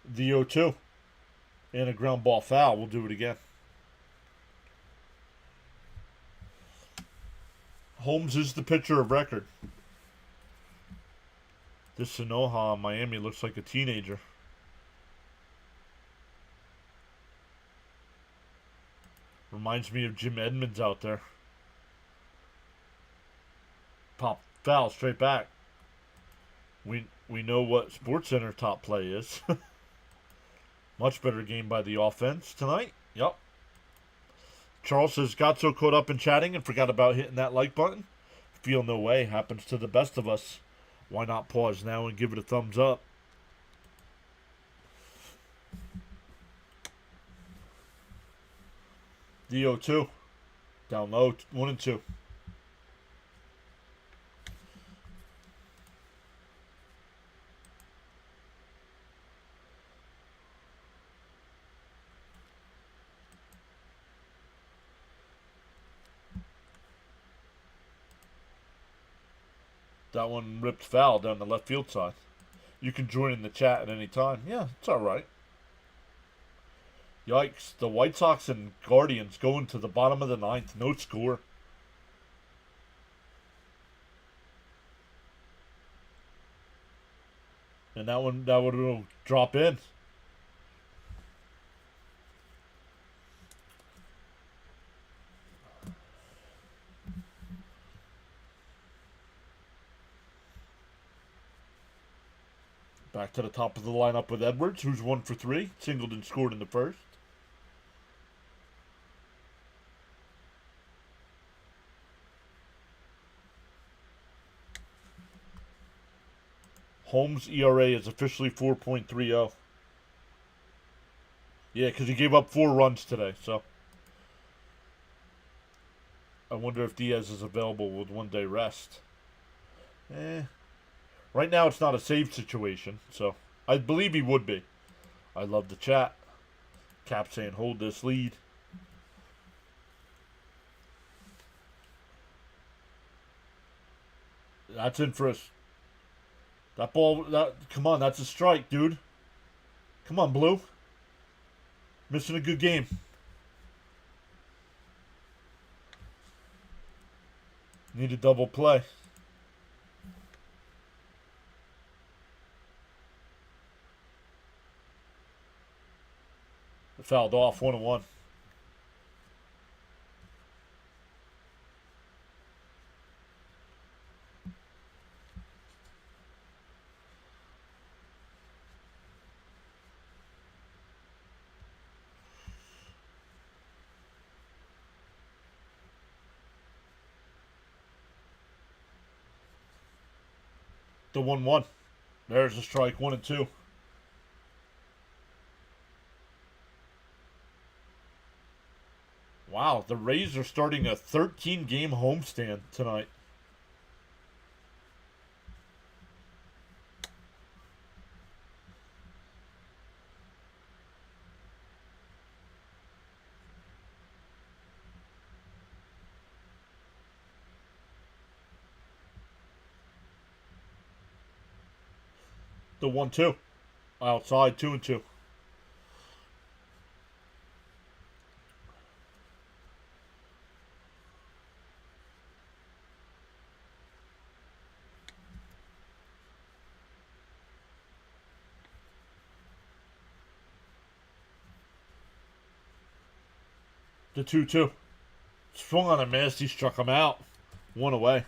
The 0-2. And a ground ball foul. We'll do it again. Holmes is the pitcher of record. This Sonoha in Miami looks like a teenager. Reminds me of Jim Edmonds out there. Pop foul straight back. We know what SportsCenter top play is. Much better game by the offense tonight. Yep. Charles says, got so caught up in chatting and forgot about hitting that like button. Feel no way. Happens to the best of us. Why not pause now and give it a thumbs up? The 0-2. Down low. 1-2. That one ripped foul down the left field side. You can join in the chat at any time. Yeah, it's all right. Yikes. The White Sox and Guardians going to the bottom of the 9th. No score. And that would drop in. Back to the top of the lineup with Edwards, who's 1 for 3. Singled and scored in the first. Holmes' ERA is officially 4.30. Yeah, because he gave up 4 runs today, so. I wonder if Diaz is available with 1 day rest. Right now it's not a save situation, so I believe he would be. I love the chat. Cap saying hold this lead. That's in for us. That ball, come on, that's a strike, dude. Come on, Blue. Missing a good game. Need a double play. Fouled off, 1-1. The 1-1. There's a strike. 1-2. Wow, the Rays are starting a 13-game homestand tonight. The 1-2. Outside, 2-2. The 2-2. Swung on a miss. He struck him out. 1 away.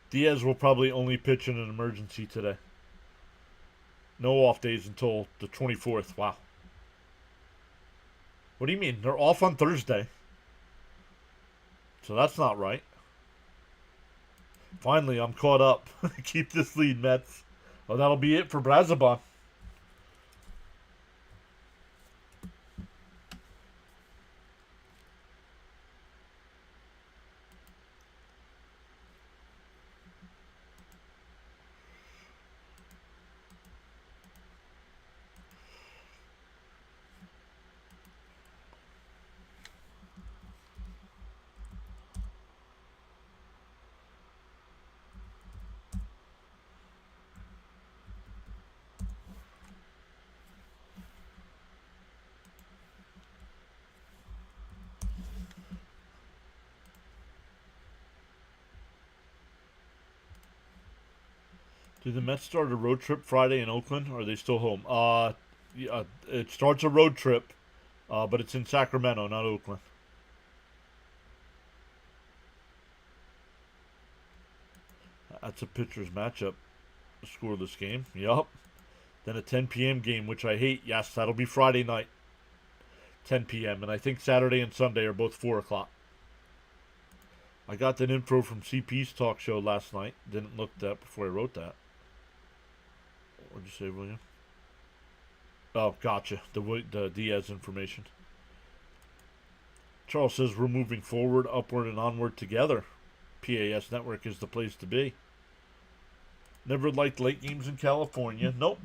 Diaz will probably only pitch in an emergency today. No off days until the 24th. Wow. What do you mean? They're off on Thursday. So that's not right. Finally, I'm caught up. Keep this lead, Mets. Well, that'll be it for Brazoban. Do the Mets start a road trip Friday in Oakland, or are they still home? Yeah, it starts a road trip, but it's in Sacramento, not Oakland. That's a pitcher's matchup. Scoreless game. Yup. Then a 10 p.m. game, which I hate. Yes, that'll be Friday night. 10 p.m. And I think Saturday and Sunday are both 4 o'clock. I got that info from CP's talk show last night. Didn't look that before I wrote that. What'd you say, William? Oh, gotcha. The Diaz information. Charles says we're moving forward, upward, and onward together. PAS Network is the place to be. Never liked late games in California. Nope.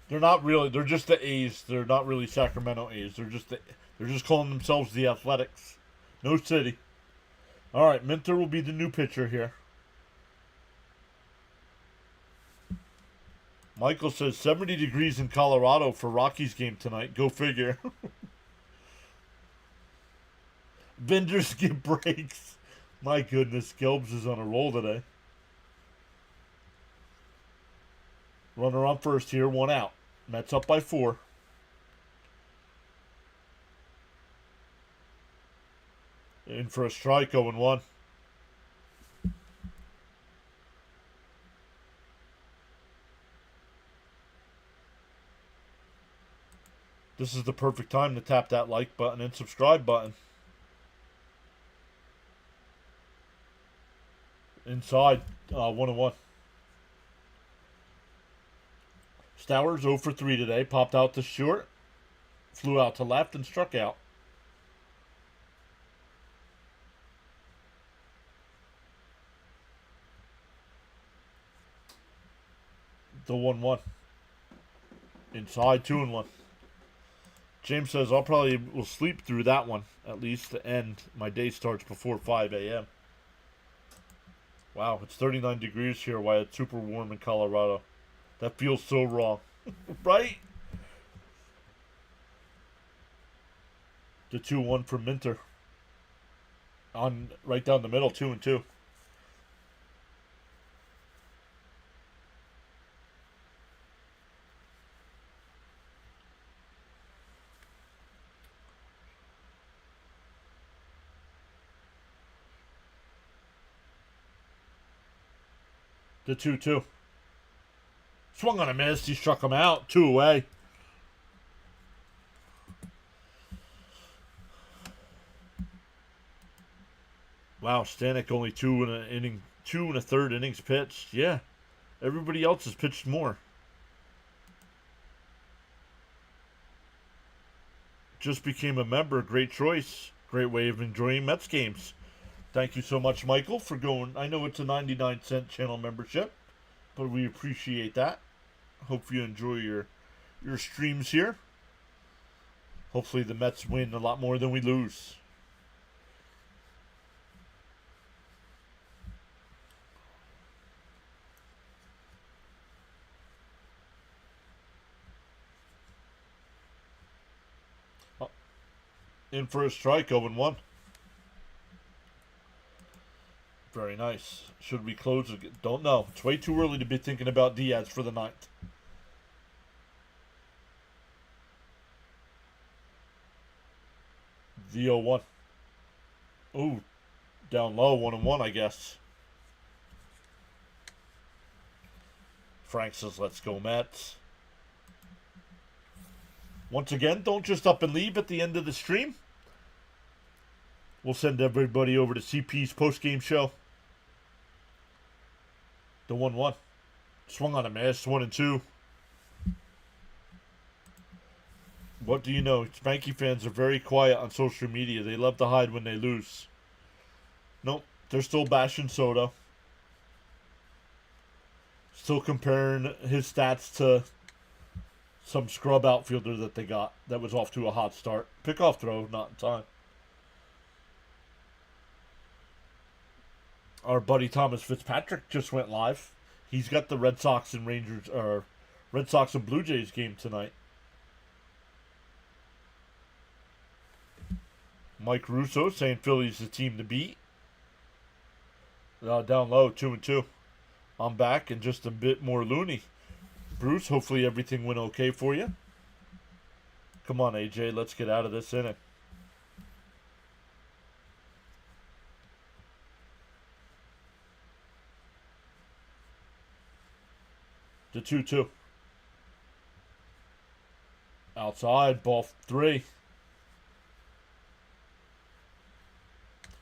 They're not really. They're just the A's. They're not really Sacramento A's. They're just calling themselves the Athletics. No city. All right, Minter will be the new pitcher here. Michael says 70 degrees in Colorado for Rockies game tonight. Go figure. Vendors get breaks. My goodness, Gelbs is on a roll today. Runner on first here, 1 out. Mets up by 4. In for a strike, 0-1. This is the perfect time to tap that like button and subscribe button. Inside, 1-1. Stowers 0 for 3 today. Popped out to short. Flew out to left and struck out. The 1-1. Inside, 2-1. James says I'll probably will sleep through that one at least to end. My day starts before 5 a.m. Wow, it's 39 degrees here while it's super warm in Colorado. That feels so wrong. Right? The 2-1 from Minter. On right down the middle, 2-2. The 2-2. Swung on a miss. He struck him out. 2 away. Wow, Stanek only 2 in an inning, 2 and a third innings pitched. Yeah, everybody else has pitched more. Just became a member. Great choice. Great way of enjoying Mets games. Thank you so much, Michael, for going. I know it's a 99-cent channel membership, but we appreciate that. Hope you enjoy your streams here. Hopefully the Mets win a lot more than we lose. In for a strike, 0-1. Very nice. Should we close it? Don't know. It's way too early to be thinking about Diaz for the ninth. The 0-1. Ooh, down low, 1-1, I guess. Frank says, let's go, Mets. Once again, don't just up and leave at the end of the stream. We'll send everybody over to CP's post-game show. The 1-1. Swung on a miss, 1-2. What do you know? Spanky fans are very quiet on social media. They love to hide when they lose. Nope, they're still bashing Soto. Still comparing his stats to some scrub outfielder that they got that was off to a hot start. Pickoff throw, not in time. Our buddy Thomas Fitzpatrick just went live. He's got the Red Sox and Red Sox and Blue Jays game tonight. Mike Russo saying Philly's the team to beat. Down low, 2-2. I'm back and just a bit more loony. Bruce, hopefully everything went okay for you. Come on, AJ, let's get out of this inning. The 2-2. Outside, ball 3.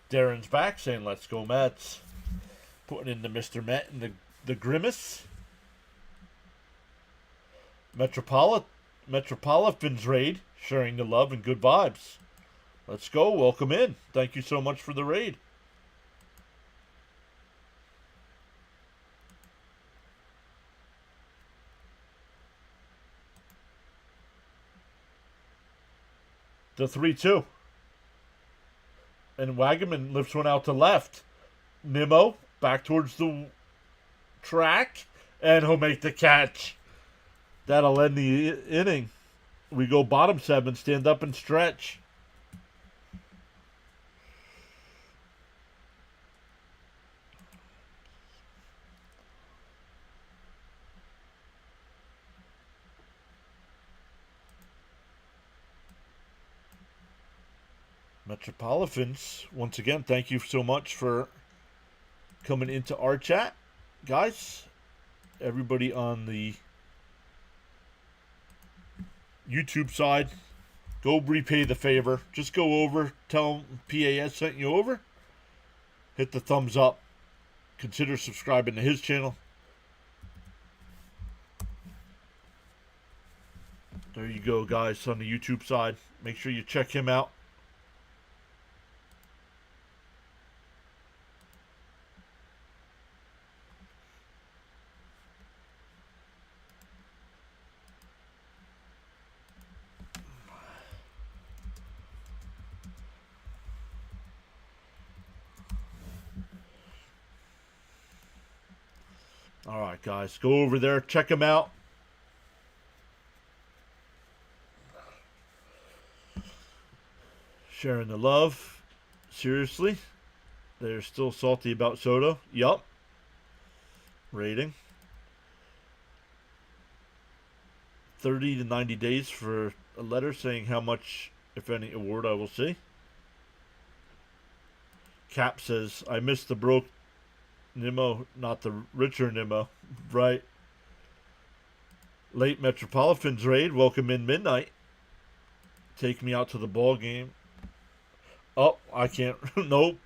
Darren's back saying, let's go Mets. Putting in the Mr. Met and the grimace. Metropolitan's raid, sharing the love and good vibes. Let's go. Welcome in. Thank you so much for the raid. The 3-2. And Wagaman lifts one out to left. Nimmo back towards the track. And he'll make the catch. That'll end the inning. We go bottom 7, stand up and stretch. Metropolitans, once again, thank you so much for coming into our chat. Guys, everybody on the YouTube side, go repay the favor. Just go over, tell them PAS sent you over. Hit the thumbs up. Consider subscribing to his channel. There you go, guys, on the YouTube side. Make sure you check him out. All right, guys, go over there, check him out. Sharing the love. Seriously. They're still salty about Soto. Yup. Rating. 30 to 90 days for a letter saying how much, if any, award I will see. Cap says, I missed the broke Nimmo, not the richer Nimmo. Right. Late Metropolitans raid. Welcome in midnight. Take me out to the ball game. Oh, I can't. Nope.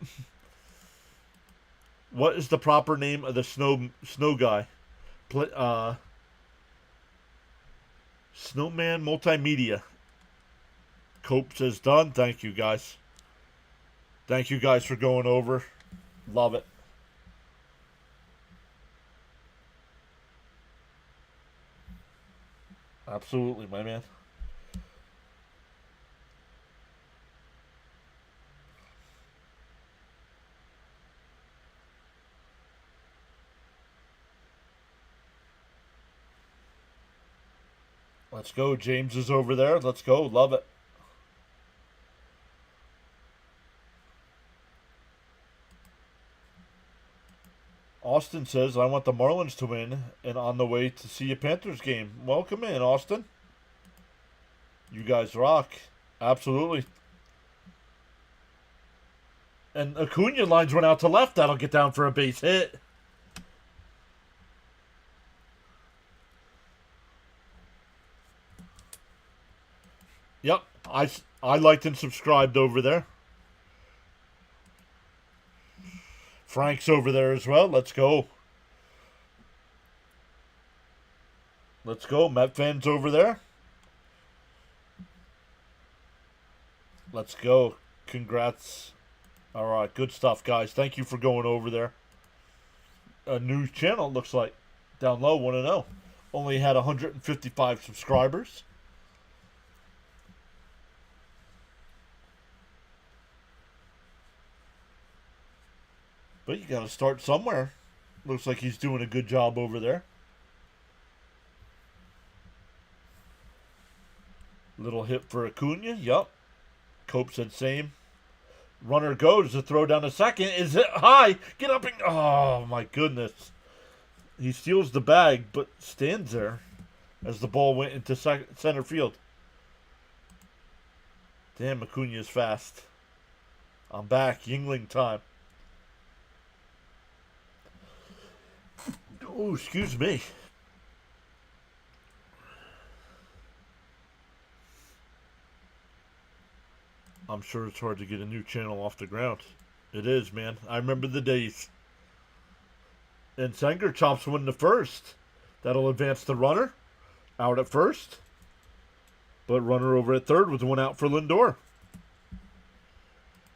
What is the proper name of the snow guy? Snowman Multimedia. Cope says done. Thank you, guys. Thank you, guys, for going over. Love it. Absolutely, my man. Let's go. James is over there. Let's go. Love it. Austin says, I want the Marlins to win and on the way to see a Panthers game. Welcome in, Austin. You guys rock. Absolutely. And Acuna lines one out to left. That'll get down for a base hit. Yep. I liked and subscribed over there. Frank's over there as well. Let's go. Let's go. Met fans over there. Let's go. Congrats. All right. Good stuff, guys. Thank you for going over there. A new channel, looks like. Down low, 1-0. Only had 155 subscribers. But you got to start somewhere. Looks like he's doing a good job over there. Little hit for Acuna. Yup. Cope said same. Runner goes to throw down a second. Is it high? Get up and... Oh, my goodness. He steals the bag, but stands there as the ball went into center field. Damn, Acuna is fast. I'm back. Yingling time. Oh, excuse me. I'm sure it's hard to get a new channel off the ground. It is, man. I remember the days. And Sanger chops one to first. That'll advance the runner. Out at first. But runner over at third with one out for Lindor.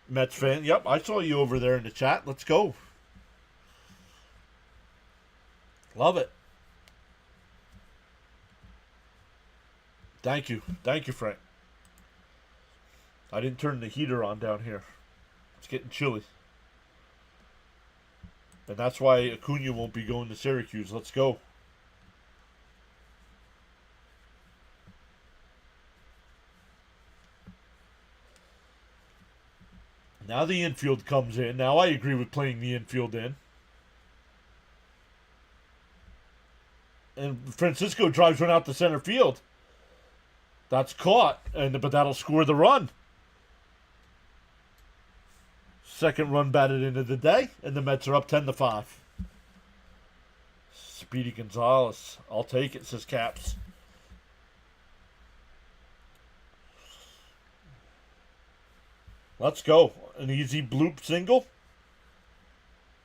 Mets fan. Yep, I saw you over there in the chat. Let's go. Love it. Thank you. Thank you, Frank. I didn't turn the heater on down here. It's getting chilly. And that's why Acuna won't be going to Syracuse. Let's go. Now the infield comes in. Now I agree with playing the infield in. And Francisco drives one out to center field. That's caught, but that'll score the run. Second run batted into the day, and the Mets are up 10-5. Speedy Gonzalez. I'll take it, says Caps. Let's go. An easy bloop single.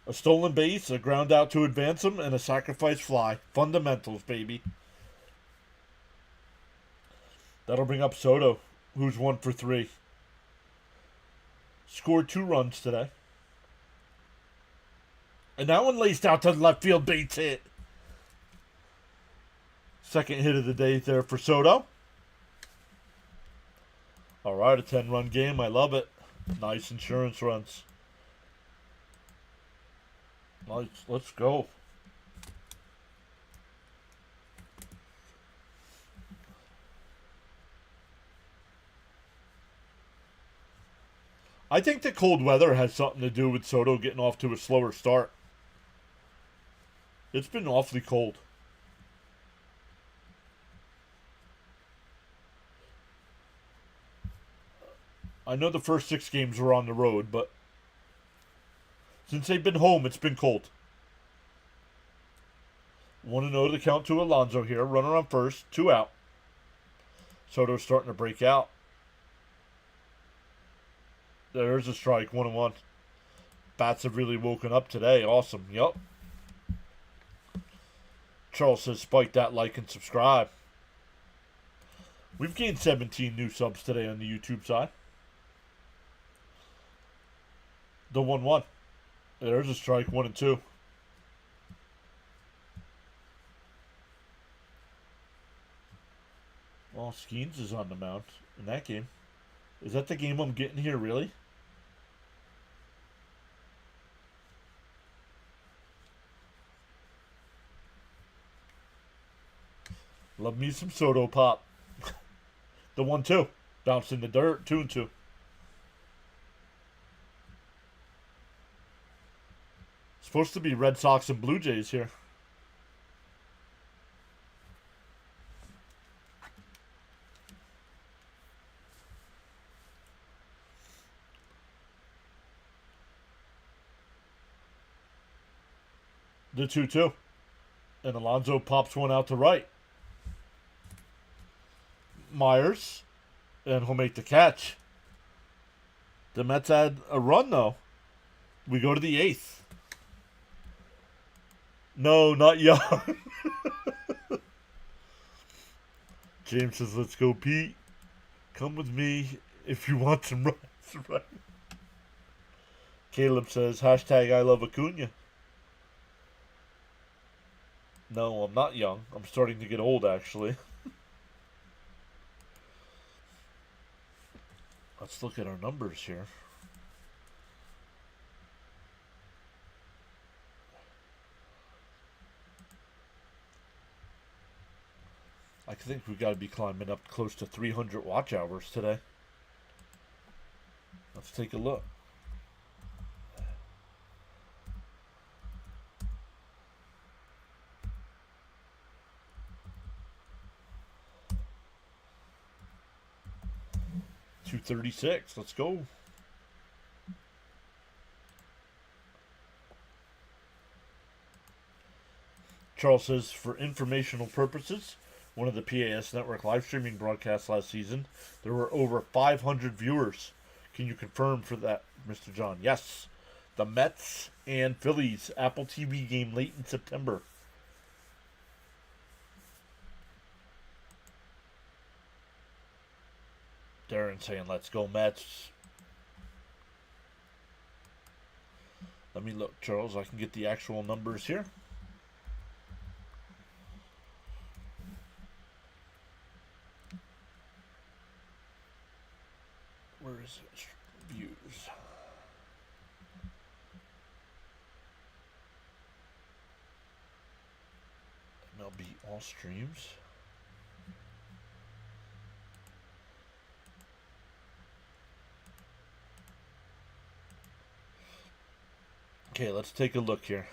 A stolen base, a ground out to advance him, and a sacrifice fly. Fundamentals, baby. That'll bring up Soto, who's 1 for 3. Scored 2 runs today. And that one laced out to the left field base hit. Second hit of the day there for Soto. All right, a 10-run game. I love it. Nice insurance runs. Let's go. I think the cold weather has something to do with Soto getting off to a slower start. It's been awfully cold. I know the first 6 games were on the road, but since they've been home, it's been cold. 1-0 to count to Alonso here. Runner on first, 2 out. Soto's starting to break out. There's a strike, 1-1. Bats have really woken up today. Awesome. Yup. Charles says, spike that like and subscribe. We've gained 17 new subs today on the YouTube side. The 1-1. There's a strike, 1-2. Well, Skeens is on the mound in that game. Is that the game I'm getting here, really? Love me some Soto pop. The 1-2. Bounced in the dirt, 2-2. Supposed to be Red Sox and Blue Jays here. The 2-2. And Alonso pops one out to right. Myers. And he'll make the catch. The Mets had a run, though. We go to the 8th. No, not young. James says, let's go, Pete. Come with me if you want some runs. Right. Caleb says, hashtag I love Acuna. No, I'm not young. I'm starting to get old, actually. Let's look at our numbers here. I think we've got to be climbing up close to 300 watch hours today. Let's take a look. $236. Let's go. Charles says, for informational purposes, one of the PAS Network live streaming broadcasts last season, there were over 500 viewers. Can you confirm for that, Mr. John? Yes. The Mets and Phillies Apple TV game late in September. Darren saying, let's go Mets. Let me look, Charles. I can get the actual numbers here. Where is it? Views. MLB all streams. Okay, let's take a look here.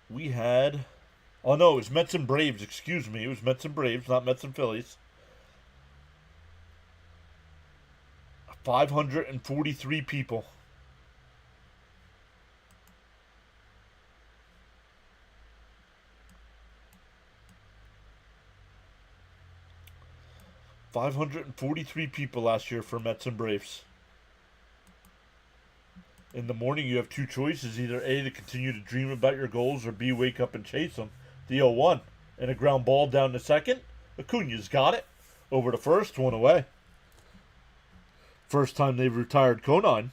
We had... Oh, no, it was Mets and Braves. Excuse me. It was Mets and Braves, not Mets and Phillies. 543 people. $543 people last year for Mets and Braves. In the morning, you have two choices. Either A, to continue to dream about your goals, or B, wake up and chase them. The 0-1. And a ground ball down to second. Acuna's got it. Over to first, one away. First time they've retired Conine.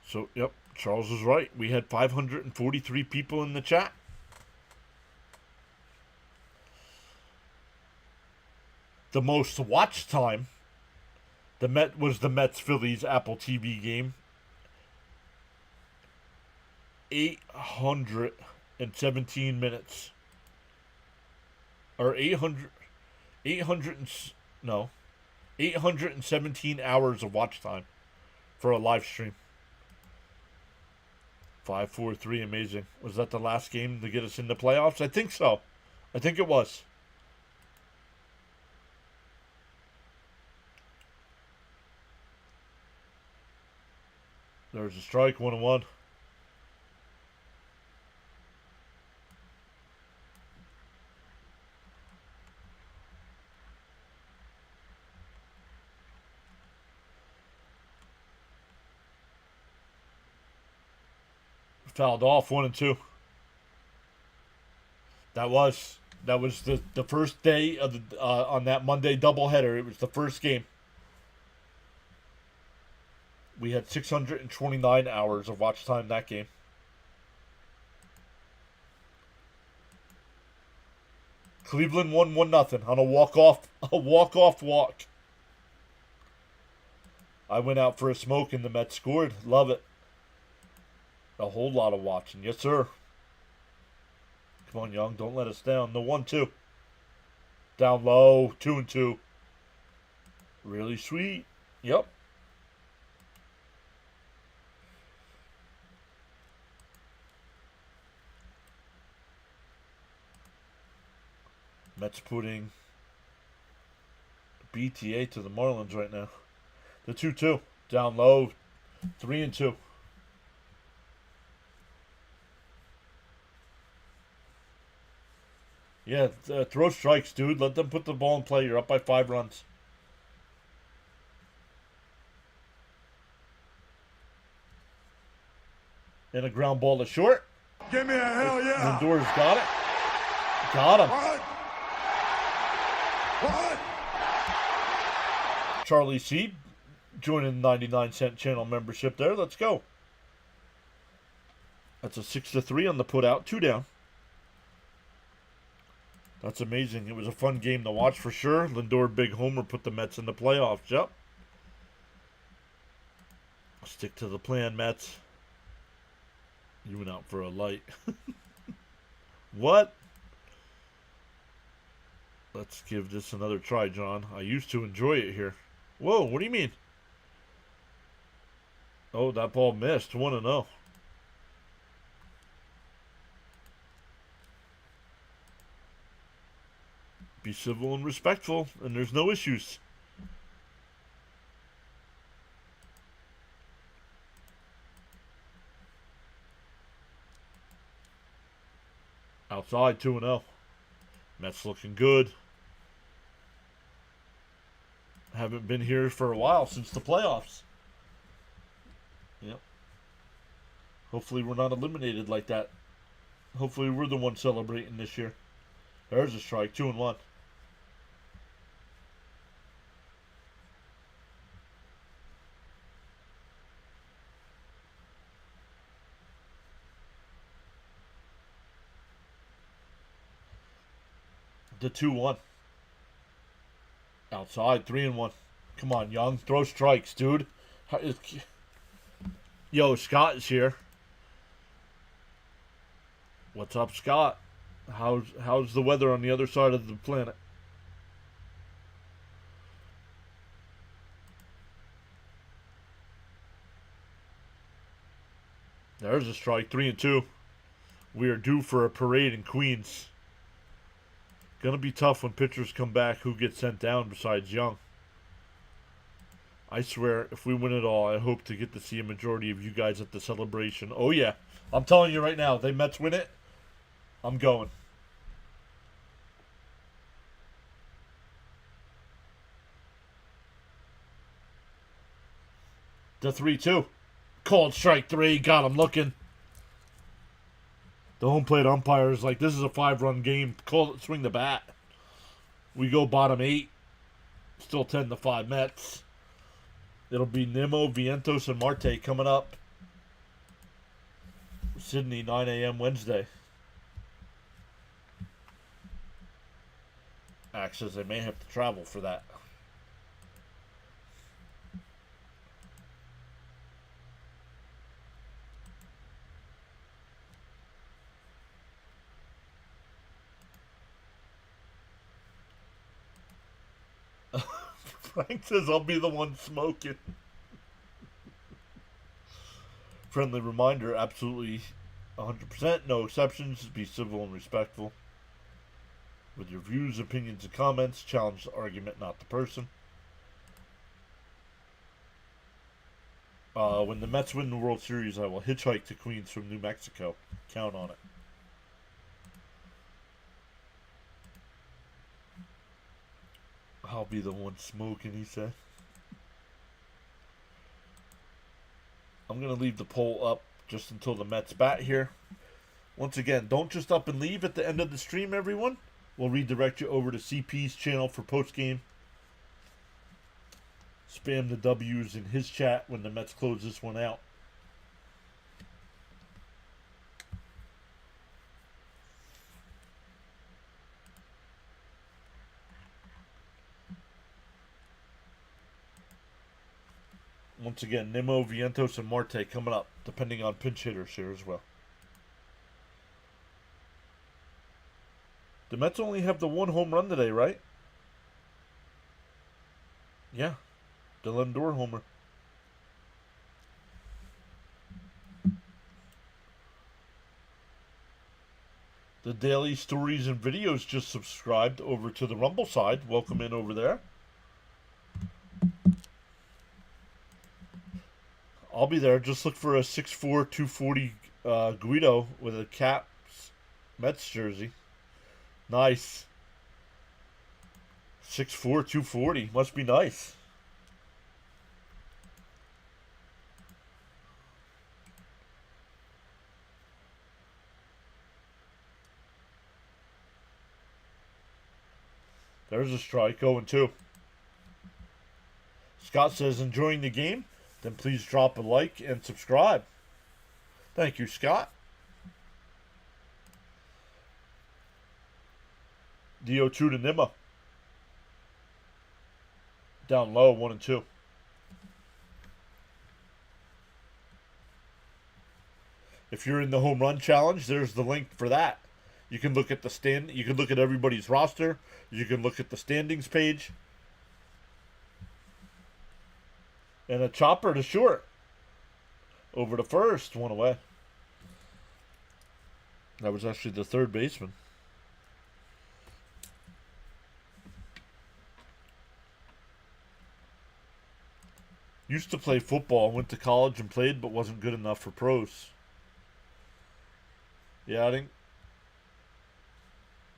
So, yep, Charles is right. We had 543 people in the chat. The most watch time was the Mets-Phillies Apple TV game. 817 minutes. or 800 no, 817 hours of watch time for a live stream. 5-4-3, amazing. Was that the last game to get us in the playoffs? I think so. I think it was. There's a strike, 1-1. Fouled off, 1-2. That was the first day of the on that Monday doubleheader. It was the first game. We had 629 hours of watch time that game. Cleveland won 1-0 on a walk-off walk. I went out for a smoke and the Mets scored. Love it. A whole lot of watching. Yes, sir. Come on, Young. Don't let us down. The 1-2. Down low. 2-2. Really sweet. Yep. Mets putting BTA to the Marlins right now. The 2-2. Down low. 3-2. Yeah, throw strikes, dude. Let them put the ball in play. You're up by 5 runs. And a ground ball to short. Give me a hell yeah. Lindor's got it. Got him. What? What? Charlie C. joining the 99-cent channel membership there. Let's go. That's a 6-3 on the put out. 2 down. That's amazing. It was a fun game to watch for sure. Lindor, big homer, put the Mets in the playoffs. Yep. Stick to the plan, Mets. You went out for a light. What? Let's give this another try, John. I used to enjoy it here. Whoa, what do you mean? Oh, that ball missed. 1-0. Be civil and respectful, and there's no issues. Outside, 2-0. Mets looking good. Haven't been here for a while since the playoffs. Yep. Hopefully we're not eliminated like that. Hopefully we're the one celebrating this year. There's a strike, 2-1. The 2-1. Outside, 3-1. Come on, Young. Throw strikes, dude. Yo, Scott is here. What's up, Scott? How's the weather on the other side of the planet? There's a strike, 3-2. We are due for a parade in Queens. Gonna be tough when pitchers come back who get sent down besides Young. I swear, if we win it all, I hope to get to see a majority of you guys at the celebration. Oh yeah, I'm telling you right now, if they Mets win it, I'm going. The 3-2. Called strike 3, got him looking. The home plate umpire is like, this is a 5-run game. Call it, swing the bat. We go bottom 8. Still 10-5 Mets. It'll be Nimmo, Vientos, and Marte coming up. Sydney, 9 a.m. Wednesday. Axe says they may have to travel for that. Frank says I'll be the one smoking. Friendly reminder, absolutely 100%, no exceptions. Be civil and respectful with your views, opinions, and comments. Challenge the argument, not the person. When the Mets win the World Series, I will hitchhike to Queens from New Mexico. Count on it. I'll be the one smoking, he said. I'm going to leave the poll up just until the Mets bat here. Once again, don't just up and leave at the end of the stream, everyone. We'll redirect you over to CP's channel for post-game. Spam the W's in his chat when the Mets close this one out. Once again, Nimmo, Vientos, and Marte coming up, depending on pinch hitters here as well. The Mets only have the one home run today, right? Yeah. The Lindor homer. The Daily Stories and Videos just subscribed over to the Rumble side. Welcome in over there. I'll be there. Just look for a 6'4", 240 Guido with a Caps Mets jersey. Nice. 6'4", 240. Must be nice. There's a strike, 0-2. Scott says, enjoying the game? Then please drop a like and subscribe. Thank you, Scott. The 0-2 to Nima. Down low, 1-2. If you're in the home run challenge, there's the link for that. You can look at the stand. You can look at everybody's roster. You can look at the standings page. And a chopper to short. Over to first, one away. That was actually the third baseman. Used to play football, went to college and played, but wasn't good enough for pros. Yeah, I think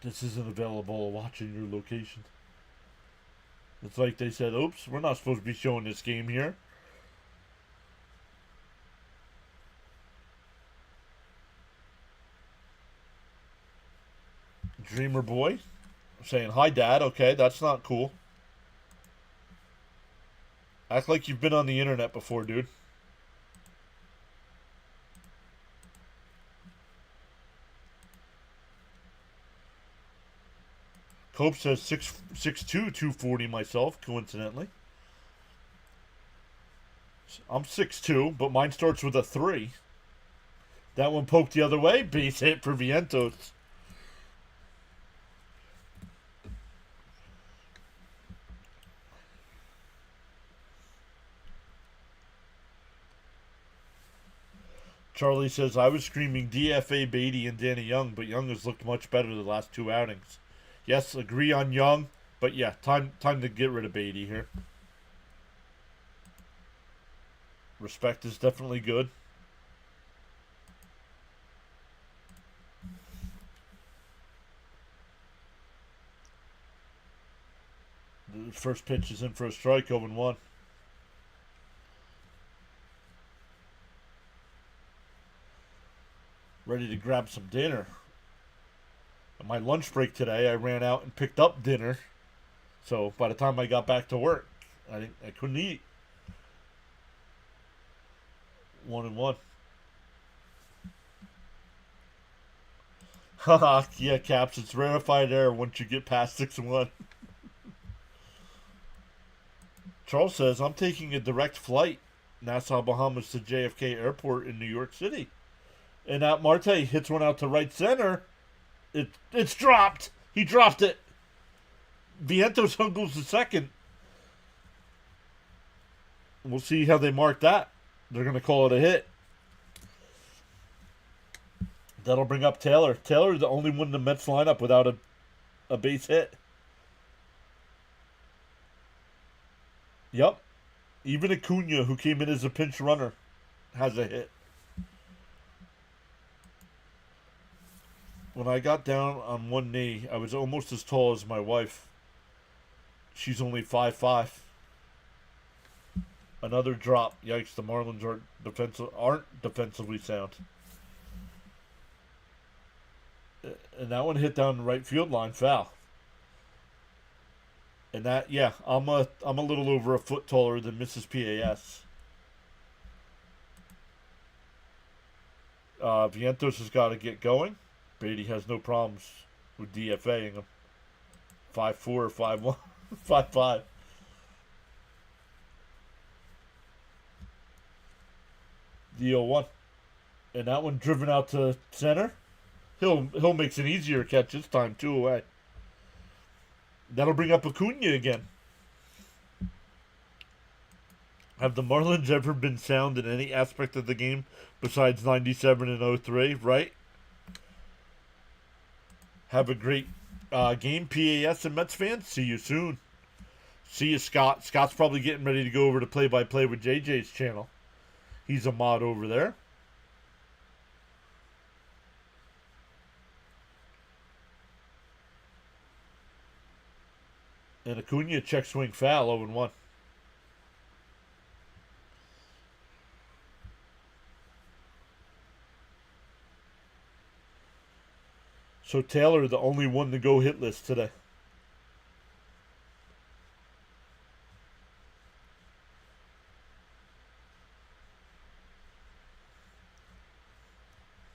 this isn't available watching your location. It's like they said, oops, we're not supposed to be showing this game here. Dreamer boy saying, hi, Dad. Okay, that's not cool. Act like you've been on the internet before, dude. Cope says 6'2", 240 myself, coincidentally. I'm 6'2", but mine starts with a 3. That one poked the other way. Base hit for Vientos. Charlie says, I was screaming DFA Beatty and Danny Young, but Young has looked much better the last 2 outings. Yes, agree on Young, but yeah, time to get rid of Beatty here. Respect is definitely good. The first pitch is in for a strike, 0-1. Ready to grab some dinner. On my lunch break today, I ran out and picked up dinner. So by the time I got back to work, I couldn't eat. 1-1. Haha, yeah, Caps, it's rarefied air once you get past 6-1. Charles says, I'm taking a direct flight, Nassau, Bahamas to JFK Airport in New York City. And that Marte hits one out to right center. It's dropped. He dropped it. Vientos goes to second. We'll see how they mark that. They're going to call it a hit. That'll bring up Taylor. Taylor's the only one in the Mets lineup without a base hit. Yep. Even Acuna, who came in as a pinch runner, has a hit. When I got down on one knee, I was almost as tall as my wife. She's only 5'5". Another drop. Yikes, the Marlins aren't defensively sound. And that one hit down the right field line, foul. And that, yeah, I'm a little over a foot taller than Mrs. PAS. Vientos has got to get going. Beatty has no problems with DFAing him. 5'4", or 5'1", 5'5". The 0-1. And that one driven out to center. He'll make an easier catch this time, 2 away. That'll bring up Acuna again. Have the Marlins ever been sound in any aspect of the game besides 97 and 03, right? Have a great game, PAS and Mets fans. See you soon. See you, Scott. Scott's probably getting ready to go over to play-by-play with JJ's channel. He's a mod over there. And Acuna check swing foul, 0-1. So Taylor, the only one to go hitless today.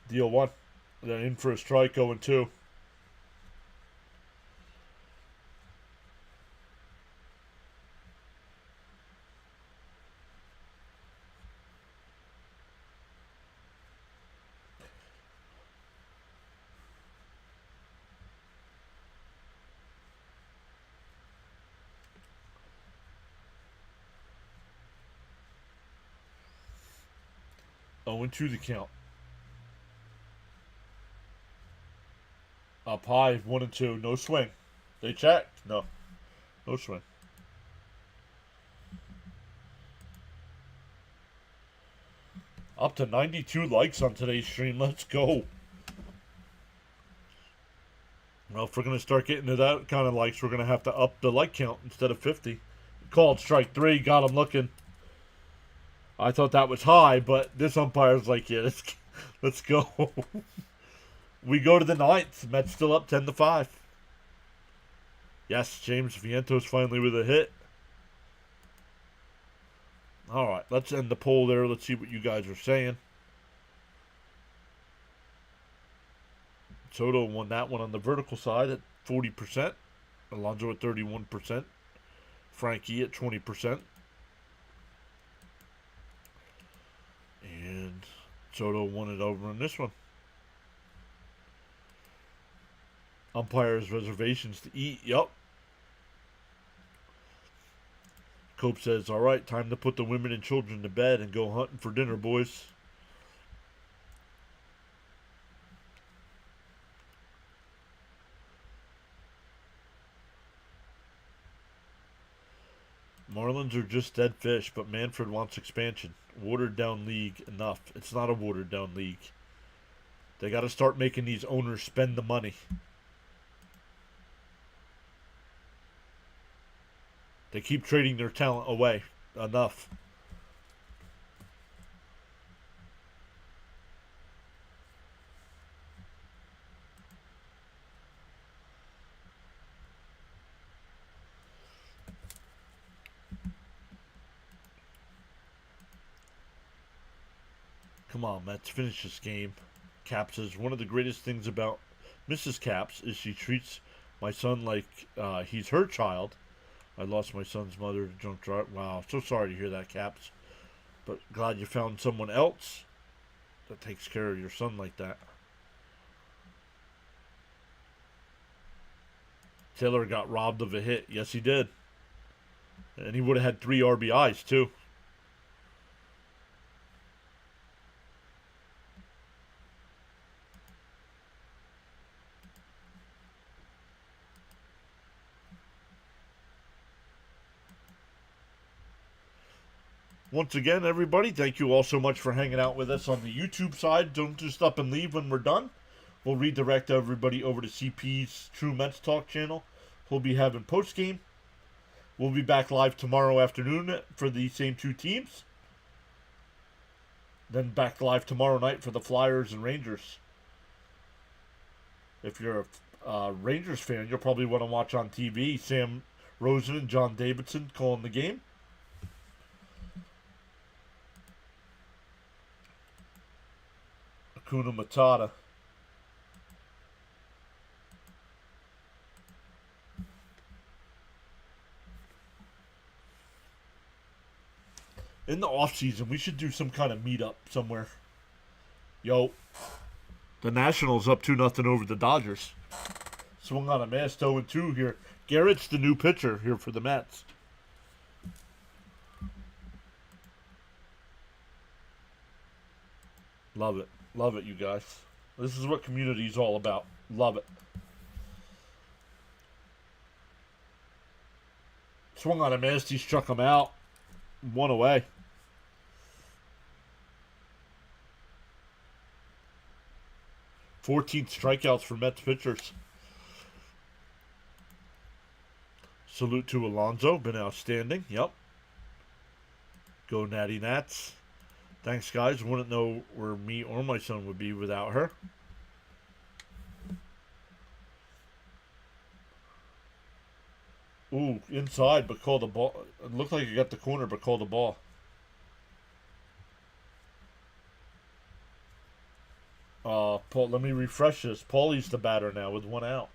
Deal 1. Then in for a strike, 0-2. Oh, and 2 the count. Up high, 1-2. No swing. They checked. No. No swing. Up to 92 likes on today's stream. Let's go. Well, if we're going to start getting to that kind of likes, we're going to have to up the like count instead of 50. Called strike 3. Got him looking. I thought that was high, but this umpire's like, yeah, let's go. We go to the 9th. Mets still up 10-5. Yes, James Vientos finally with a hit. All right, let's end the poll there. Let's see what you guys are saying. Soto won that one on the vertical side at 40%. Alonso at 31%. Frankie at 20%. And Soto won it over in this one. Umpires reservations to eat. Yup. Cope says, all right, time to put the women and children to bed and go hunting for dinner, boys. Marlins are just dead fish, but Manfred wants expansion. Watered down league, enough. It's not a watered down league. They got to start making these owners spend the money. They keep trading their talent away. Enough. Come on, Mets, finish this game. Cap says, one of the greatest things about Mrs. Caps is she treats my son like he's her child. I lost my son's mother to drunk drive. Wow, so sorry to hear that, Caps. But glad you found someone else that takes care of your son like that. Taylor got robbed of a hit. Yes, he did. And he would have had 3 RBIs, too. Once again, everybody, thank you all so much for hanging out with us on the YouTube side. Don't just up and leave when we're done. We'll redirect everybody over to CP's True Mets Talk channel. We'll be having post-game. We'll be back live tomorrow afternoon for the same two teams. Then back live tomorrow night for the Flyers and Rangers. If you're a Rangers fan, you'll probably want to watch on TV Sam Rosen and John Davidson calling the game. Akuna Matata. In the off-season, we should do some kind of meetup somewhere. Yo, the Nationals up 2-0 over the Dodgers. Swung on a missed 0-2 here. Garrett's the new pitcher here for the Mets. Love it. Love it, you guys. This is what community is all about. Love it. Swung on a missed. He struck him out. 1 away. Fourteenth strikeouts for Mets pitchers. Salute to Alonso. Been outstanding. Yep. Go Natty Nats. Thanks, guys. Wouldn't know where me or my son would be without her. Ooh, inside, but call the ball. It looked like you got the corner, but call the ball. Paul, let me refresh this. Paulie's the batter now with 1 out.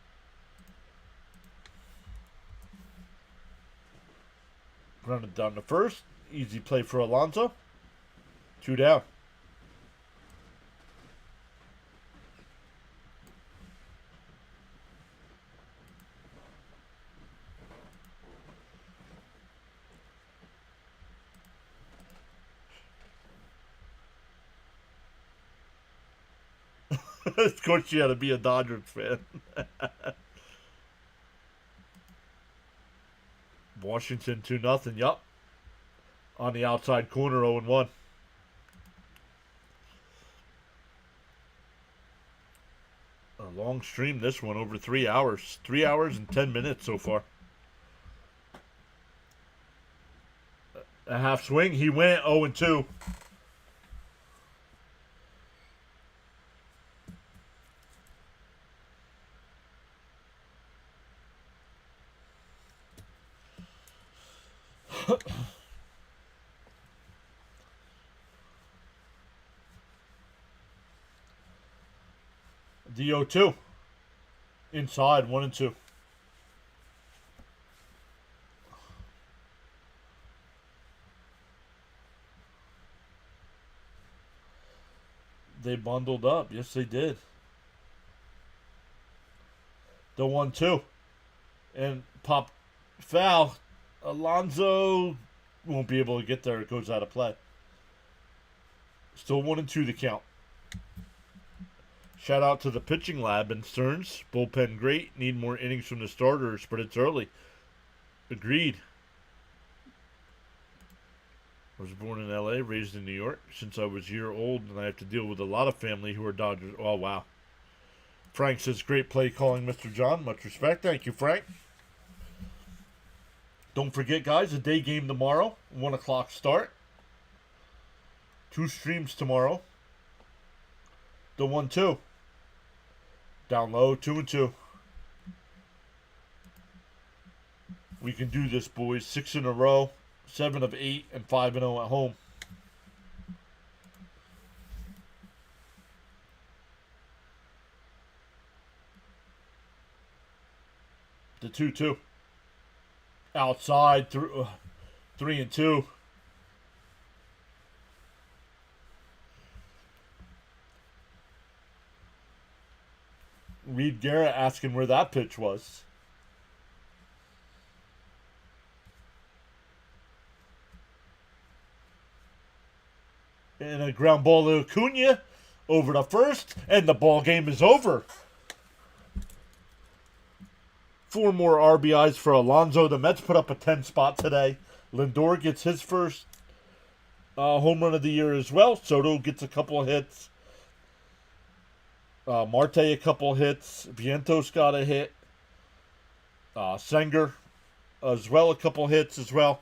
Running down the first. Easy play for Alonso. 2 down. Of course, you had to be a Dodgers fan. Washington 2-0. Yup. On the outside corner, 0-1. A long stream, this one, over 3 hours. 3 hours and 10 minutes so far. A half swing. He went 0-2. The 0-2. Inside, 1-2. They bundled up. Yes, they did. The 1-2. And pop foul. Alonso won't be able to get there. It goes out of play. Still 1-2 the count. Shout out to the pitching lab and Stearns. Bullpen great. Need more innings from the starters, but it's early. Agreed. I was born in LA, raised in New York. Since I was a year old, and I have to deal with a lot of family who are Dodgers. Oh, wow. Frank says, great play calling, Mr. John. Much respect. Thank you, Frank. Don't forget, guys, a day game tomorrow. 1 o'clock start. 2 streams tomorrow. The 1-2. Down low, 2-2. We can do this, boys. 6 in a row, 7 of 8, and 5-0 at home. The 2-2. Outside, 3-2. Reed Garrett asking where that pitch was. And a ground ball to Acuna over to first, and the ball game is over. 4 more RBIs for Alonso. The Mets put up a 10 spot today. Lindor gets his first home run of the year as well. Soto gets a couple of hits. Marte a couple hits. Vientos got a hit. Senger as well, a couple hits as well.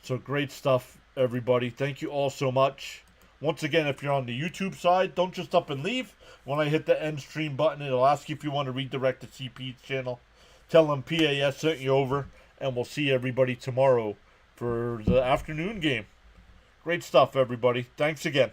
So great stuff, everybody. Thank you all so much. Once again, if you're on the YouTube side, don't just up and leave. When I hit the end stream button, it'll ask you if you want to redirect to CP's channel. Tell them PAS sent you over, and we'll see everybody tomorrow for the afternoon game. Great stuff, everybody. Thanks again.